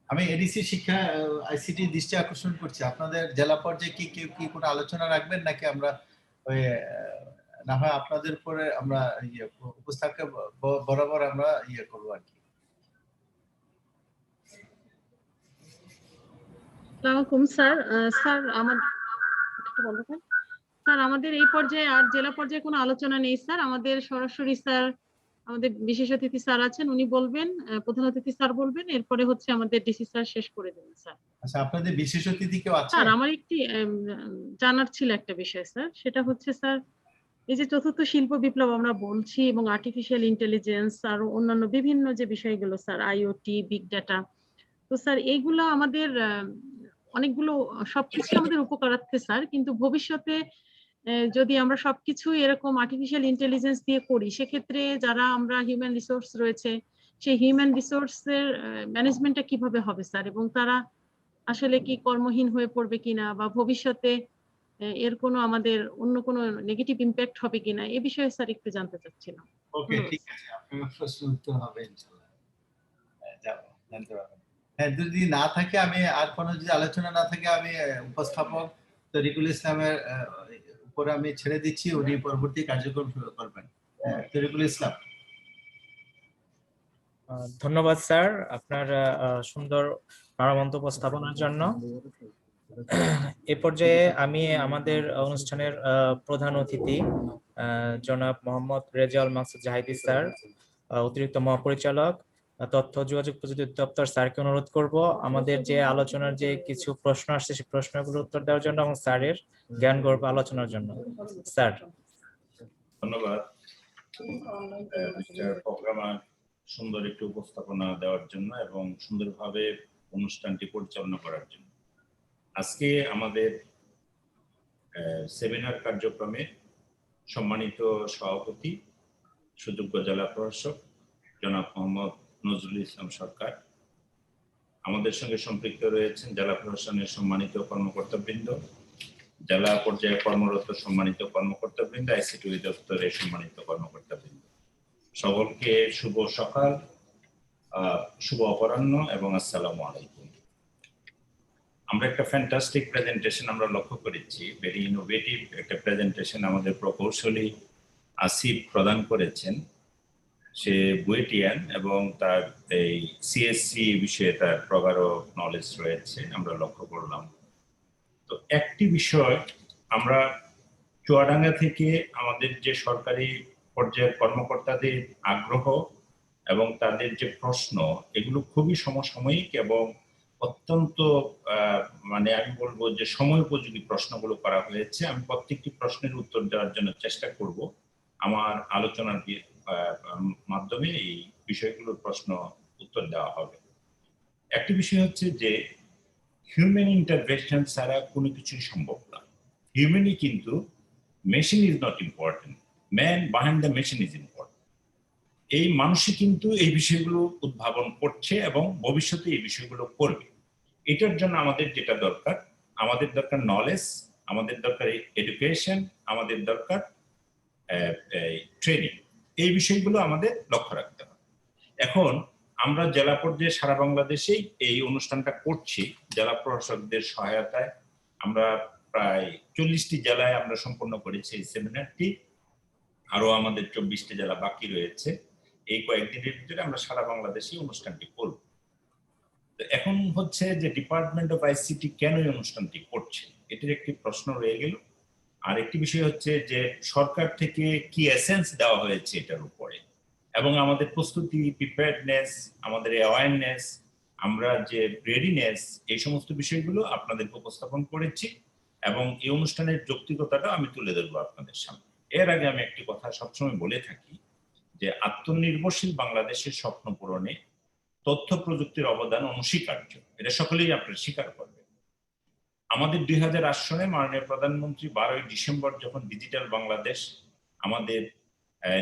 আমি এডিসি শিক্ষা আইসিটি দৃষ্টি আকর্ষণ করছি, আপনাদের জেলা পর্যায়ে কি কোনো আলোচনা রাখবেন, নাকি আমরা ওই না হয় আপনাদের উপরে আমরা উপস্থাপক বরাবর আমরা করবো আর কি। স্যার আমাদের এই পর্যায়ে আর জেলা পর্যায়ে কোনো আলোচনা নেই স্যার। আমাদের সরাসরি স্যার, আমাদের বিশেষ অতিথি স্যার আছেন, উনি বলবেন, প্রধান অতিথি স্যার বলবেন, এরপরে হচ্ছে আমাদের ডিসি স্যার শেষ করে দেবেন স্যার। আচ্ছা, আপনাদের বিশেষ অতিথি কেউ আছে? স্যার আমার একটি জানার ছিল একটা বিষয় স্যার, সেটা হচ্ছে স্যার এই যে চতুর্থ শিল্প বিপ্লব আমরা বলছি এবং আর্টিফিশিয়াল ইন্টেলিজেন্স আর অন্যান্য বিভিন্ন যে বিষয়গুলো স্যার, আইওটি, বিগ ডাটা, তো স্যার এইগুলো আমাদের অনেকগুলো সবকিছু আমাদের উপকারার্থে স্যার, কিন্তু ভবিষ্যতে যদি আমরা সবকিছু এরকম আর্টিফিশিয়াল ইন্টেলিজেন্স দিয়ে করি, সেক্ষেত্রে যারা আমরা হিউম্যান রিসোর্স রয়েছে, সেই হিউম্যান রিসোর্সের ম্যানেজমেন্টটা কিভাবে হবে স্যার, এবং তারা আসলে কি কর্মহীন হয়ে পড়বে কিনা, বা ভবিষ্যতে এর কোনো আমাদের অন্য কোনো নেগেটিভ ইম্প্যাক্ট হবে কিনা, এই বিষয়ে স্যার একটু জানতে চাচ্ছিলাম। ওকে, ঠিক আছে, আপনার প্রশ্ন উত্তর হবে ইনশাআল্লাহ, যাব জানতে পারবেন। হ্যাঁ, যদি না থাকে, আমি আর কোনো যদি আলোচনা না থাকে, আমি উপস্থাপক তরিকুল ইসলামের উপরে আমি ছেড়ে দিচ্ছি, উনি পরবর্তী কার্যক্রম শুরু করবেন। তরিকুল ইসলাম। ধন্যবাদ স্যার আপনার সুন্দর প্রাণবন্ত উপস্থাপনার জন্য। এ পর্যায়ে আমি আমাদের অনুষ্ঠানের প্রধান অতিথি জনাব মোহাম্মদ রেজাউল মাকসুদ জাহিদি স্যার, অতিরিক্ত মহাপরিচালক তথ্য যোগাযোগ প্রযুক্তি দপ্তর স্যারকে অনুরোধ করব আমাদের যে আলোচনার যে কিছু প্রশ্ন আসছে সেই প্রশ্নগুলোর উত্তর দেওয়ার জন্য এবং স্যারের জ্ঞান গর্ব আলোচনার জন্য। স্যার। ধন্যবাদ প্রোগ্রামার, সুন্দর একটি উপস্থাপনা দেওয়ার জন্য এবং সুন্দরভাবে অনুষ্ঠানটি পরিচালনা করার জন্য। আজকে আমাদের সেমিনার কার্যক্রমে সম্মানিত সভাপতি সুযোগ্য জেলা প্রশাসক জনাব মোহাম্মদ নজরুল ইসলাম সরকার, আমাদের সঙ্গে সম্পৃক্ত রয়েছেন জেলা প্রশাসনের সম্মানিত কর্মকর্তাবৃন্দ, জেলা পর্যায়ে কর্মরত সম্মানিত কর্মকর্তাবৃন্দ, আইসিটি দপ্তরের সম্মানিত কর্মকর্তাবৃন্দ, সকলকে শুভ সকাল, শুভ অপরাহ্ন এবং আসসালামু আলাইকুম। আমরা একটা ফ্যান্টাস্টিক প্রেজেন্টেশন আমরা লক্ষ্য করেছি, ভেরি ইনোভেটিভ একটা প্রেজেন্টেশন আমাদের প্রকৌশলী আসিফ প্রদান করেছেন। সে বুয়েটিয়ান এবং তার এই সিএসসি বিষয়ে তার প্রগাঢ় নলেজ রয়েছে, আমরা লক্ষ্য করলাম। তো একটি বিষয় আমরা চুয়াডাঙ্গা থেকে আমাদের যে সরকারি পর্যায়ের কর্মকর্তাদের আগ্রহ এবং তাদের যে প্রশ্ন, এগুলো খুবই সমসাময়িক এবং অত্যন্ত মানে আমি বলবো যে সময় উপযোগী প্রশ্নগুলো করা হয়েছে। আমি প্রত্যেকটি প্রশ্নের উত্তর দেওয়ার জন্য চেষ্টা করব আমার আলোচনার মাধ্যমে। এই বিষয়গুলোর প্রশ্ন উত্তর দেওয়া হবে। একটি বিষয় হচ্ছে যে হিউম্যান ইন্টারভেনশন ছাড়া কোনো কিছুই সম্ভব না। হিউম্যানই কিন্তু, machine is not important, man behind the machine is important. এই মানুষই কিন্তু এই বিষয়গুলো উদ্ভাবন করছে এবং ভবিষ্যতে এই বিষয়গুলো করবে। এটার জন্য আমাদের যেটা দরকার, আমাদের দরকার নলেজ, আমাদের দরকার এডুকেশন, আমাদের দরকার ট্রেনিং। এই বিষয়গুলো আমাদের লক্ষ্য রাখতে হবে। এখন আমরা জেলা পর্যায়ে সারা বাংলাদেশেই এই অনুষ্ঠানটা করছি জেলা প্রশাসকদের সহায়তায়। আমরা প্রায় 40টি জেলায় আমরা সম্পন্ন করেছি এই সেমিনারটি, আরো আমাদের 24টি জেলা বাকি রয়েছে। এই কয়েকদিনের ভিতরে আমরা সারা বাংলাদেশে অনুষ্ঠানটি করব। এখন হচ্ছে যে ডিপার্টমেন্ট অফ আইসিটি কেন এই অনুষ্ঠানটি করছে, এটির একটি প্রশ্ন রয়ে গেল। আর একটি বিষয় হচ্ছে যে সরকার থেকে কি এসেন্স দেওয়া হয়েছে এটার উপরে, এবং আমাদের প্রস্তুতি, প্রিপেয়ারনেস, আমাদের অ্যাওয়ারনেস, আমরা যে রেডিনেস এই সমস্ত বিষয়গুলো আপনাদেরকে উপস্থাপন করেছি এবং এই অনুষ্ঠানের যৌক্তিকতাটা আমি তুলে ধরবো আপনাদের সামনে। এর আগে আমি একটি কথা সবসময় বলে থাকি যে আত্মনির্ভরশীল বাংলাদেশের স্বপ্ন পূরণে তথ্য প্রযুক্তির অবদান অনস্বীকার্য, এটা সকলেই আপনারা স্বীকার করবেন। আমাদের 2008 সনে মাননীয় প্রধানমন্ত্রী 12ই ডিসেম্বর যখন ডিজিটাল বাংলাদেশ আমাদের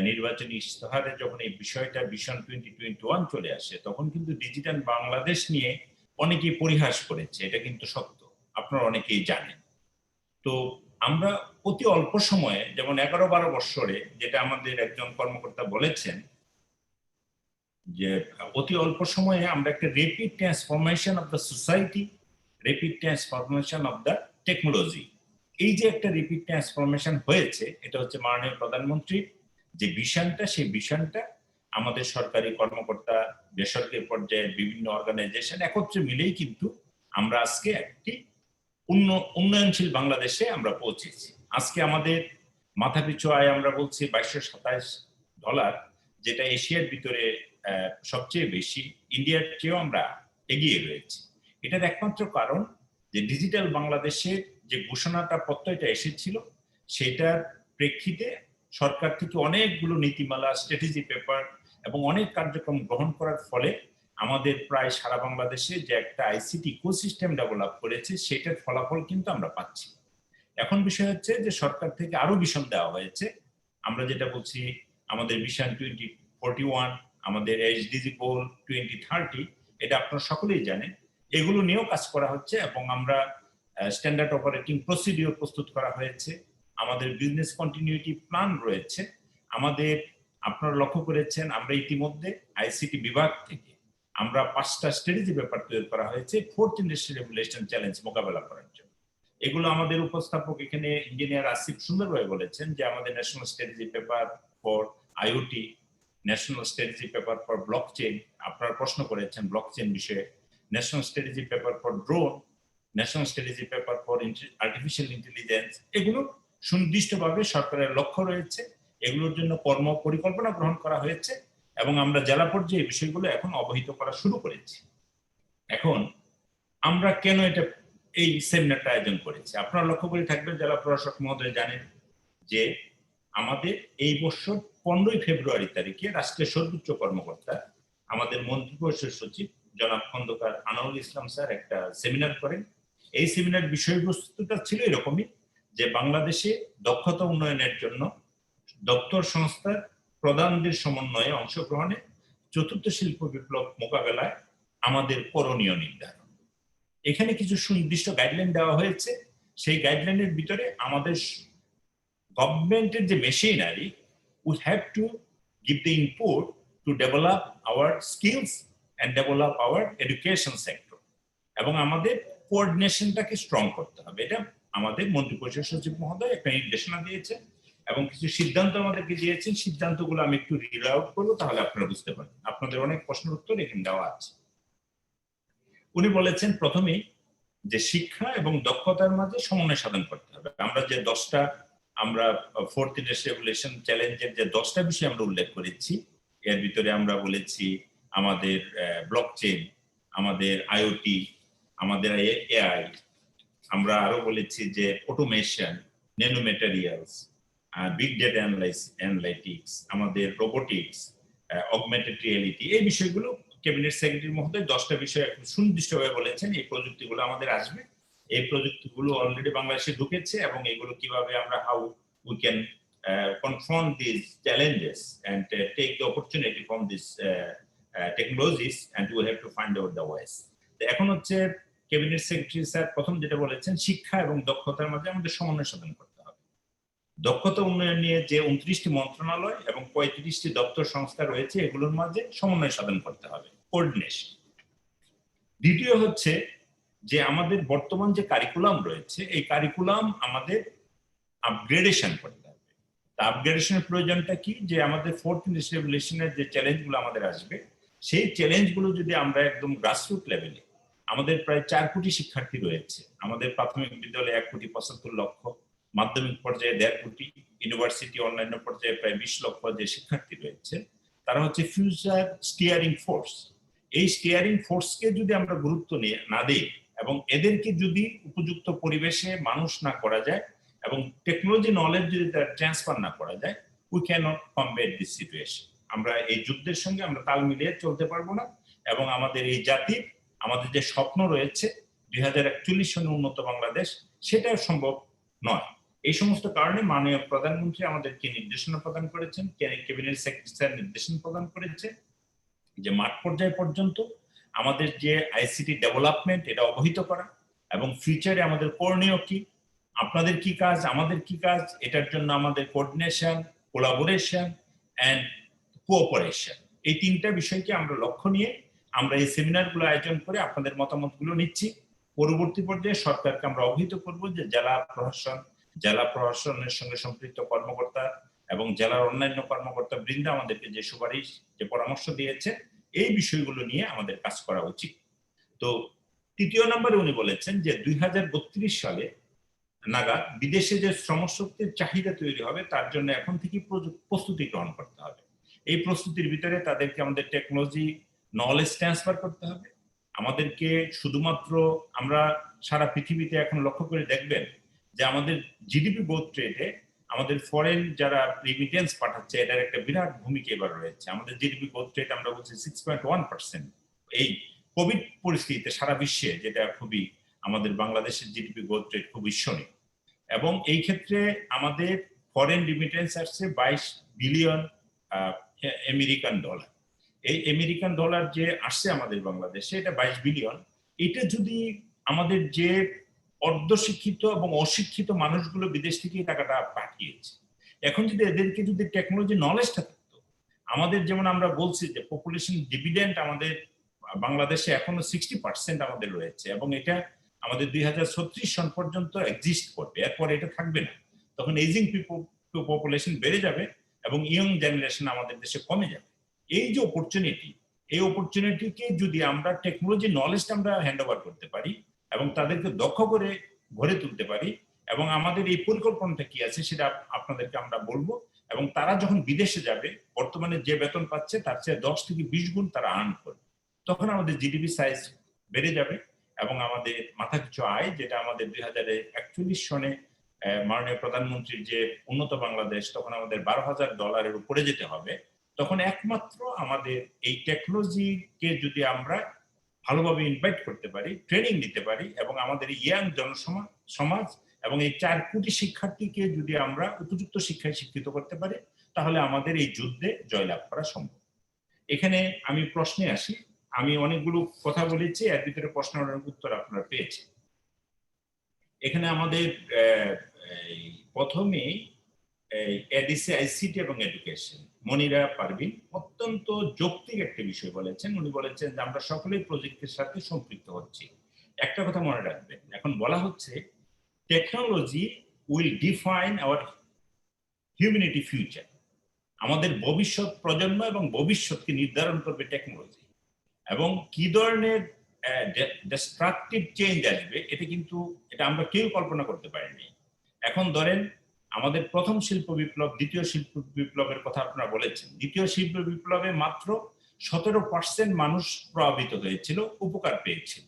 নির্বাচনী ইশতেহারে যখন এই বিষয়টা ভিশন 2021 চলে আসে, তখন কিন্তু ডিজিটাল বাংলাদেশ নিয়ে অনেকেই পরিহাস করেছে, এটা কিন্তু সত্য, আপনারা অনেকেই জানেন। তো আমরা অতি অল্প সময়ে, যেমন 11-12 বছরে, যেটা আমাদের একজন কর্মকর্তা বলেছেন যে অতি অল্প সময়ে আমরা একটা rapid transformation of the society, rapid transformation of the technology, এই যে একটা রেপিড ট্রান্সফরমেশন হয়েছে, এটা হচ্ছে মাননীয় প্রধানমন্ত্রীর যে ভিশনটা, সেই ভিশনটা আমাদের সরকারি কর্মকর্তা, বেসরকারি পর্যায়ে বিভিন্ন অর্গানাইজেশন একত্রে মিলেই কিন্তু আমরা আজকে একটি উন্নয়নশীল বাংলাদেশে আমরা পৌঁছেছি। আজকে আমাদের মাথাপিছু আয় আমরা বলছি $2227, যেটা এশিয়ার ভিতরে সবচেয়ে বেশি, ইন্ডিয়ার চেয়েও আমরা এগিয়ে রয়েছি। এটার একমাত্র কারণ যে ডিজিটাল বাংলাদেশের যে ঘোষণাটা প্রত্যয়টা এসেছিল, সেটার প্রেক্ষিতে সরকার থেকে অনেকগুলো নীতিমালা, স্ট্র্যাটেজি পেপার এবং অনেক কার্যক্রম গ্রহণ করার ফলে আমাদের প্রায় সারা বাংলাদেশে যে একটা আইসিটি ইকোসিস্টেম ডেভেলপ করেছে, সেটার ফলাফল কিন্তু আমরা পাচ্ছি। এখন বিষয় হচ্ছে যে সরকার থেকে আরো ভিশন দেওয়া হয়েছে, আমরা যেটা বলছি আমাদের ভিশন 2041, আমাদের এইচডিজি গোল 2030, এটা আপনারা সকলেই জানেন, এগুলো নিয়েও কাজ করা হচ্ছে এবং আমরা স্ট্যান্ডার্ড অপারেটিং প্রসিডিওর প্রস্তুত করা হয়েছে, আমাদের বিজনেস কন্টিনিউটি প্ল্যান রয়েছে। আমাদের, আপনারা লক্ষ্য করেছেন, আমরা ইতিমধ্যে আইসিটি বিভাগ থেকে আমরা 5টা স্ট্র্যাটেজি পেপার তৈরি করা হয়েছে 4th ইন্ডাস্ট্রিয়াল রেভলিউশন চ্যালেঞ্জ মোকাবেলা করার জন্য। এগুলো আমাদের উপস্থাপক এখানে ইঞ্জিনিয়ার আসিফ সুন্দরভাবে বলেছেন যে আমাদের national strategy paper for IoT, national strategy paper for blockchain, আপনারা প্রশ্ন করেছেন ব্লকচেইন বিষয়ে, national strategy paper for drone, national strategy paper for artificial intelligence, এগুলো সুনির্দিষ্টভাবে সরকারের লক্ষ্য রয়েছে, এগুলোর জন্য কর্ম পরিকল্পনা গ্রহণ করা হয়েছে এবং আমরা জেলা পর্যায়ে এই বিষয়গুলো এখন অবহিত করা শুরু করেছি। এখন আমরা কেন এই সেমিনারটা আয়োজন করেছি, আপনারা লক্ষ্য করে থাকবেন, জেলা প্রশাসক মহোদয় জানেন যে আমাদের এই বছর 15ই ফেব্রুয়ারি তারিখে রাষ্ট্রের সর্বোচ্চ কর্মকর্তা, আমাদের মন্ত্রিপরিষদ সচিব জনাব খন্দকার আনোয়ারুল ইসলাম স্যার একটা সেমিনার করেন। এই সেমিনার বিষয়বস্তুটা ছিল এরকমই যে বাংলাদেশে দক্ষতা উন্নয়নের জন্য দপ্তর সংস্থার প্রধানদের সমন্বয়ে অংশগ্রহণে 4র্থ শিল্প বিপ্লব মোকাবেলায় আমাদের করণীয় নির্ধারণ। এখানে কিছু সুনির্দিষ্ট গাইডলাইন দেওয়া হয়েছে, সেই গাইডলাইনের ভিতরে আমাদের গভর্নমেন্টের যে machinery, we have to give the input to develop hour skills and develop hour education sector, এবং আমাদের কোঅর্ডিনেশনটাকে স্ট্রং করতে হবে। এটা আমাদের মন্ত্রিপরিষদ সচিব মহোদয় একটা নির্দেশনা দিয়েছে এবং কিছু সিদ্ধান্ত আমাদেরকে দিয়েছেন, সিদ্ধান্তগুলো আমি একটু রিড আউট করবো, তাহলে আপনারা বুঝতে পারবেন। আপনাদের অনেক প্রশ্নের উত্তর এখানে দেওয়া আছে। উনি বলেছেন প্রথমেই যে শিক্ষা এবং দক্ষতার মাঝে সমন্বয় সাধন করতে হবে। আমরা যে 10টা, আমরা 4th ইন্ডাস্ট্রিয়াল রেভলিউশন চ্যালেঞ্জের যে 10টা বিষয় আমরা উল্লেখ করেছি, এর ভিতরে আমরা বলেছি আমাদের ব্লকচেইন, আমাদের আইওটি, আমাদের এআই, আমরা আরো বলেছি যে automation, nano materials, big data analytics, আমাদের রোবোটিক্স, অগমেন্টেড রিয়েলিটি, এই বিষয়গুলো ক্যাবিনেট সেক্রেটারি মহোদয় 10টা বিষয় সুনির্দিষ্টভাবে বলেছেন এই প্রযুক্তিগুলো আমাদের আসবে। এই প্রযুক্তিগুলো অলরেডি বাংলাদেশে ঢুকেছে এবং এগুলো কিভাবে আমরা how we can confront these challenges and take the opportunity from these technologies, and we have to find out the ways. এখন হচ্ছে ক্যাবিনেট সেক্রেটারি স্যার প্রথম যেটা বলেছেন, শিক্ষা এবং দক্ষতার মাঝে আমাদের সমন্বয় সাধন করতে হবে। দক্ষতা উন্নয়ন নিয়ে যে 29টি মন্ত্রণালয় এবং 35টি দপ্তর সংস্থা রয়েছে, এগুলোর মাঝে সমন্বয় সাধন করতে হবে, কোঅর্ডিনেশন। দ্বিতীয় হচ্ছে যে আমাদের বর্তমান যে কারিকুলাম রয়েছে, এই কারিকুলাম আমাদের আপগ্রেডেশন করতে হবে। তা আপগ্রেডেশনের প্রয়োজনটা কি, যে আমাদের 4th ইন্ডাস্ট্রিয়াল রেভলিউশনের যে চ্যালেঞ্জগুলো আমাদের আসবে, সেই চ্যালেঞ্জগুলো যদি আমরা একদম গ্রাসরুট লেভেলে, আমাদের প্রায় 4 কোটি শিক্ষার্থী রয়েছে, আমাদের প্রাথমিক বিদ্যালয়ে 1,75,00,000, মাধ্যমিক পর্যায়ে 1.5 কোটি, ইউনিভার্সিটি অন্যান্য পর্যায়ে প্রায় 20 লক্ষ যে শিক্ষার্থী রয়েছে, তারা হচ্ছে ফিউচার স্টিয়ারিং ফোর্স। এই স্টিয়ারিং ফোর্সকে যদি আমরা গুরুত্ব না দিই এবং এদেরকে যদি উপযুক্ত পরিবেশে মানুষ না করা যায় এবং টেকনোলজি নলেজ যদি তার ট্রান্সফার না করা যায়, we can't combat this situation. আমরা এই যুদ্ধের সঙ্গে আমরা তাল মিলিয়ে চলতে পারবো না এবং আমাদের এই জাতির আমাদের যে স্বপ্ন রয়েছে 2041 সনে উন্নত বাংলাদেশ, সেটা সম্ভব নয়। এই সমস্ত কারণে মাননীয় প্রধানমন্ত্রী আমাদেরকে নির্দেশনা প্রদান করেছেন, ক্যাবিনেট সেক্রেটারি নির্দেশনা প্রদান করেছে যে মাঠ পর্যায় পর্যন্ত আমাদের যে আইসিটি ডেভেলপমেন্ট এটা অবহিত করা এবং ফিউচারে আমাদের করণীয় কি, আপনাদের কি কাজ, আমাদের কি কাজ, এটার জন্য আমাদের কোঅর্ডিনেশন, কোলাবোরেশন এন্ড কোঅপারেশন, এই তিনটা বিষয়কে আমরা লক্ষ্য নিয়ে আমরা এই সেমিনারগুলো আয়োজন করে আপনাদের মতামতগুলো নিচ্ছি। পরবর্তী পর্যায়ে সরকারকে আমরা অবহিত করব যে জেলা প্রশাসনের সঙ্গে সম্পৃক্ত কর্মকর্তা এবং জেলার অন্যান্য কর্মকর্তা বৃন্দ আমাদেরকে যে সুপারিশ, যে পরামর্শ দিয়েছে, এই বিষয়গুলো নিয়ে আমাদের কাজ করা উচিত। তো তৃতীয় নম্বরে উনি বলেছেন যে 2032 সালে নাগাদ বিদেশে যে শ্রমশক্তির চাহিদা তৈরি হবে তার জন্য এখন থেকে প্রস্তুতি গ্রহণ করতে হবে। এই প্রস্তুতির ভিতরে তাদেরকে আমাদের টেকনোলজি নলেজ ট্রান্সফার করতে হবে। আমাদেরকে শুধুমাত্র আমরা সারা পৃথিবীতে এখন লক্ষ্য করে দেখবেন যে আমাদের জিডিপি গ্রোথ রেটে আমাদের ফরেন যারা রিমিটেন্স পাঠাচ্ছে এটার একটা বিরাট ভূমিকা এবার রয়েছে। আমাদের জিডিপি গ্রোথ রেট আমরা বলছি 6.1%। এই কোভিড পরিস্থিতিতে সারা বিশ্বে যেটা খুবই আমাদের বাংলাদেশের জিডিপি গ্রোথ রেট খুব ঈর্ষণীয় এবং এই ক্ষেত্রে আমাদের ফরেন রিমিটেন্স আসছে 22 বিলিয়ন আমেরিকান ডলার। এই আমেরিকান ডলার যে আসছে আমাদের বাংলাদেশে এটা 22 বিলিয়ন। এটা যদি আমাদের যে অর্ধশিক্ষিত এবং অশিক্ষিত মানুষগুলো বিদেশ থেকে টাকাটা পাঠিয়েছে, এখন যদি এদেরকে যদি টেকনোলজি নলেজটা থাকতো, আমাদের যেমন আমরা বলছি যে পপুলেশন ডিভিডেন্ড আমাদের বাংলাদেশে এখনো 60% আমাদের রয়েছে এবং এটা আমাদের 2036 সন পর্যন্ত এক্সিস্ট করবে, এরপর এটা থাকবে না। তখন এজিং পপুলেশন বেড়ে যাবে এবং ইয়ং জেনারেশন আমাদের দেশে কমে যাবে। এই যে অপরচুনিটি, এই অপরচুনিটিকে যদি আমরা টেকনোলজি নলেজটা আমরা হ্যান্ড ওভার করতে পারি এবং তাদেরকে দক্ষ করে গড়ে তুলতে পারি এবং আমাদের এই পরিকল্পনাটা কি আছে সেটা আপনাদেরকে আমরা বলবো এবং তারা যখন বিদেশে যাবে বর্তমানে যে বেতন পাচ্ছে তার চেয়ে 10 থেকে 20 গুণ তারা আর্ন করবে, তখন আমাদের জিডিপি সাইজ বেড়ে যাবে এবং আমাদের মাথাপিছু আয়, যেটা আমাদের 2041 সনে মাননীয় প্রধানমন্ত্রীর যে উন্নত বাংলাদেশ, তখন আমাদের $12,000 উপরে যেতে হবে। তখন একমাত্র আমাদের এই টেকনোলজিকে যদি আমরা ভালোভাবে ইনভাইট করতে পারি, ট্রেনিং দিতে পারি এবং আমাদের ইয়াং জনসমাজ এবং এই 4 কোটি শিক্ষার্থীকে যদি আমরা উপযুক্ত শিক্ষায় শিক্ষিত করতে পারি, তাহলে আমাদের এই যুদ্ধে জয়লাভ করা সম্ভব। এখানে আমি প্রশ্নে আসি। আমি অনেকগুলো কথা বলেছি, এর ভিতরে প্রশ্নের উত্তর আপনারা পেয়েছেন। এখানে আমাদের প্রথমেই এডিসি আইসিটি এবং এডুকেশন মনিরা পারভিন অত্যন্ত যৌক্তিক একটা বিষয় বলেছেন। উনি বলেছেন যে আমরা সকলেই প্রযুক্তির সাথে সম্পৃক্ত হচ্ছি। একটা কথা মনে রাখবেন, এখন বলা হচ্ছে technology will define our humanity future. আমাদের ভবিষ্যৎ প্রজন্ম এবং ভবিষ্যৎকে নির্ধারণ করবে টেকনোলজি এবং কি ধরনের ডিস্ট্রাকটিভ চেঞ্জ আসবে এটা আমরা কেউ কল্পনা করতে পারিনি। এখন ধরেন আমাদের প্রথম শিল্প বিপ্লব, দ্বিতীয় শিল্প বিপ্লবের কথা আপনারা বলেছেন। দ্বিতীয় শিল্প বিপ্লবে মাত্র 17% মানুষ প্রভাবিত হয়েছিল, উপকার পেয়েছিল।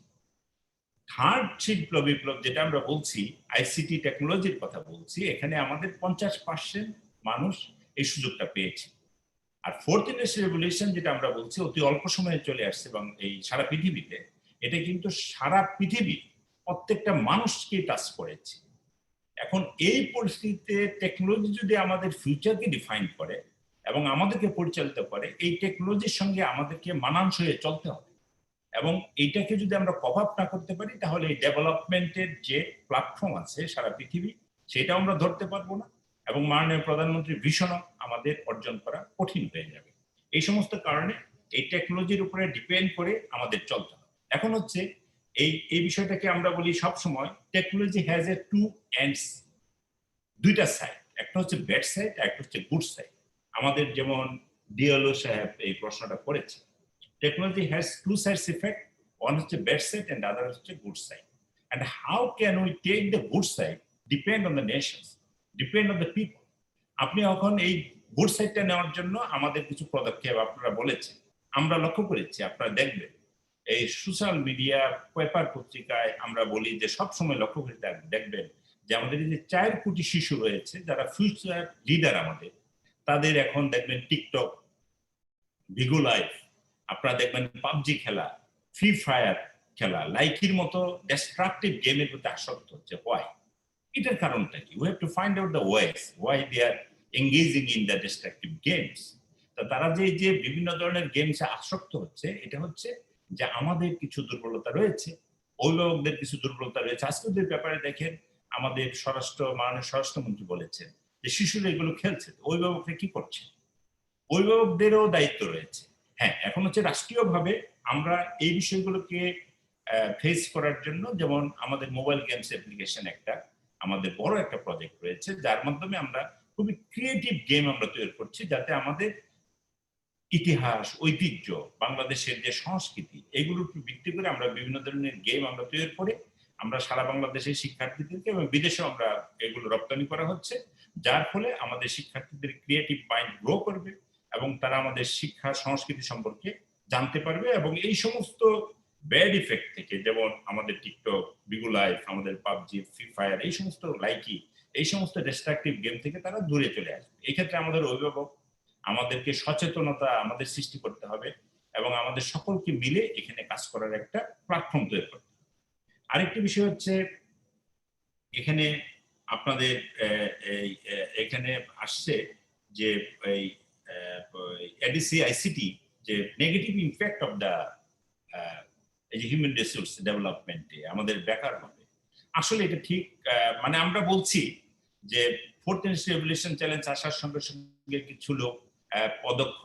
থার্ড শিল্প বিপ্লব যেটা আমরা বলছি, আইসিটি টেকনোলজির কথা বলছি, এখানে আমাদের 50% মানুষ এই সুযোগটা পেয়েছে। আর ফোর্থ ইন্ডাস্ট্রিয়াল রেভলিউশন যেটা আমরা বলছি অতি অল্প সময়ে চলে আসছে এবং এই সারা পৃথিবীতে, এটা কিন্তু সারা পৃথিবী প্রত্যেকটা মানুষকে টাচ করেছে। এখন এই পরিস্থিতিতে টেকনোলজি যদি আমাদের ফিউচারকে ডিফাইন করে এবং আমাদেরকে পরিচালিত করে, এই টেকনোলজির সঙ্গে আমাদেরকে মানানসই হয়ে চলতে হবে এবং এইটাকে যদি আমরা কপ আপ না করতে পারি, তাহলে এই ডেভেলপমেন্টের যে প্ল্যাটফর্ম আছে সারা পৃথিবী, সেটাও আমরা ধরতে পারবো না এবং মাননীয় প্রধানমন্ত্রীর ভিশনও আমাদের অর্জন করা কঠিন হয়ে যাবে। এই সমস্ত কারণে এই টেকনোলজির উপরে ডিপেন্ড করে আমাদের চলতে হবে। এখন হচ্ছে এই বিষয়টাকে আমরা বলি সবসময় technology has a two ends, দুইটা সাইড, একটা হচ্ছে ব্যাড সাইড, একটা হচ্ছে গুড সাইড। আমাদের যেমন ডিএলও সাহেব এই প্রশ্নটা করেছে, technology has two sides effect, one হচ্ছে ব্যাড সাইড এন্ড আদার হচ্ছে good side. And how can we take the good side depend on the nations, depend on the people. আপনি এখন এই গুড সাইডটা নেওয়ার জন্য আমাদের কিছু পদক্ষেপ আপনারা বলেছেন, আমরা লক্ষ্য করেছি, আপনারা দেখবেন এই সোশ্যাল মিডিয়া পেপার পত্রিকায় আমরা বলি যে সবসময় লক্ষ্য করে দেখবেন যে আমাদের এই যে 4 কোটি শিশু রয়েছে যারা ফিউচার লিডার আমাদের, তাদের এখন দেখবেন টিকটক, বিগো লাইফ, আপনারা দেখবেন পাবজি খেলা, ফ্রি ফায়ার খেলা, লাইকির মতো ডিস্ট্রাকটিভ গেমের প্রতি আসক্ত হচ্ছে। হোয়াই? এটার কারণটা কি? We have to find out the ways why they are engaging in the destructive games. তারা যে বিভিন্ন ধরনের গেমসে আসক্ত হচ্ছে, এটা হচ্ছে যে আমাদের কিছু দুর্বলতা রয়েছে, অভিভাবকদের কিছু দুর্বলতা রয়েছে। আজকের ব্যাপারে দেখেন আমাদের মাননীয় স্বরাষ্ট্রমন্ত্রী বলেছেন যে শিশুরা এগুলো খেলছে, অভিভাবকরা কি করছে? অভিভাবকদেরও দায়িত্ব রয়েছে। হ্যাঁ, এখন হচ্ছে রাষ্ট্রীয়ভাবে আমরা এই বিষয়গুলোকে ফেস করার জন্য, যেমন আমাদের মোবাইল গেমস অ্যাপ্লিকেশন একটা আমাদের বড় একটা প্রজেক্ট রয়েছে, যার মাধ্যমে আমরা খুবই ক্রিয়েটিভ গেম আমরা তৈরি করছি, যাতে আমাদের ইতিহাস, ঐতিহ্য, বাংলাদেশের যে সংস্কৃতি, এগুলোর উপর ভিত্তি করে আমরা বিভিন্ন ধরনের গেম আমরা তৈরি করে আমরা সারা বাংলাদেশের শিক্ষার্থীদেরকে এবং বিদেশেও আমরা এগুলো রপ্তানি করা হচ্ছে, যার ফলে আমাদের শিক্ষার্থীদের ক্রিয়েটিভ মাইন্ড গ্রো করবে এবং তারা আমাদের শিক্ষা সংস্কৃতি সম্পর্কে জানতে পারবে এবং এই সমস্ত ব্যাড ইফেক্ট থেকে, যেমন আমাদের টিকটক, বিগো লাইফ, আমাদের পাবজি, ফ্রি ফায়ার, এই সমস্ত লাইকি, এই সমস্ত ডিস্ট্রাকটিভ গেম থেকে তারা দূরে চলে আসবে। এই ক্ষেত্রে আমাদের অভিভাবক আমাদেরকে সচেতনতা আমাদের সৃষ্টি করতে হবে এবং আমাদের সকলকে মিলে এখানে কাজ করার একটা প্ল্যাটফর্ম তৈরি করতে হবে। আরেকটি বিষয় হচ্ছে এখানে আপনাদের এখানে আসছে যে এই এডিসি আইসিটি, যে negative impact of the human resource ডেভেলপমেন্টে আমাদের বেকার হবে। আসলে এটা ঠিক, মানে আমরা বলছি যে ফোর্থ ইন্ডাস্ট্রি রেভলিউশন চ্যালেঞ্জ আসার সঙ্গে সঙ্গে কিছু লোক পদক্ষ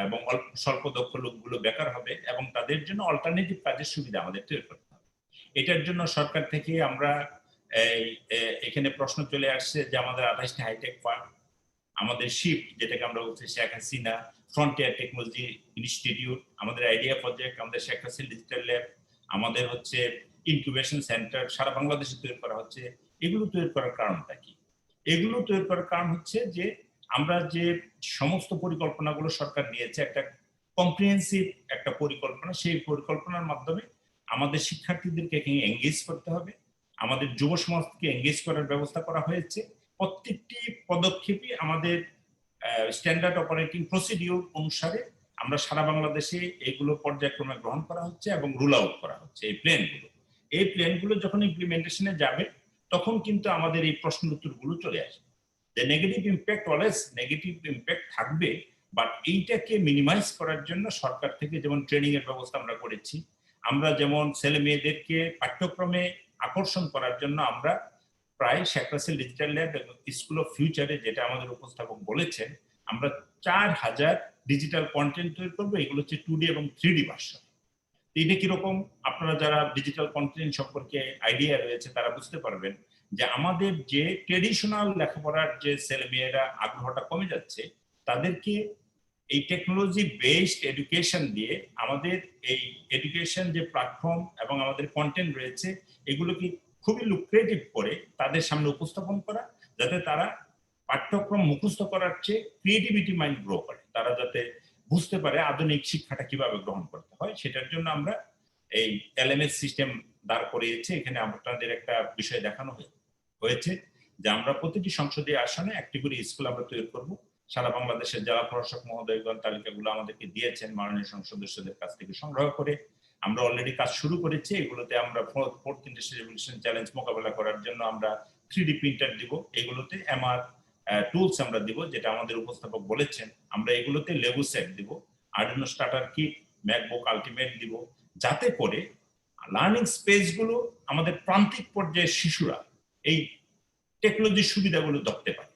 এবং স্বল্প দক্ষ লোকগুলো বেকার হবে এবং তাদের জন্য অল্টারনেটিভ কাজের সুবিধা আমাদের তৈরি করতে হবে। এটার জন্য সরকার থেকে আমরা এখানে প্রশ্ন চলে আসছে যে আমাদের 28টি হাইটেক পার্ক, আমাদের শিফট যেটাকে আমরা বলছি Sheikh Hasina frontier technology institute, আমাদের আইডিয়া প্রজেক্ট, আমাদের শেখ হাসিনা ডিজিটাল ল্যাব, আমাদের হচ্ছে ইনকিউবেশন সেন্টার সারা বাংলাদেশে তৈরি করা হচ্ছে। এগুলো তৈরি করার কারণটা কি? এগুলো তৈরি করার কারণ হচ্ছে যে আমরা যে সমস্ত পরিকল্পনাগুলো সরকার নিয়েছে, একটা কম্প্রিহেন্সিভ একটা পরিকল্পনা, সেই পরিকল্পনার মাধ্যমে আমাদের শিক্ষার্থীদেরকে এখানে এঙ্গেজ করতে হবে, আমাদের যুব সমাজকে এঙ্গেজ করার ব্যবস্থা করা হয়েছে। প্রত্যেকটি পদক্ষেপই আমাদের স্ট্যান্ডার্ড অপারেটিং প্রসিডিউর অনুসারে আমরা সারা বাংলাদেশে এগুলো পর্যায়ক্রমে গ্রহণ করা হচ্ছে এবং রুল আউট করা হচ্ছে। এই প্ল্যানগুলো যখন ইমপ্লিমেন্টেশনে যাবে তখন কিন্তু আমাদের এই প্রশ্ন উত্তরগুলো চলে আসবে। যে negative impact, always negative impact থাকবে, বাট এইটাকে মিনিমাইজ করার জন্য সরকার থেকে যেমন ট্রেনিং এর ব্যবস্থা আমরা করেছি, আমরা যেমন ছেলে মেয়েদেরকে পাঠ্যক্রমে আকর্ষণ করার জন্য আমরা প্রায় শেখ হাসিনা ডিজিটাল ল্যাব এবং স্কুল অফ ফিউচারে, যেটা আমাদের উপস্থাপক বলেছেন, আমরা 4000 ডিজিটাল কন্টেন্ট তৈরি করবো। এগুলো হচ্ছে 2D এবং 3D ভার্সন। এটা কিরকম, আপনারা যারা ডিজিটাল কন্টেন্ট সম্পর্কে আইডিয়া রয়েছে তারা বুঝতে পারবেন যে আমাদের যে ট্রেডিশনাল লেখাপড়ার যে ছেলে মেয়েরা আগ্রহটা কমে যাচ্ছে, তাদেরকে এই টেকনোলজি বেসড এডুকেশন দিয়ে আমাদের এই এডুকেশন যে প্ল্যাটফর্ম এবং আমাদের কন্টেন্ট রয়েছে, এগুলোকে খুবই লুক্রেটিভ করে তাদের সামনে উপস্থাপন করা, যাতে তারা পাঠ্যক্রম মুখস্থ করার চেয়ে ক্রিয়েটিভিটি মাইন্ড গ্রো করে, তারা যাতে বুঝতে পারে আধুনিক শিক্ষাটা কিভাবে গ্রহণ করতে হয়। সেটার জন্য আমরা এই এলএমএস সিস্টেম দাঁড় করিয়েছি। এখানে আপনাদের একটা বিষয় দেখানো হয়েছে যে আমরা প্রতিটি সংসদীয় আসনে একটি করে স্কুল আমরা তৈরি করব। সারা বাংলাদেশের জেলা প্রশাসক মহোদয়গণ তালিকাগুলো আমাদেরকে দিয়েছেন মাননীয় সংসদ সদস্যদের কাছ থেকে সংগ্রহ করে। আমরা অলরেডি কাজ শুরু করেছি। এগুলোতে আমরা ফোর্থ ইন্ডাস্ট্রি রেভলিউশন চ্যালেঞ্জ মোকাবেলা করার জন্য আমরা 3D প্রিন্টার দিব, এগুলোতে এমআর টুলস আমরা দিব, যেটা আমাদের উপস্থাপক বলেছেন। আমরা এগুলোতে লেবু সেট দিব, Arduino starter kit, MacBook ultimate দিব, যাতে করে লার্নিং স্পেস গুলো আমাদের প্রান্তিক পর্যায়ের শিশুরা এই টেকনোলজির সুবিধাগুলো ধরতে পারে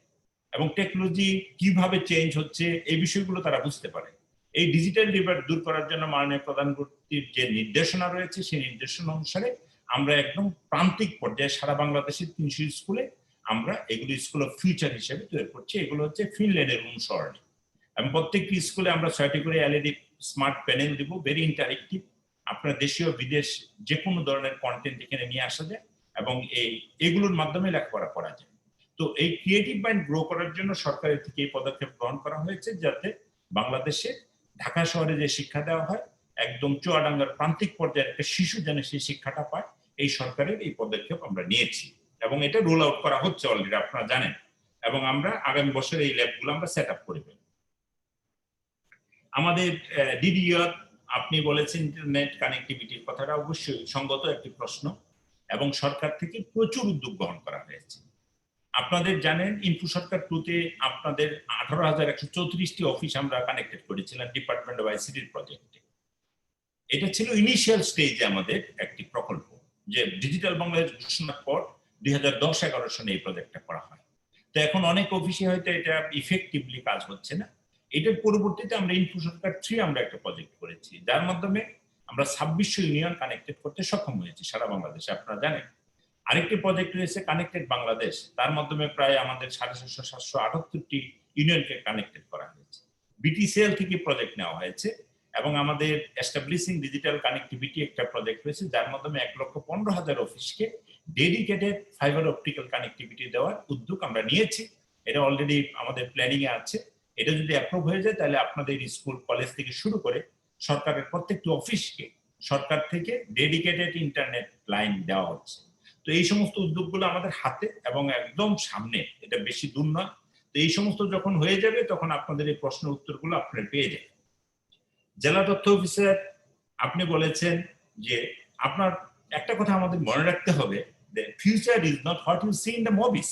এবং টেকনোলজি কিভাবে চেঞ্জ হচ্ছে এই বিষয়গুলো তারা বুঝতে পারে। এই ডিজিটাল ডিভাইড দূর করার জন্য মাননীয় প্রধানমন্ত্রীর যে নির্দেশনা রয়েছে, সেই নির্দেশনা অনুসারে আমরা একদম প্রান্তিক পর্যায়ে সারা বাংলাদেশের 300 স্কুলে আমরা এগুলো স্কুল অফ ফিউচার হিসেবে তৈরি করছি। এগুলো হচ্ছে ফিনল্যান্ডের অনুসরণে এবং প্রত্যেকটি স্কুলে আমরা 6টি করে এলইডি স্মার্ট প্যানেল দিব, ভেরি ইন্টারেক্টিভ। আপনার দেশীয় বিদেশ যে কোনো ধরনের কন্টেন্ট এখানে নিয়ে আসা যায় এবং এইগুলোর মাধ্যমে লেখাপড়া করা যায়। তো এই ক্রিয়েটিভ মাইন্ড গ্রো করার জন্য সরকারের থেকে এই পদক্ষেপ গ্রহণ করা হয়েছে, যাতে বাংলাদেশে ঢাকা শহরে যে শিক্ষা দেওয়া হয় একদম চুয়াডাঙ্গার প্রান্তিক পর্যায়ের একটা শিশু যেন সেই শিক্ষাটা পায়, এই সরকারের এই পদক্ষেপ আমরা নিয়েছি এবং এটা রোল আউট করা হচ্ছে অলরেডি, আপনারা জানেন। এবং আমরা আগামী বছর এই ল্যাবগুলো আমরা সেট আপ করে ফেলব। আমাদের ডিডিআর, আপনি বলেছেন ইন্টারনেট কানেক্টিভিটির কথাটা অবশ্যই সঙ্গত একটি প্রশ্ন এবং সরকার থেকে প্রচুর উদ্যোগ গ্রহণ করা হয়েছে। আপনাদের জানেন ইনফো সরকার 2-তে আপনাদের 18,134টি অফিস আমরা কানেক্টেড করেছিলাম ডিপার্টমেন্ট অফ আইসিটির প্রজেক্টে। এটা ছিল ইনিশিয়াল স্টেজে আমাদের একটি প্রকল্প, যে ডিজিটাল বাংলাদেশ ঘোষণার পর 2010-11 সনে এই প্রজেক্টটা করা হয়। তো এখন অনেক অফিসে হয়তো এটা ইফেক্টিভলি কাজ হচ্ছে না। এটার পরবর্তীতে আমরা ইনফো সরকার 3 আমরা একটা প্রজেক্ট করেছি, যার মাধ্যমে আমরা 2600 ইউনিয়ন কানেক্টেড করতে সক্ষম হয়েছি সারা বাংলাদেশে, আপনারা জানেন। আরেকটি প্রজেক্ট রয়েছে কানেক্টেড বাংলাদেশ, তার মাধ্যমে প্রায় আমাদের 778টি ইউনিয়নকে কানেক্টেড করা হয়েছে। বিটিসিএল থেকে প্রজেক্ট নেওয়া হয়েছে এবং আমাদের এস্টাবলিশিং ডিজিটাল কানেক্টিভিটি একটা প্রজেক্ট রয়েছে, যার মাধ্যমে 1,15,000 অফিসকে ডেডিকেটেড ফাইবার অপটিক্যাল কানেক্টিভিটি দেওয়ার উদ্যোগ আমরা নিয়েছি। এটা অলরেডি আমাদের প্ল্যানিং এ আছে। এটা যদি অ্যাপ্রুভ হয়ে যায় তাহলে আপনাদের স্কুল কলেজ থেকে শুরু করে সরকারের প্রত্যেকটি অফিসকে সরকার থেকে ডেডিকেটেড ইন্টারনেট লাইন দেওয়া হচ্ছে। তো এই সমস্ত উদ্যোগগুলো আমাদের হাতে এবং একদম সামনে, এটা বেশি দূর নয়। তো এই সমস্ত যখন হয়ে যাবে তখন আপনাদের এই প্রশ্নের উত্তরগুলো আপনারা পেয়ে যাবেন। জেলা তথ্য অফিসার, আপনি বলেছেন যে আপনার একটা কথা আমাদের মনে রাখতে হবে, যে future is not what you see in the movies.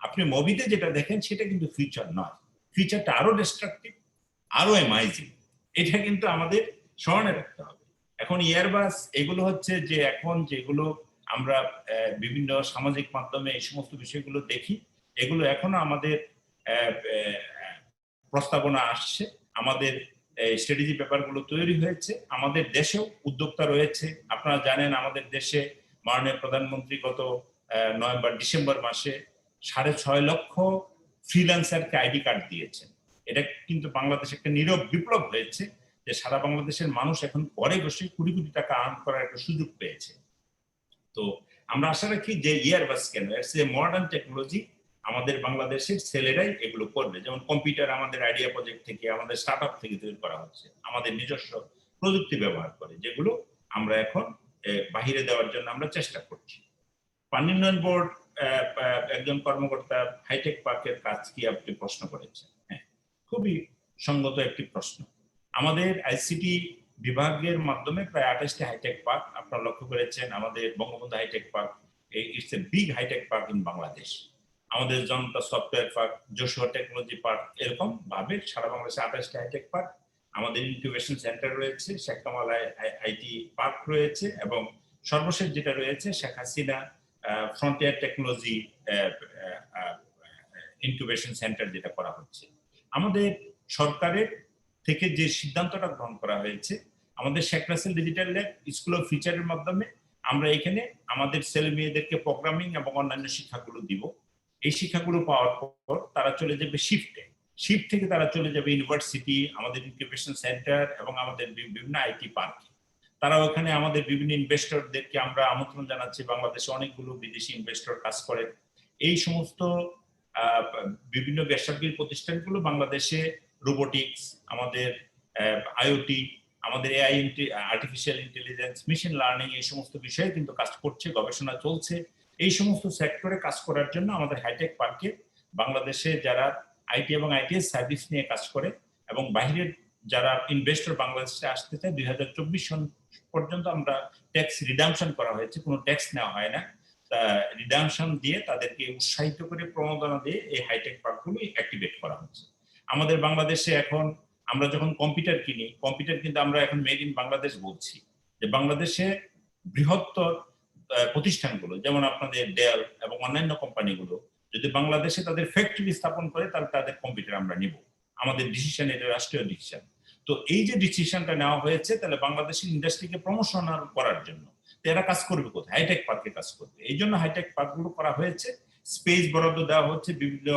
আপনি মুভিতে যেটা দেখেন সেটা কিন্তু ফিউচার নয়। ফিউচারটা আরো ডিস্ট্রাকটিভ, আরো এমাইজিং। এটা কিন্তু আমাদের স্মরণে রাখতে হবে। এখন ইয়ারবাস এগুলো হচ্ছে যে এখন যেগুলো আমরা বিভিন্ন সামাজিক মাধ্যমে এই সমস্ত বিষয়গুলো দেখি, এগুলো এখনো আমাদের প্রস্তাবনা আসছে, আমাদের স্ট্র্যাটেজি পেপারগুলো তৈরি হয়েছে, আমাদের দেশেও উদ্যোক্তা রয়েছে। আপনারা জানেন আমাদের দেশে মাননীয় প্রধানমন্ত্রী গত নভেম্বর-ডিসেম্বর মাসে 6.5 লক্ষ ফ্রিল্যান্সারকে আইডি কার্ড দিয়েছেন। এটা কিন্তু বাংলাদেশে একটা নীরব বিপ্লব হয়েছে, যে সারা বাংলাদেশের মানুষ এখন ঘরে বসে কোটি কোটি টাকা আর্ন করার একটা সুযোগ পেয়েছে। তো আমরা আশা রাখি যে ইয়ারবাস কেন, ইটস এ মডার্ন টেকনোলজি, আমাদের বাংলাদেশের ছেলেরাই এগুলো করবে। যেমন কম্পিউটার আমাদের আইডিয়া প্রজেক্ট থেকে, আমাদের স্টার্টআপ থেকে তৈরি করা হচ্ছে, আমাদের নিজস্ব প্রযুক্তি ব্যবহার করে, যেগুলো আমরা এখন বাহিরে দেওয়ার জন্য আমরা চেষ্টা করছি। পানি উন্নয়ন বোর্ড একজন কর্মকর্তা হাইটেক পার্কের কাজ কি আপনি প্রশ্ন করেছেন। হ্যাঁ, খুবই সঙ্গত একটি প্রশ্ন। আমাদের আইসিটি বিভাগের মাধ্যমে প্রায় 28টি হাইটেক পার্ক আপনারা লক্ষ্য করেছেন। আমাদের Bangabandhu hitech park, it's a big hitech park in Bangladesh. আমাদের Janata software park, Jashore technology park, এরকম ভাবে সারা বাংলাদেশে 28টি হাইটেক পার্ক। আমাদের ইনকিউবেশন সেন্টার রয়েছে, শেখ কামাল আইটি পার্ক রয়েছে, এবং সর্বশেষ যেটা রয়েছে Sheikh Hasina frontier technology incubation centre, যেটা করা হচ্ছে। আমাদের সরকারের থেকে যে সিদ্ধান্তটা গ্রহণ করা হয়েছে, আমাদের Sheikh Russel digital lab school of ফিউচারের মাধ্যমে আমরা এখানে আমাদের ছেলে মেয়েদেরকে প্রোগ্রামিং এবং অন্যান্য শিক্ষাগুলো দিব। এই শিক্ষাগুলো পাওয়ার পর তারা চলে যাবে শিফটে, শিফট থেকে তারা চলে যাবে ইউনিভার্সিটি, আমাদের ইনকিউবেশন সেন্টার এবং আমাদের বিভিন্ন আইটি পার্কে। তারা ওখানে আমাদের বিভিন্ন ইনভেস্টরদেরকে আমরা আমন্ত্রণ জানাচ্ছি। বাংলাদেশে অনেকগুলো বিদেশি ইনভেস্টর কাজ করে। এই সমস্ত বিভিন্ন বেসরকারি প্রতিষ্ঠানগুলো বাংলাদেশে রোবোটিক্স, আমাদের আইওটি, আমাদের AI, artificial intelligence, machine learning, এই সমস্ত বিষয়ে কিন্তু কাজ করছে, গবেষণা চলছে। এই সমস্ত সেক্টরে কাজ করার জন্য আমাদের হাইটেক পার্কে বাংলাদেশে যারা আইটি এবং আইটিএস সার্ভিস নিয়ে কাজ করে এবং বাইরের যারা ইনভেস্টর বাংলাদেশে আসতে চায়, 2024 সন পর্যন্ত আমরা ট্যাক্স রিডামশন করা হয়েছে, কোনো ট্যাক্স নেওয়া হয় না। রিডামশন দিয়ে তাদেরকে উৎসাহিত করে প্রণোদনা দিয়ে এই হাইটেক পার্কগুলো অ্যাক্টিভেট করা হচ্ছে। আমাদের বাংলাদেশে এখন আমরা যখন কম্পিউটার কিনি, কম্পিউটার কিন্তু আমরা এখন মেড ইন বাংলাদেশ বলছি। যে বাংলাদেশে বৃহত্তর প্রতিষ্ঠানগুলো যেমন আপনাদের ডেল এবং অন্যান্য কোম্পানিগুলো যদি বাংলাদেশে তাদের ফ্যাক্টরি স্থাপন করে, তাহলে তাদের কম্পিউটার আমরা নিব। আমাদের ডিসিশন, এটা রাষ্ট্রীয় ডিসিশন। তো এই যে ডিসিশনটা নেওয়া হয়েছে, তাহলে বাংলাদেশের ইন্ডাস্ট্রিকে প্রমোশন করার জন্য এরা কাজ করবে কোথায়? হাইটেক পার্কে কাজ করবে। এই জন্য হাইটেক পার্কগুলো করা হয়েছে। স্পেস বরাদ্দ দেওয়া হচ্ছে বিভিন্ন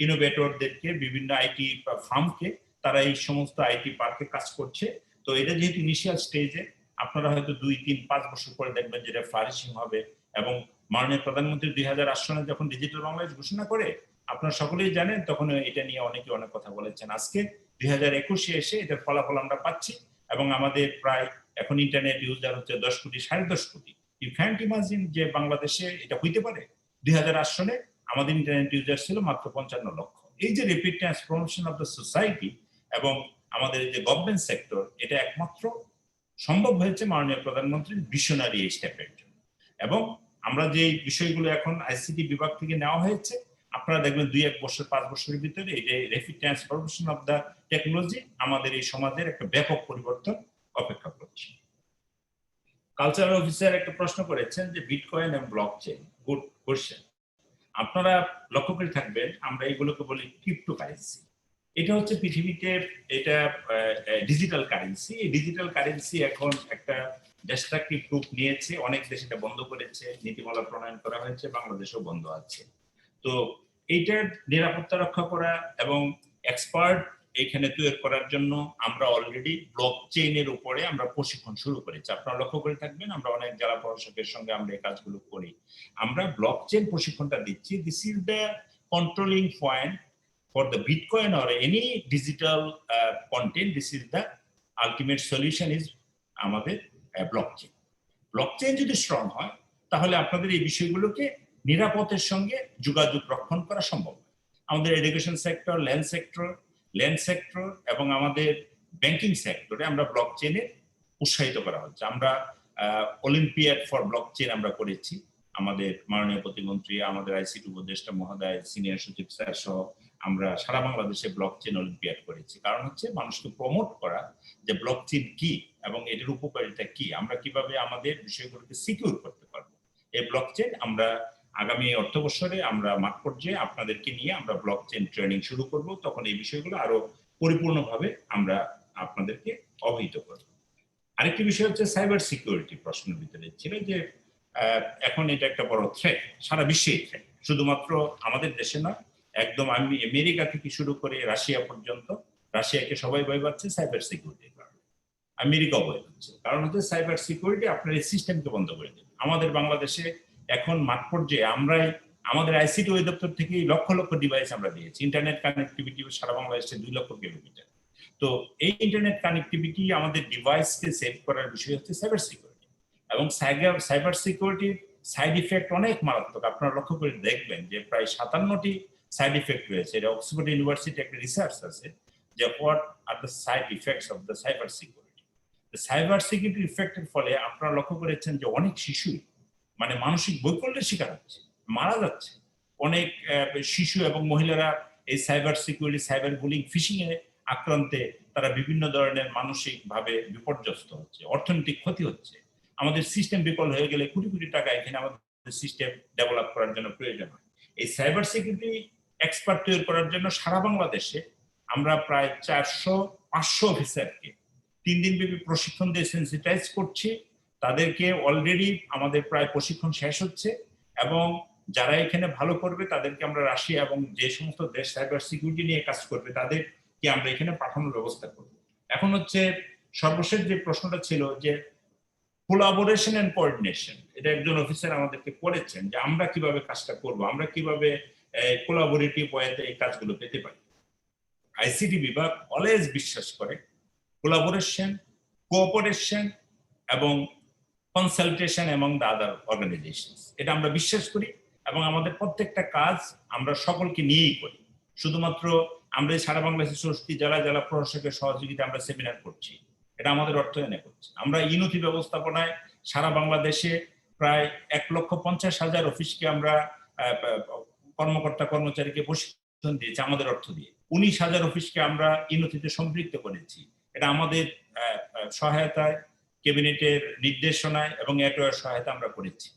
ইনোভেটরদেরকে, বিভিন্ন আইটি ফার্মকে, তারা এই সমস্ত আইটি পার্কে কাজ করছে। তো এটা যেহেতু ইনিশিয়াল স্টেজে, আপনারা হয়তো 2, 3, 5 বছর পরে দেখবেন যেটা ফ্লারিশিং হবে। এবং মাননীয় প্রধানমন্ত্রী 2008 সনে যখন ডিজিটাল বাংলাদেশ ঘোষণা করে, আপনারা সকলেই জানেন, তখন এটা নিয়ে অনেকে অনেক কথা বলেছেন। আজকে 2021-এ এসে এটার ফলাফল আমরা পাচ্ছি এবং আমাদের প্রায় এখন ইন্টারনেট ইউজার হচ্ছে 10 কোটি 10.5 কোটি। ইউ ক্যান্ট ইমাজিন যে বাংলাদেশে এটা হইতে পারে। 2008 সালে আমাদের ইন্টারনেট ইউজার ছিল মাত্র 55 লক্ষ। এই যে rapid transformation of the society এবং আমাদের যে গভর্নমেন্ট সেক্টর, এটা একমাত্র সম্ভব হয়েছে মাননীয় প্রধানমন্ত্রীর ভিশনারি এই স্টেপের জন্য। এবং আমরা যে বিষয়গুলো এখন আইসিটি বিভাগ থেকে নেওয়া হয়েছে, আপনারা দেখবেন 2-1 বছর 5 বছরের ভিতরে এই যে rapid transformation of the technology আমাদের এই সমাজের একটা ব্যাপক পরিবর্তন অপেক্ষা করছে। কালচারাল অফিসার একটা প্রশ্ন করেছেন যে বিটকয়েন এবং ব্লকচেইন, গুড কোশ্চেন। আপনারা লক্ষ্য করে থাকবেন আমরা এগুলোকে বলি ক্রিপ্টোকারেন্সি। এটা হচ্ছে পৃথিবীতে এটা ডিজিটাল কারেন্সি। এই ডিজিটাল কারেন্সি এখন একটা ডিস্ট্রাকটিভ রূপ নিয়েছে, অনেক দেশ এটা বন্ধ করেছে, নীতিমালা প্রণয়ন করা হয়েছে, বাংলাদেশেও বন্ধ আছে। তো এইটার নিরাপত্তা রক্ষা করা এবং এক্সপার্ট এইখানে তৈরি করার জন্য আমরা অলরেডি ব্লকচেইনের উপরে আমরা প্রশিক্ষণ শুরু করেছি। আপনারা লক্ষ্য করে থাকবেন আমরা অনেক জেলা প্রশাসকের সঙ্গে আমরা এই কাজগুলো করি। আমরা ব্লকচেইন প্রশিক্ষণটা দিচ্ছি। This is the controlling point for the Bitcoin or any digital content. This is the ultimate solution is আমাদের ব্লকচেইন। ব্লকচেইন যদি স্ট্রং হয় তাহলে আপনাদের এই বিষয়গুলোকে নিরাপত্তার সঙ্গে যোগাযোগ রক্ষণ করা সম্ভব। আমাদের এডুকেশন সেক্টর, ল্যান্ড সেক্টর এবং আমাদের ব্যাংকিং সেক্টরে আমরা ব্লকচেইনে উৎসাহিত করা হচ্ছে। আমরা অলিম্পিয়াড ফর ব্লকচেইন আমরা করেছি। আমাদের মাননীয় প্রতিমন্ত্রী, আমাদের আইসিটি উপদেষ্টা মহোদয়, সিনিয়র সচিব স্যার সহ আমরা সারা বাংলাদেশে ব্লকচেইন অলিম্পিয়াড করেছি। কারণ হচ্ছে মানুষকে প্রমোট করা যে ব্লকচেইন কি এবং এটার উপকারিতা কি, আমরা কিভাবে আমাদের বিষয়গুলোকে সিকিউর করতে পারবো। এই ব্লকচেইন আমরা আগামী অর্থবর্ষরে আমরা মাঠ পর্যায়ে আপনাদেরকে নিয়ে আমরা ব্লকচেইন ট্রেনিং শুরু করব। তখন এই বিষয়গুলো আরো পরিপূর্ণভাবে আমরা আপনাদেরকে অবহিত করব। আরেকটি বিষয় হচ্ছে সাইবার সিকিউরিটি। প্রশ্নের ভিতরে ছিল যে এখন এটা একটা বড় থ্রেট, সারা বিশ্বেই থ্রেট, শুধুমাত্র আমাদের দেশে নয়, একদম আমেরিকা থেকে শুরু করে রাশিয়া পর্যন্ত। রাশিয়াকে সবাই ভয় পাচ্ছে সাইবার সিকিউরিটির কারণে, আমেরিকাও ভয় পাচ্ছে। কারণ হচ্ছে সাইবার সিকিউরিটি আপনার এই সিস্টেমকে বন্ধ করে দেবে। আমাদের বাংলাদেশে এখন মাঠ পর্যায়ে আমরাই আমাদের আইসিটি অধিদপ্তর থেকে লক্ষ লক্ষ ডিভাইস আমরা দিয়েছি। ইন্টারনেট কানেক্টিভিটি সারা বাংলাদেশে 2 লক্ষ কিলোমিটার। তো এই ইন্টারনেট কানেক্টিভিটি আমাদের ডিভাইসকে সেভ করার বিষয় হচ্ছে সাইবার সিকিউরিটি। এবং সাইবার সিকিউরিটির সাইড ইফেক্ট অনেক মারাত্মক। আপনারা লক্ষ্য করে দেখবেন যে প্রায় 57টি সাইড ইফেক্ট রয়েছে। এটা অক্সফোর্ড ইউনিভার্সিটি একটা রিসার্চ আছে যে what are the side effects of the cyber security. Cyber security ইফেক্টের ফলে আপনারা লক্ষ্য করেছেন যে অনেক শিশু মানে মানসিক বৈকল্যের শিকার হচ্ছে, মারা যাচ্ছে। অনেক শিশু এবং মহিলারা এই cyber security, cyber bullying, phishing এ আক্রান্তে তারা বিভিন্ন ধরনের মানসিক ভাবে বিপর্যস্ত হচ্ছে, অর্থনৈতিক ক্ষতি হচ্ছে। আমাদের সিস্টেম বিকল হয়ে গেলে কোটি কোটি টাকা এখানে আমাদের সিস্টেম ডেভেলপ করার জন্য প্রয়োজন হয়। এই সাইবার সিকিউরিটি এক্সপার্ট তৈরি করার জন্য সারা বাংলাদেশে আমরা প্রায় 400-500 অফিসারকে 3 দিন ব্যাপী প্রশিক্ষণ দিয়ে সেন্সিটাইজ করছি। তাদেরকে অলরেডি আমাদের প্রায় প্রশিক্ষণ শেষ হচ্ছে এবং যারা এখানে ভালো করবে তাদেরকে আমরা রাশিয়া এবং যে সমস্ত দেশ সাইবার সিকিউরিটি নিয়ে কাজ করবে তাদেরকে আমরা এখানে পাঠানোর ব্যবস্থা করব। এখন হচ্ছে সর্বশেষ যে প্রশ্নটা ছিল যে কোলাবোরেশন এন্ড কোঅর্ডিনেশন, এটা একজন অফিসার আমাদেরকে করেছেন যে আমরা কিভাবে কাজটা করব, আমরা কিভাবে কোলাবোরেটিভ ওয়েতে এই কাজগুলো পেতে পারি। আইসিটি বিভাগ অলওয়েজ বিশ্বাস করে কোলাবোরেশন, কোঅপারেশন এবং কনসালটেশন এবং দ্য আদার অর্গানাইজেশনস। এটা আমরা বিশ্বাস করি এবং আমাদের প্রত্যেকটা কাজ আমরা সকলকে নিয়েই করি। শুধুমাত্র আমরা সারা বাংলাদেশের ৬০ জেলা প্রশাসকের সহযোগিতা আমরা সেমিনার করছি, এটা আমাদের অর্থায়নে করছে। আমরা ইনথি ব্যবস্থাপনায় সারা বাংলাদেশে প্রায় 1,50,000 অফিসকে আমরা কর্মকর্তা কর্মচারীকে প্রশিক্ষণ দিয়েছি আমাদের অর্থ দিয়ে। 19,000 অফিসকে আমরা ইনথিতে সম্পৃক্ত করেছি, এটা আমাদের সহায়তায়, ক্যাবিনেটের নির্দেশনায় এবং এটওয়ার সহায়তা আমরা করেছি।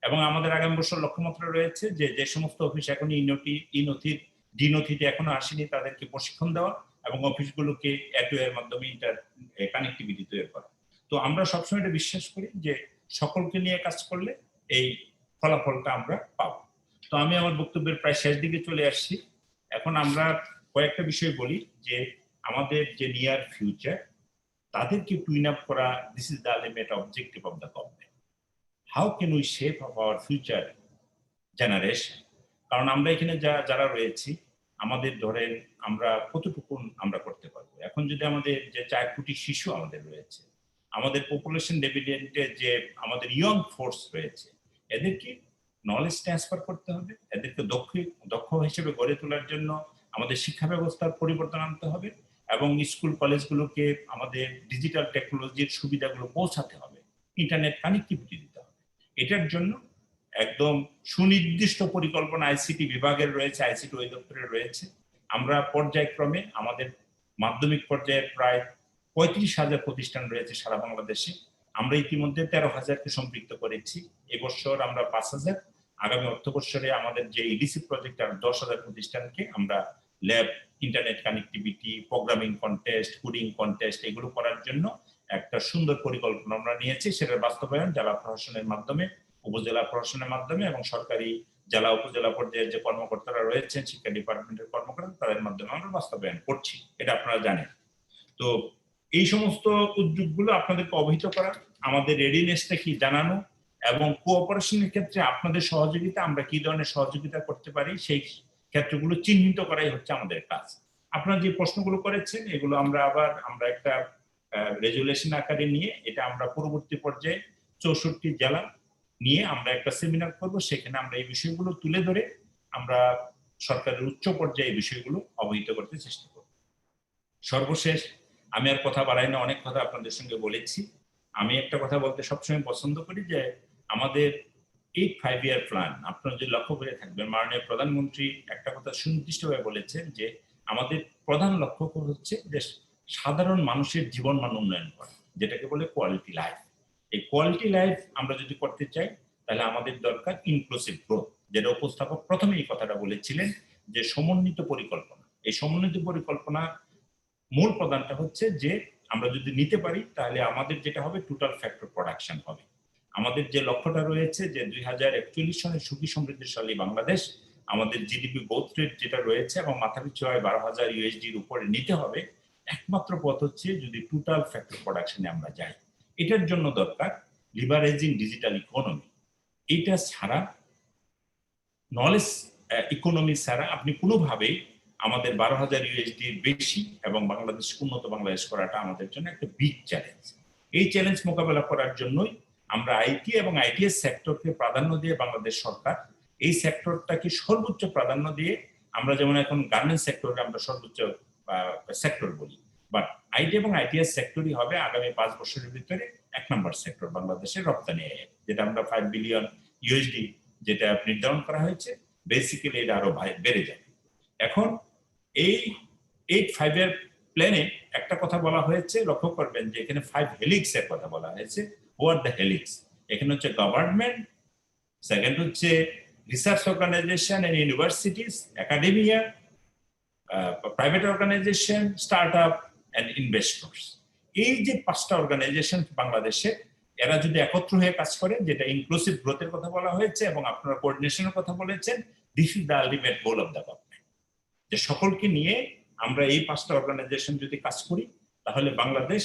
এবং আমাদের আগামী বছর লক্ষ্যমাত্রা রয়েছে যে যে সমস্ত অফিস এখন ডিনথিতে এখনো আসেনি তাদেরকে প্রশিক্ষণ দেওয়া এবং অফিসগুলোকে এটওয়ার মাধ্যমে কানেক্টিভিটি তৈরি করা। তো আমরা সবসময় এটা বিশ্বাস করি যে সকলকে নিয়ে কাজ করলে এই ফলাফলটা আমরা পাবো। তো আমি আমার বক্তব্যের প্রায় শেষ দিকে চলে আসছি। এখন আমরা কয়েকটা বিষয় বলি যে আমাদের যে নিয়ার ফিউচার তাদেরকে টুইন আপ করা, this is the ultimate objective of the government. How can we shape of our future generation? কারণ আমরা এখানে যারা রয়েছি আমাদের ধরেন আমরা কতটুকু আমরা করতে পারবো। এখন যদি আমাদের যে 4 কোটি শিশু আমাদের রয়েছে, আমাদের পপুলেশন ডেভিডেন্টে যে আমাদের ইয়ং ফোর্স রয়েছে, এদেরকে নলেজ ট্রান্সফার করতে হবে, এদেরকে দক্ষ হিসেবে গড়ে তোলার জন্য আমাদের শিক্ষা ব্যবস্থার পরিবর্তন আনতে হবে এবং স্কুল কলেজগুলোকে আমাদের ডিজিটাল টেকনোলজির সুবিধাগুলো পৌঁছাতে হবে, ইন্টারনেট কানেক্টিভিটি দিতে হবে। এটার জন্য একদম সুনির্দিষ্ট পরিকল্পনা আইসিটি বিভাগের রয়েছে, আইসিটি অধিদপ্তরের রয়েছে। আমরা পর্যায়ক্রমে আমাদের মাধ্যমিক পর্যায়ে প্রায় 35,000 প্রতিষ্ঠান রয়েছে সারা বাংলাদেশে। আমরা ইতিমধ্যে 13,000কে সম্পৃক্ত করেছি। এবছর আমরা 5,000, আগামী অর্থবর্ষরে আমাদের যে ইডিসি প্রজেক্ট আর 10,000 প্রতিষ্ঠানকে আমরা lab, internet connectivity, programming contest, coding contest এগুলো করার জন্য একটা সুন্দর পরিকল্পনা আমরা নিয়েছি। সেটার বাস্তবায়ন জেলা প্রশাসনের মাধ্যমে, উপজেলা প্রশাসনের মাধ্যমে এবং সরকারি জেলা উপজেলা পর্যায়ের যে কর্মকর্তারা রয়েছেন, শিক্ষা ডিপার্টমেন্টের কর্মকর্তা, তাদের মাধ্যমে আমরা বাস্তবায়ন করছি, এটা আপনারা জানেন। তো এই সমস্ত উদ্যোগগুলো আপনাদেরকে অবহিত করা, আমাদের রেডিনেসটা কি জানানো এবং কোঅপারেশনের ক্ষেত্রে আপনাদের সহযোগিতা, আমরা কি ধরনের সহযোগিতা করতে পারি সেই ক্ষেত্রগুলো চিহ্নিত করাই হচ্ছে আমাদের কাজ। আপনারা যে প্রশ্নগুলো করেছেন এগুলো আমরা একটা রেজুলেশন আকারে নিয়ে এটা আমরা পরবর্তী পর্যায়ে 64 জেলা নিয়ে আমরা একটা সেমিনার করব, সেখানে আমরা এই বিষয়গুলো তুলে ধরে আমরা সরকারের উচ্চ পর্যায়ে এই বিষয়গুলো অবহিত করতে চেষ্টা করব। সর্বশেষ আমি আর কথা বাড়াই না, অনেক কথা আপনাদের সঙ্গে বলেছি। আমি একটা কথা বলতে সবসময় পছন্দ করি যে আমাদের 5 year প্ল্যান আপনারা যদি লক্ষ্য করে থাকবেন, মাননীয় প্রধানমন্ত্রী একটা কথা সুনির্দিষ্টভাবে বলেছেন যে আমাদের প্রধান লক্ষ্য হচ্ছে যে সাধারণ মানুষের জীবন মান উন্নয়ন করা, যেটাকে বলে কোয়ালিটি লাইফ। এই কোয়ালিটি লাইফ আমরা যদি করতে চাই তাহলে আমাদের দরকার ইনক্লুসিভ গ্রোথ, যেটা উপস্থাপক প্রথমে এই কথাটা বলেছিলেন যে সমন্বিত পরিকল্পনা। এই সমন্বিত পরিকল্পনা মূল প্রধানটা হচ্ছে যে আমরা যদি নিতে পারি তাহলে আমাদের যেটা হবে টোটাল ফ্যাক্টর প্রোডাকশন হবে। আমাদের যে লক্ষ্যটা রয়েছে যে 2041 সালে সুখী সমৃদ্ধশালী বাংলাদেশ, আমাদের জিডিপি গ্রোথ রেট যেটা রয়েছে এবং মাথাপিছু আয় 12,000 USD-র উপরে নিতে হবে, একমাত্র পথ হচ্ছে যদি টোটাল ফ্যাক্টর প্রোডাকশনে আমরা যাই। এটার জন্য দরকার লিভারেজিং ডিজিটাল ইকোনমি। এটা ছাড়া, নলেজ ইকোনমি ছাড়া আপনি কোনোভাবেই আমাদের 12,000 USD-র বেশি এবং বাংলাদেশ উন্নত বাংলাদেশ করাটা আমাদের জন্য একটা বিগ চ্যালেঞ্জ। এই চ্যালেঞ্জ মোকাবেলা করার জন্যই আমরা আইটি এবং আইটিএস সেক্টরকে প্রাধান্য দিয়ে বাংলাদেশ সরকার এই সেক্টরটাকে সর্বোচ্চ প্রাধান্য দিয়ে, আমরা যেমন এখন গার্মেন্টস সেক্টরকে আমরা সর্বোচ্চ সেক্টর বলি, বাট আইটি এবং আইটিএস সেক্টরই হবে আগামী 5 বছরের ভিতরে 1 নম্বর সেক্টর বাংলাদেশের রপ্তানি আয়ে, যেটা আমরা 5 বিলিয়ন USD যেটা নির্ধারণ করা হয়েছে, বেসিক্যালি এটা আরো বেড়ে যাবে। এখন এই 5 year প্ল্যানে একটা কথা বলা হয়েছে, লক্ষ্য করবেন যে এখানে 5 হেলিক্স এর কথা বলা হয়েছে। What the helix? এখানে হচ্ছে গভর্নমেন্ট, সেকেন্ড হচ্ছে research organization and universities, academia, private organization, startup and investors. এই যে 5টা অর্গানাইজেশন বাংলাদেশে, এরা যদি একত্র হয়ে কাজ করে, যেটা ইনক্লুসিভ গ্রোথের কথা বলা হয়েছে এবং আপনারা কোঅর্ডিনেশনের কথা বলেছেন, this is the ultimate goal of the government, যে সকলকে নিয়ে আমরা এই 5টা অর্গানাইজেশন যদি কাজ করি তাহলে বাংলাদেশ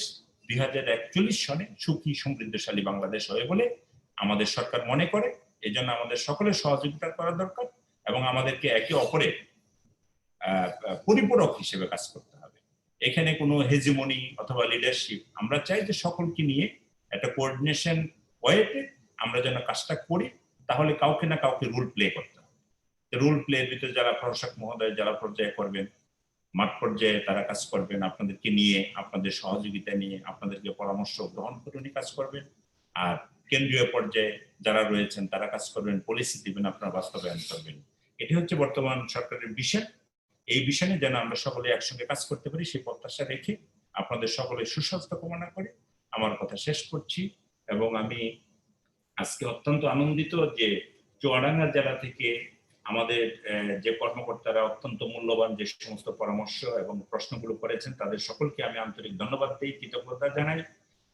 2041 সনে সুখী সমৃদ্ধশালী বাংলাদেশ হবে বলে আমাদের সরকার মনে করে। এই জন্য আমাদের সকলের সহযোগিতা করা দরকার এবং আমাদেরকে একে অপরের পরিপূরক হিসেবে কাজ করতে হবে। এখানে কোনো হেজিমনি অথবা লিডারশিপ, আমরা চাই যে সকলকে নিয়ে একটা কোঅর্ডিনেশন ওয়েতে আমরা যেন কাজটা করি, তাহলে কাউকে না কাউকে রোল প্লে করতে হবে। রোল প্লের ভিতরে যারা প্রশাসক মহোদয় যারা পর্যায়ে করবেন, মাঠ পর্যায়ে তারা কাজ করবেন, আপনাদেরকে নিয়ে, আপনাদের সহযোগিতা নিয়ে, আপনাদেরকে পরামর্শ গ্রহণ করে উনি কাজ করবেন। আর কেন্দ্রীয় পর্যায়ে যারা রয়েছেন তারা কাজ করবেন, পলিসি দিবেন, আপনারা বাস্তবায়ন করবেন। এটি হচ্ছে বর্তমান সরকারের বিষয়। এই বিষয়ে যেন আমরা সকলে একসঙ্গে কাজ করতে পারি সেই প্রত্যাশা রেখে আপনাদের সকলের সুস্বাস্থ্য কামনা করে আমার কথা শেষ করছি। এবং আমি আজকে অত্যন্ত আনন্দিত যে চুয়াডাঙ্গা জেলা থেকে আমাদের যে কর্মকর্তারা অত্যন্ত মূল্যবান যে সমস্ত পরামর্শ এবং প্রশ্নগুলো করেছেন তাদের সকলকে আমি আন্তরিক ধন্যবাদ দিই, কৃতজ্ঞতা জানাই।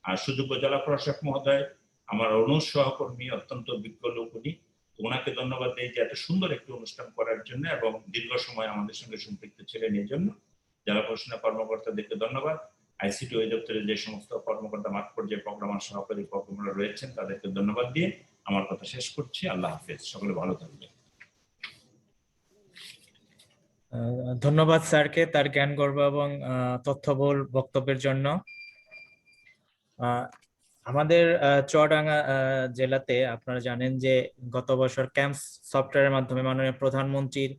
আর সুযোগ্য জেলা প্রশাসক মহোদয়, আমার অনুজ সহকর্মী, অত্যন্ত বিজ্ঞ লোক উনি, ওনাকে ধন্যবাদ দিই যে এত সুন্দর একটি অনুষ্ঠান করার জন্য এবং দীর্ঘ সময় আমাদের সঙ্গে সম্পৃক্ত ছিলেন এই জন্য। জেলা প্রশাসনের কর্মকর্তাদেরকে ধন্যবাদ। আইসিটি অধিদপ্তরের যে সমস্ত কর্মকর্তা মাঠ পর্যায়ে প্রোগ্রামার সহকারী প্রোগ্রামার রয়েছেন তাদেরকে ধন্যবাদ দিয়ে আমার কথা শেষ করছি। আল্লাহ হাফেজ, সকলে ভালো থাকবেন। ধন্যবাদ স্যারকে তার জ্ঞানগর্ভ এবং তথ্যবহুল বক্তব্যের জন্য। আমাদের চুয়াডাঙ্গা জেলাতে আপনারা জানেন যে গত বছর ক্যাম্পস সফটওয়্যারের মাধ্যমে মাননীয় প্রধানমন্ত্রীর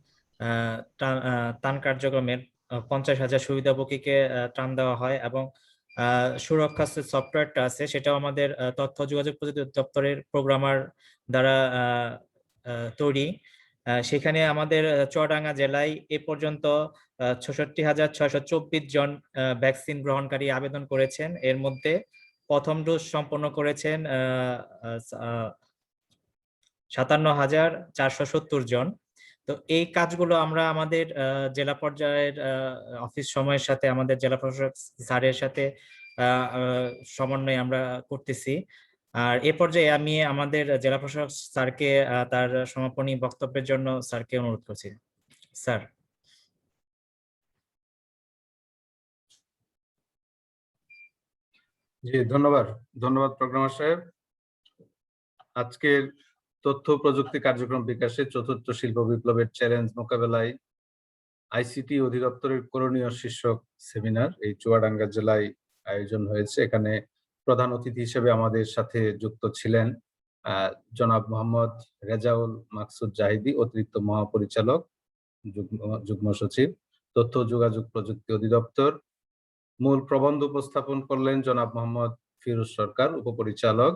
ত্রাণ কার্যক্রমের 50,000 সুবিধাভোগীকে ত্রাণ দেওয়া হয় এবং সুরক্ষা সফটওয়্যারটা আছে সেটাও আমাদের তথ্য যোগাযোগ প্রযুক্তি দপ্তরের প্রোগ্রামার দ্বারা তৈরি। সেখানে আমাদের চুয়াডাঙ্গা জেলায় এ পর্যন্ত 66,624 জন ভ্যাকসিন গ্রহণকারী আবেদন করেছেন। এর মধ্যে প্রথম ডোজ সম্পন্ন করেছেন 57,470 জন। তো এই কাজগুলো আমরা আমাদের জেলা পর্যায়ের অফিস সময়ের সাথে আমাদের জেলা প্রশাসক স্যারের সাথে সমন্বয়ে আমরা করতেছি। আর এ পর্যায়ে আমি আমাদের জেলা প্রশাসক স্যারকে তার সমাপনী বক্তব্যের জন্য স্যারকে অনুরোধ করছি। স্যার। জি ধন্যবাদ প্রোগ্রামার সাহেব। আজকের তথ্য প্রযুক্তি কার্যক্রম বিকাশে চতুর্থ শিল্প বিপ্লবের চ্যালেঞ্জ মোকাবেলায় আইসিটি অধিদপ্তরের করণীয় শীর্ষক সেমিনার এই চুয়াডাঙ্গা জেলায় আয়োজন হয়েছে। এখানে প্রধান অতিথি হিসেবে আমাদের সাথে যুক্ত ছিলেন জনাব মোহাম্মদ রেজাউল মাকসুদ জাহিদি, অতিরিক্ত মহাপরিচালক যুগ্ম সচিব তথ্য যোগাযোগ প্রযুক্তি অধিদপ্তর। মূল প্রবন্ধ উপস্থাপন করলেন জনাব মোহাম্মদ ফিরোজ সরকার, উপপরিচালক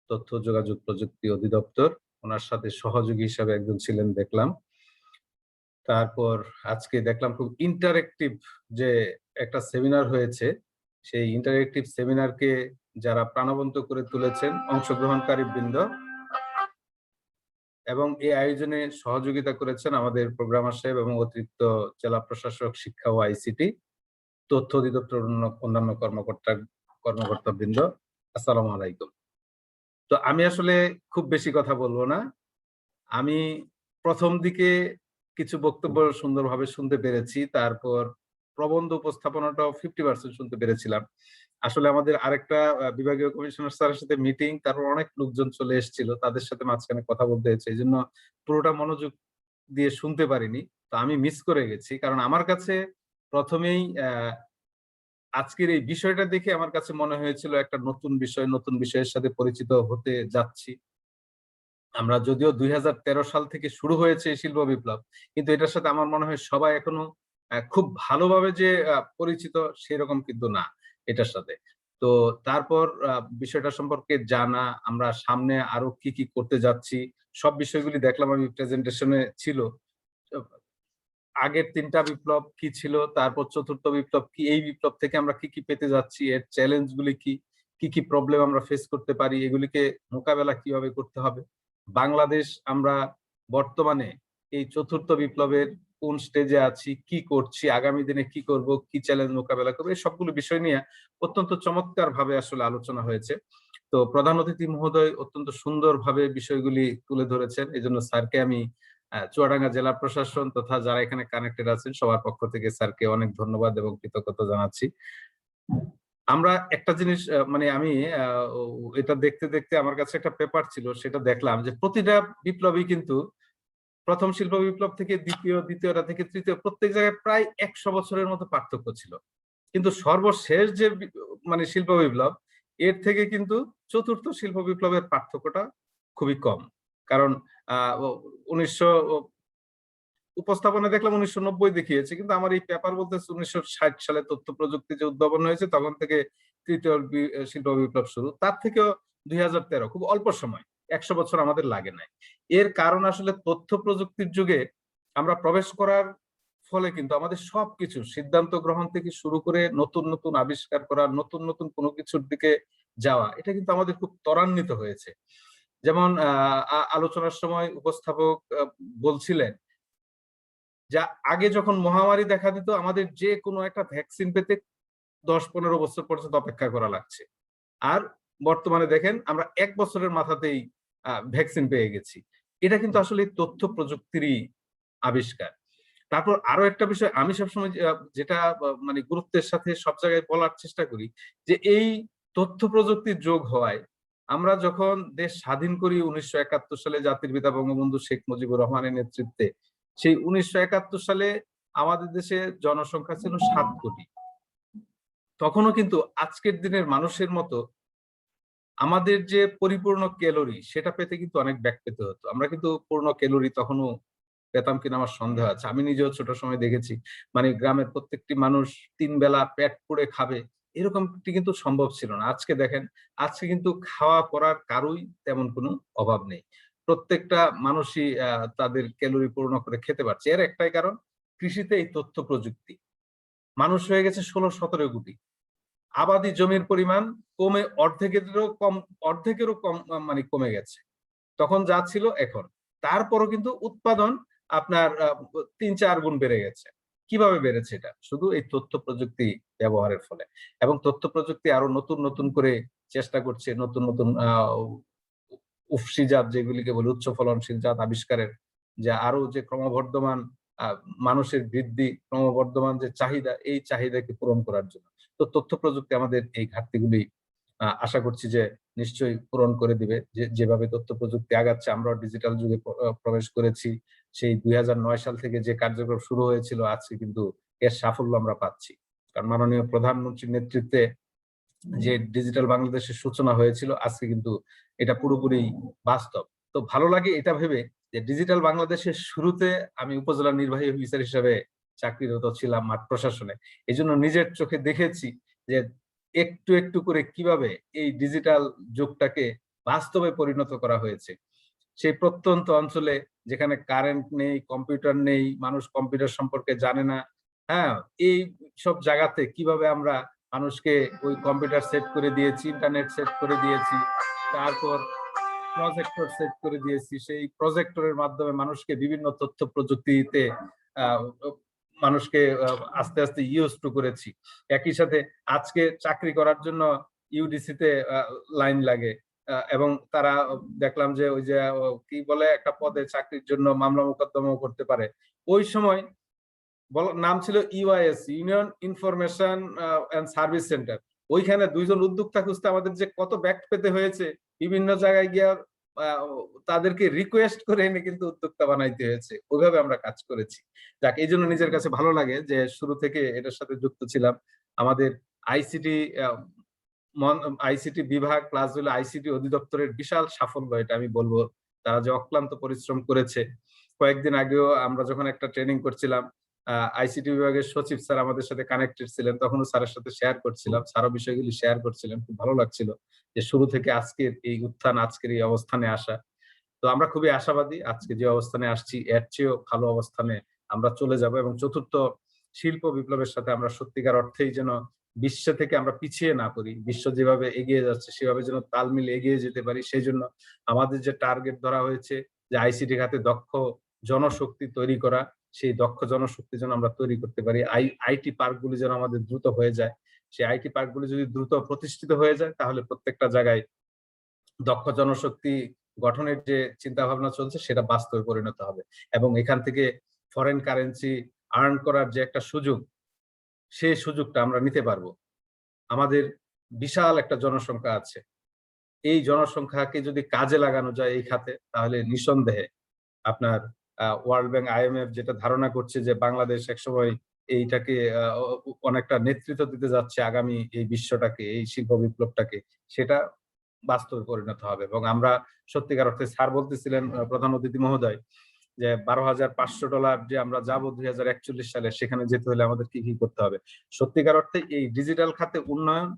তথ্য যোগাযোগ প্রযুক্তি অধিদপ্তর। ওনার সাথে সহযোগী হিসাবে একজন ছিলেন দেখলাম। তারপর আজকে দেখলাম খুব ইন্টারেক্টিভ যে একটা সেমিনার হয়েছে, সেই ইন্টারেক্টিভ সেমিনারকে যারা প্রাণবন্ত করে তুলেছেন অংশগ্রহণকারী বৃন্দ, এবং এই আয়োজনে সহযোগিতা করেছেন আমাদের প্রোগ্রামার সাহেব এবং অতিরিক্ত জেলা প্রশাসক শিক্ষা ও আইসিটি, তথ্য অধিদপ্তর অন্যান্য কর্মকর্তা বৃন্দ, আসসালামু আলাইকুম। তো আমি আসলে খুব বেশি কথা বলবো না। আমি প্রথম দিকে কিছু বক্তব্য সুন্দরভাবে শুনতে পেরেছি, তারপর প্রবন্ধ উপস্থাপনাটাও 50% শুনতে পেরেছিলাম। আসলে আমাদের আরেকটা বিভাগীয় কমিশনার স্যারের সাথে মিটিং, তারপর অনেক লোকজন চলে এসেছিল, তাদের সাথে মাঝখানে কথা বলতে হয়েছে, এই জন্য পুরোটা মনোযোগ দিয়ে শুনতে পারিনি। তো আমি মিস করে গেছি, কারণ আমার কাছে প্রথমেই আজকের এই বিষয়টা দেখে আমার কাছে মনে হয়েছিল একটা নতুন বিষয়, নতুন বিষয়ের সাথে পরিচিত হতে যাচ্ছি। আমরা যদিও 2013 সাল থেকে শুরু হয়েছে এই শিল্প বিপ্লব, কিন্তু এটার সাথে আমার মনে হয় সবাই এখনো খুব ভালোভাবে যে পরিচিত সেরকম কিন্তু না এটার সাথে। তো তারপর বিষয়টা সম্পর্কে জানা, আমরা সামনে আরো কি কি করতে যাচ্ছি, সব বিষয়গুলি দেখলাম আমি প্রেজেন্টেশনে ছিল। আগের 3টা বিপ্লব কি ছিল, তারপর চতুর্থ বিপ্লব কি, এই বিপ্লব থেকে আমরা কি কি পেতে যাচ্ছি, এর চ্যালেঞ্জ গুলি কি, কি কি প্রবলেম আমরা ফেস করতে পারি, এগুলিকে মোকাবেলা কিভাবে করতে হবে, বাংলাদেশ আমরা বর্তমানে এই চতুর্থ বিপ্লবের কোন স্টেজে আছি, কি করছি, আগামী দিনে কি করব, কি চ্যালেঞ্জ মোকাবেলা করবো, এই সবগুলো বিষয় নিয়ে অত্যন্ত চমৎকার ভাবে আসলে আলোচনা হয়েছে। তো প্রধান অতিথি মহোদয় অত্যন্ত সুন্দরভাবে বিষয়গুলি তুলে ধরেছেন, এই জন্য স্যারকে আমি চুয়াডাঙ্গা জেলা প্রশাসন তথা যারা এখানে কানেক্টেড আছেন সবার পক্ষ থেকে স্যারকে অনেক ধন্যবাদ এবং কৃতজ্ঞতা জানাচ্ছি। আমরা একটা জিনিস মানে আমি এটা দেখতে দেখতে আমার কাছে একটা পেপার ছিল, সেটা দেখলাম যে প্রতিটা বিপ্লবই কিন্তু প্রথম শিল্প বিপ্লব থেকে দ্বিতীয়টা থেকে তৃতীয়, প্রত্যেক জায়গায় প্রায় 100 বছরের মতো পার্থক্য ছিল, কিন্তু সর্বশেষ যে মানে শিল্প বিপ্লব এর থেকে কিন্তু চতুর্থ শিল্প বিপ্লবের পার্থক্যটা খুবই কম। কারণ 1900 উপস্থাপনা দেখলাম 1990 দেখিয়েছে, কিন্তু আমার এই পেপার বলতেছে 1960 সালে তথ্য প্রযুক্তি যে উদ্ভাবন হয়েছে তখন থেকে তৃতীয় শিল্প বিপ্লব শুরু, তার থেকেও 2013, খুব অল্প সময়, 100 বছর আমাদের লাগে নাই। এর কারণ আসলে তথ্য প্রযুক্তির যুগে আমরা প্রবেশ করার ফলে কিন্তু আমাদের সবকিছু সিদ্ধান্ত গ্রহণ থেকে শুরু করে নতুন নতুন আবিষ্কার করা, নতুন নতুন কোনো কিছুর দিকে যাওয়া, এটা কিন্তু আমাদের খুব ত্বরান্বিত হয়েছে। যেমন আলোচনার সময় উপস্থাপক বলছিলেন যা আগে যখন মহামারী দেখা দিত আমাদের যে কোনো একটা ভ্যাকসিন পেতে 10-15 বছর পর্যন্ত অপেক্ষা করা লাগছে, আর বর্তমানে দেখেন আমরা 1 বছরের মাথাতেই ভ্যাকসিন পেয়ে গেছি। এটা কিন্তু আসলে তথ্য প্রযুক্তিরই আবিষ্কার। তারপর আরো একটা বিষয় আমি সবসময় যেটা মানে গুরুত্বের সাথে সব জায়গায় বলার চেষ্টা করি, যে এই তথ্য প্রযুক্তির যোগ হওয়ায় আমরা যখন দেশ স্বাধীন করি 1971 সালে জাতির পিতা বঙ্গবন্ধু শেখ মুজিবুর রহমানের নেতৃত্বে, সেই 1971 সালে আমাদের দেশে জনসংখ্যা ছিল 7 কোটি। তখনও কিন্তু আজকের দিনের মানুষের মতো আমাদের যে পরিপূর্ণ ক্যালোরি সেটা পেতে কিন্তু অনেক ব্যাক পেতে হতো। আমরা কিন্তু পূর্ণ ক্যালোরি তখনও পেতাম কিনা আমার সন্দেহ আছে। আমি নিজেও ছোট সময় দেখেছি, মানে গ্রামের প্রত্যেকটি মানুষ 3 বেলা পেট পুড়ে খাবে, এরকমটি কিন্তু সম্ভব ছিল না। আজকে দেখেন, আজকে কিন্তু খাওয়া পড়ার কারোই তেমন কোনো অভাব নেই। প্রত্যেকটা মানুষই তাদের ক্যালোরি পূর্ণ করে খেতে পারছে। এর একটাই কারণ, কৃষিতে এই তথ্য প্রযুক্তি। মানুষ হয়ে গেছে 16-17 কোটি। আবাদি জমির পরিমাণ কমে অর্ধেকেরও কম, মানে কমে গেছে। তখন যা ছিল এখন। তারপরও কিন্তু উৎপাদন আপনার 3-4 গুণ বেড়ে গেছে। কিভাবে বেড়েছে এটা? শুধু এই তথ্য প্রযুক্তি ব্যবহারের ফলে। এবং তথ্য প্রযুক্তি আরো নতুন নতুন করে চেষ্টা করছে, নতুন নতুন উফশী জাত যেগুলিকে বলে, উচ্চ ফলনশীল জাত আবিষ্কারের, যে আরো যে ক্রমবর্ধমান মানুষের বৃদ্ধি, ক্রমবর্ধমান যে চাহিদা, এই চাহিদাকে পূরণ করার জন্য। তো তথ্য প্রযুক্তি আমাদের এই ঘাটতিগুলি আশা করছি যে নিশ্চয়ই পূরণ করে দিবে। যেভাবে তথ্য প্রযুক্তি আগাচ্ছে, আমরা ডিজিটাল যুগে প্রবেশ করেছি। সেই 2009 সাল থেকে যে কার্যক্রম শুরু হয়েছিল, আজকে কিন্তু এর সাফল্য আমরা পাচ্ছি। কারণ মাননীয় প্রধানমন্ত্রীর নেতৃত্বে যে ডিজিটাল বাংলাদেশের সূচনা হয়েছিল, আজকে কিন্তু এটা পুরোপুরি বাস্তব। তো ভালো লাগে এটা ভেবে যে ডিজিটাল বাংলাদেশের শুরুতে আমি উপজেলা নির্বাহী অফিসার হিসেবে চাকরিরত ছিলাম মাঠ প্রশাসনে। এই জন্য নিজের চোখে দেখেছি যে একটু একটু করে কিভাবে এই ডিজিটাল যুগটাকে বাস্তবে পরিণত করা হয়েছে। সেই প্রত্যন্ত অঞ্চলে যেখানে কারেন্ট নেই, কম্পিউটার নেই, মানুষ কম্পিউটার সম্পর্কে জানে না, হ্যাঁ, এই সব জায়গাতে কিভাবে আমরা মানুষকে ওই কম্পিউটার সেট করে দিয়েছি, ইন্টারনেট সেট করে দিয়েছি, তারপর প্রজেক্টর সেট করে দিয়েছি। সেই প্রজেক্টরের মাধ্যমে মানুষকে বিভিন্ন তথ্য প্রযুক্তিতে মানুষকে আস্তে আস্তে ইউজ টু করেছি। একই সাথে আজকে চাকরি করার জন্য ইউডিসিতে লাইন লাগে, এবং তারা দেখলাম যে ওই যে কি বলে, একটা পদে চাকরির জন্য মামলা মোকদ্দমাও করতে পারে। ওই সময় নাম ছিল UIS, union information and service centre. ওইখানে 2 জন উদ্যোক্তা খুঁজতে আমাদের যে কত ব্যাক পেতে হয়েছে, বিভিন্ন জায়গায় গিয়ে তাদেরকে রিকোয়েস্ট করে এনে কিন্তু উদ্যোক্তা বানাইতে হয়েছে। ওইভাবে আমরা কাজ করেছি। যাক, এই জন্য নিজের কাছে ভালো লাগে যে শুরু থেকে এটার সাথে যুক্ত ছিলাম। আমাদের আইসিটি বিভাগ প্লাস হলো আইসিটি অধিদপ্তরের বিশাল সাফল্য এটা আমি বলবো। তারা যে অক্লান্ত পরিশ্রম করেছে। কয়েকদিন আগেও আমরা যখন একটা ট্রেনিং করছিলাম, আইসিটি বিভাগের সচিব স্যার আমাদের সাথে কানেক্টেড ছিলেন, তখনও স্যারের সাথে শেয়ার করছিলাম, স্যারও বিষয়গুলি শেয়ার করছিলেন। খুব ভালো লাগছিল যে শুরু থেকে আজকের এই উত্থান, আজকের এই অবস্থানে আসা। তো আমরা খুবই আশাবাদী, আজকে যে অবস্থানে আসছি এর চেয়েও ভালো অবস্থানে আমরা চলে যাব, এবং চতুর্থ শিল্প বিপ্লবের সাথে আমরা সত্যিকার অর্থেই যেন বিশ্ব থেকে আমরা পিছিয়ে না পড়ি। বিশ্ব যেভাবে এগিয়ে যাচ্ছে সেভাবে যেন তাল মিলে এগিয়ে যেতে পারি। সেই জন্য আমাদের যে টার্গেট ধরা হয়েছে যে আইসিটি খাতে দক্ষ জনশক্তি তৈরি করা, সেই দক্ষ জনশক্তি যেন আমরা তৈরি করতে পারি। আইটি পার্কগুলি যেন আমাদের দ্রুত হয়ে যায়। সেই আইটি পার্কগুলি যদি দ্রুত প্রতিষ্ঠিত হয়ে যায়, তাহলে প্রত্যেকটা জায়গায় দক্ষ জনশক্তি গঠনের যে চিন্তা ভাবনা চলছে সেটা বাস্তবে পরিণত হবে, এবং এখান থেকে ফরেন কারেন্সি আর্ন করার যে একটা সুযোগ, সেই সুযোগটা আমরা নিতে পারবো। আমাদের বিশাল একটা জনসংখ্যা আছে। এই জনসংখ্যাকে যদি কাজে লাগানো যায় এই খাতে, তাহলে নিঃসন্দেহে আপনার ওয়ার্ল্ড ব্যাংক, আইএমএফ যেটা ধারণা করছে যে বাংলাদেশ একসময় এইটাকে অনেকটা নেতৃত্ব দিতে যাচ্ছে আগামী এই বিশ্বটাকে, এই শিল্প বিপ্লবটাকে, সেটা বাস্তবে পরিণত হবে। এবং আমরা সত্যিকার অর্থে, স্যার বলতেছিলেন প্রধান অতিথি মহোদয়, যে $12,500 যে আমরা যাবো 2041 সালে, সেখানে যেতে হলে আমাদের কি কি করতে হবে। সত্যিকার অর্থে এই ডিজিটাল খাতে উন্নয়ন,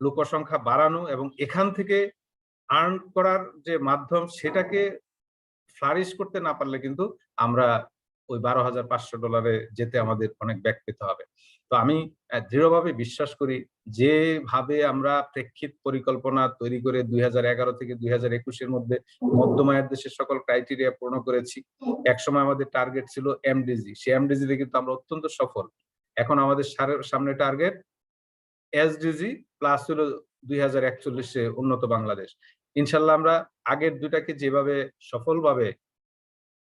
লোকসংখ্যা বাড়ানো এবং এখান থেকে আর্ন করার যে মাধ্যম, সেটাকে ফ্লারিশ করতে না পারলে কিন্তু আমরা ওই $12,500 যেতে আমাদের অনেক ব্যাক পেতে হবে। তো আমি দৃঢ়ভাবে বিশ্বাস করি, যেভাবে আমরা প্রেক্ষিত পরিকল্পনা তৈরি করে 2011 থেকে 2021 এর মধ্যে মধ্যমায়ের দেশের সকল ক্রাইটেরিয়া পূর্ণ করেছি। একসময় আমাদের টার্গেট ছিল এমডিজি, সেই এমডিজি কিন্তু আমরা অত্যন্ত সফল। এখন আমাদের সামনে টার্গেট এসডিজি প্লাস হলো 2041 উন্নত বাংলাদেশ। ইনশাল্লাহ আমরা আগের দুটাকে যেভাবে সফলভাবে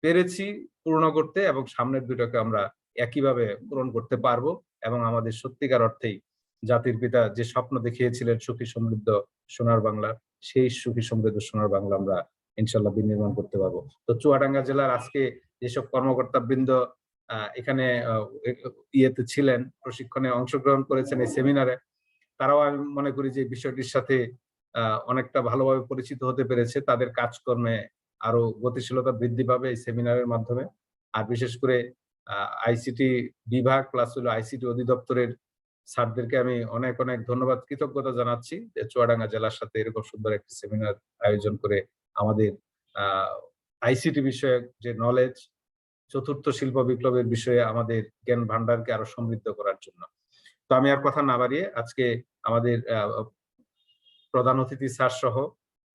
পেরেছি পূর্ণ করতে, এবং সামনের দুটাকে আমরা একইভাবে পূরণ করতে পারবো, এবং আমাদের সত্যিকার অর্থেই জাতির পিতা যে স্বপ্ন দেখিয়েছিলেন সুখী সমৃদ্ধ সোনার বাংলা, সেই সুখী সমৃদ্ধ সোনার বাংলা আমরা ইনশাল্লাহ বিনির্মাণ করতে পারবো। তো চুয়াডাঙ্গা জেলার আজকে যেসব কর্মকর্তা বৃন্দ এখানে ইয়েতে ছিলেন, প্রশিক্ষণে অংশগ্রহণ করেছেন এই সেমিনারে, তারাও আমি মনে করি যে বিষয়টির সাথে অনেকটা ভালোভাবে পরিচিত হতে পেরেছে। তাদের কাজকর্মে আরো গতিশীলতা বৃদ্ধি পাবে এই সেমিনারের মাধ্যমে। আর বিশেষ করে আইসিটি বিভাগ প্লাস হলো আইসিটি অধিদপ্তরের স্যারদেরকে আমি অনেক অনেক ধন্যবাদ, কৃতজ্ঞতা জানাচ্ছি যে চুয়াডাঙ্গা জেলার সাথে এরকম সুন্দর একটি সেমিনার আয়োজন করে আমাদের আইসিটি বিষয়ক যে নলেজ, চতুর্থ শিল্প বিপ্লবের বিষয়ে আমাদের জ্ঞান ভান্ডারকে আরো সমৃদ্ধ করার জন্য। তো আমি আর কথা না বাড়িয়ে আজকে আমাদের প্রধান অতিথি স্যার সহ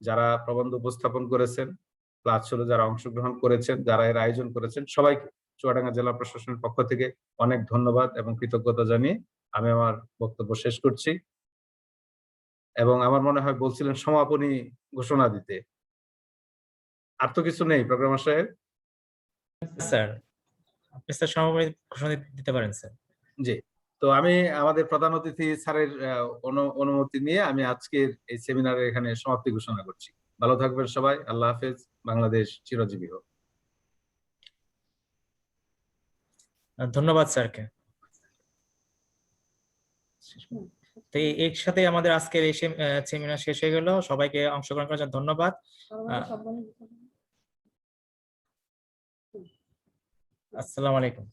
যারা প্রবন্ধ উপস্থাপন করেছেন, প্লাস হলো যারা অংশগ্রহণ করেছেন, যারা এর আয়োজন করেছেন, সবাইকে চুয়াডাঙ্গা জেলা প্রশাসনের পক্ষ থেকে অনেক ধন্যবাদ এবং কৃতজ্ঞতা জানিয়ে আমি আমার বক্তব্য শেষ করছি। এবং আমার মনে হয় বলছিলেন সমাপনী ঘোষণা দিতে, আর তো কিছু নেই প্রোগ্রামার সাহেব? স্যার আপনি স্যার সমাপনী ঘোষণা দিতে পারেন স্যার। জি, তো আমি আমাদের প্রধান অতিথি স্যারের অনুমতি নিয়ে আমি আজকের এই সেমিনারের এখানে সমাপ্তি ঘোষণা করছি। ভালো থাকবেন সবাই, আল্লাহ হাফেজ, বাংলাদেশ চিরজীবী হোক। ধন্যবাদ স্যারকে। তো এর সাথে আমাদের আজকের এই সেমিনার শেষ হয়ে গেল। সবাইকে অংশগ্রহণ করার জন্য ধন্যবাদ। আসসালামু আলাইকুম।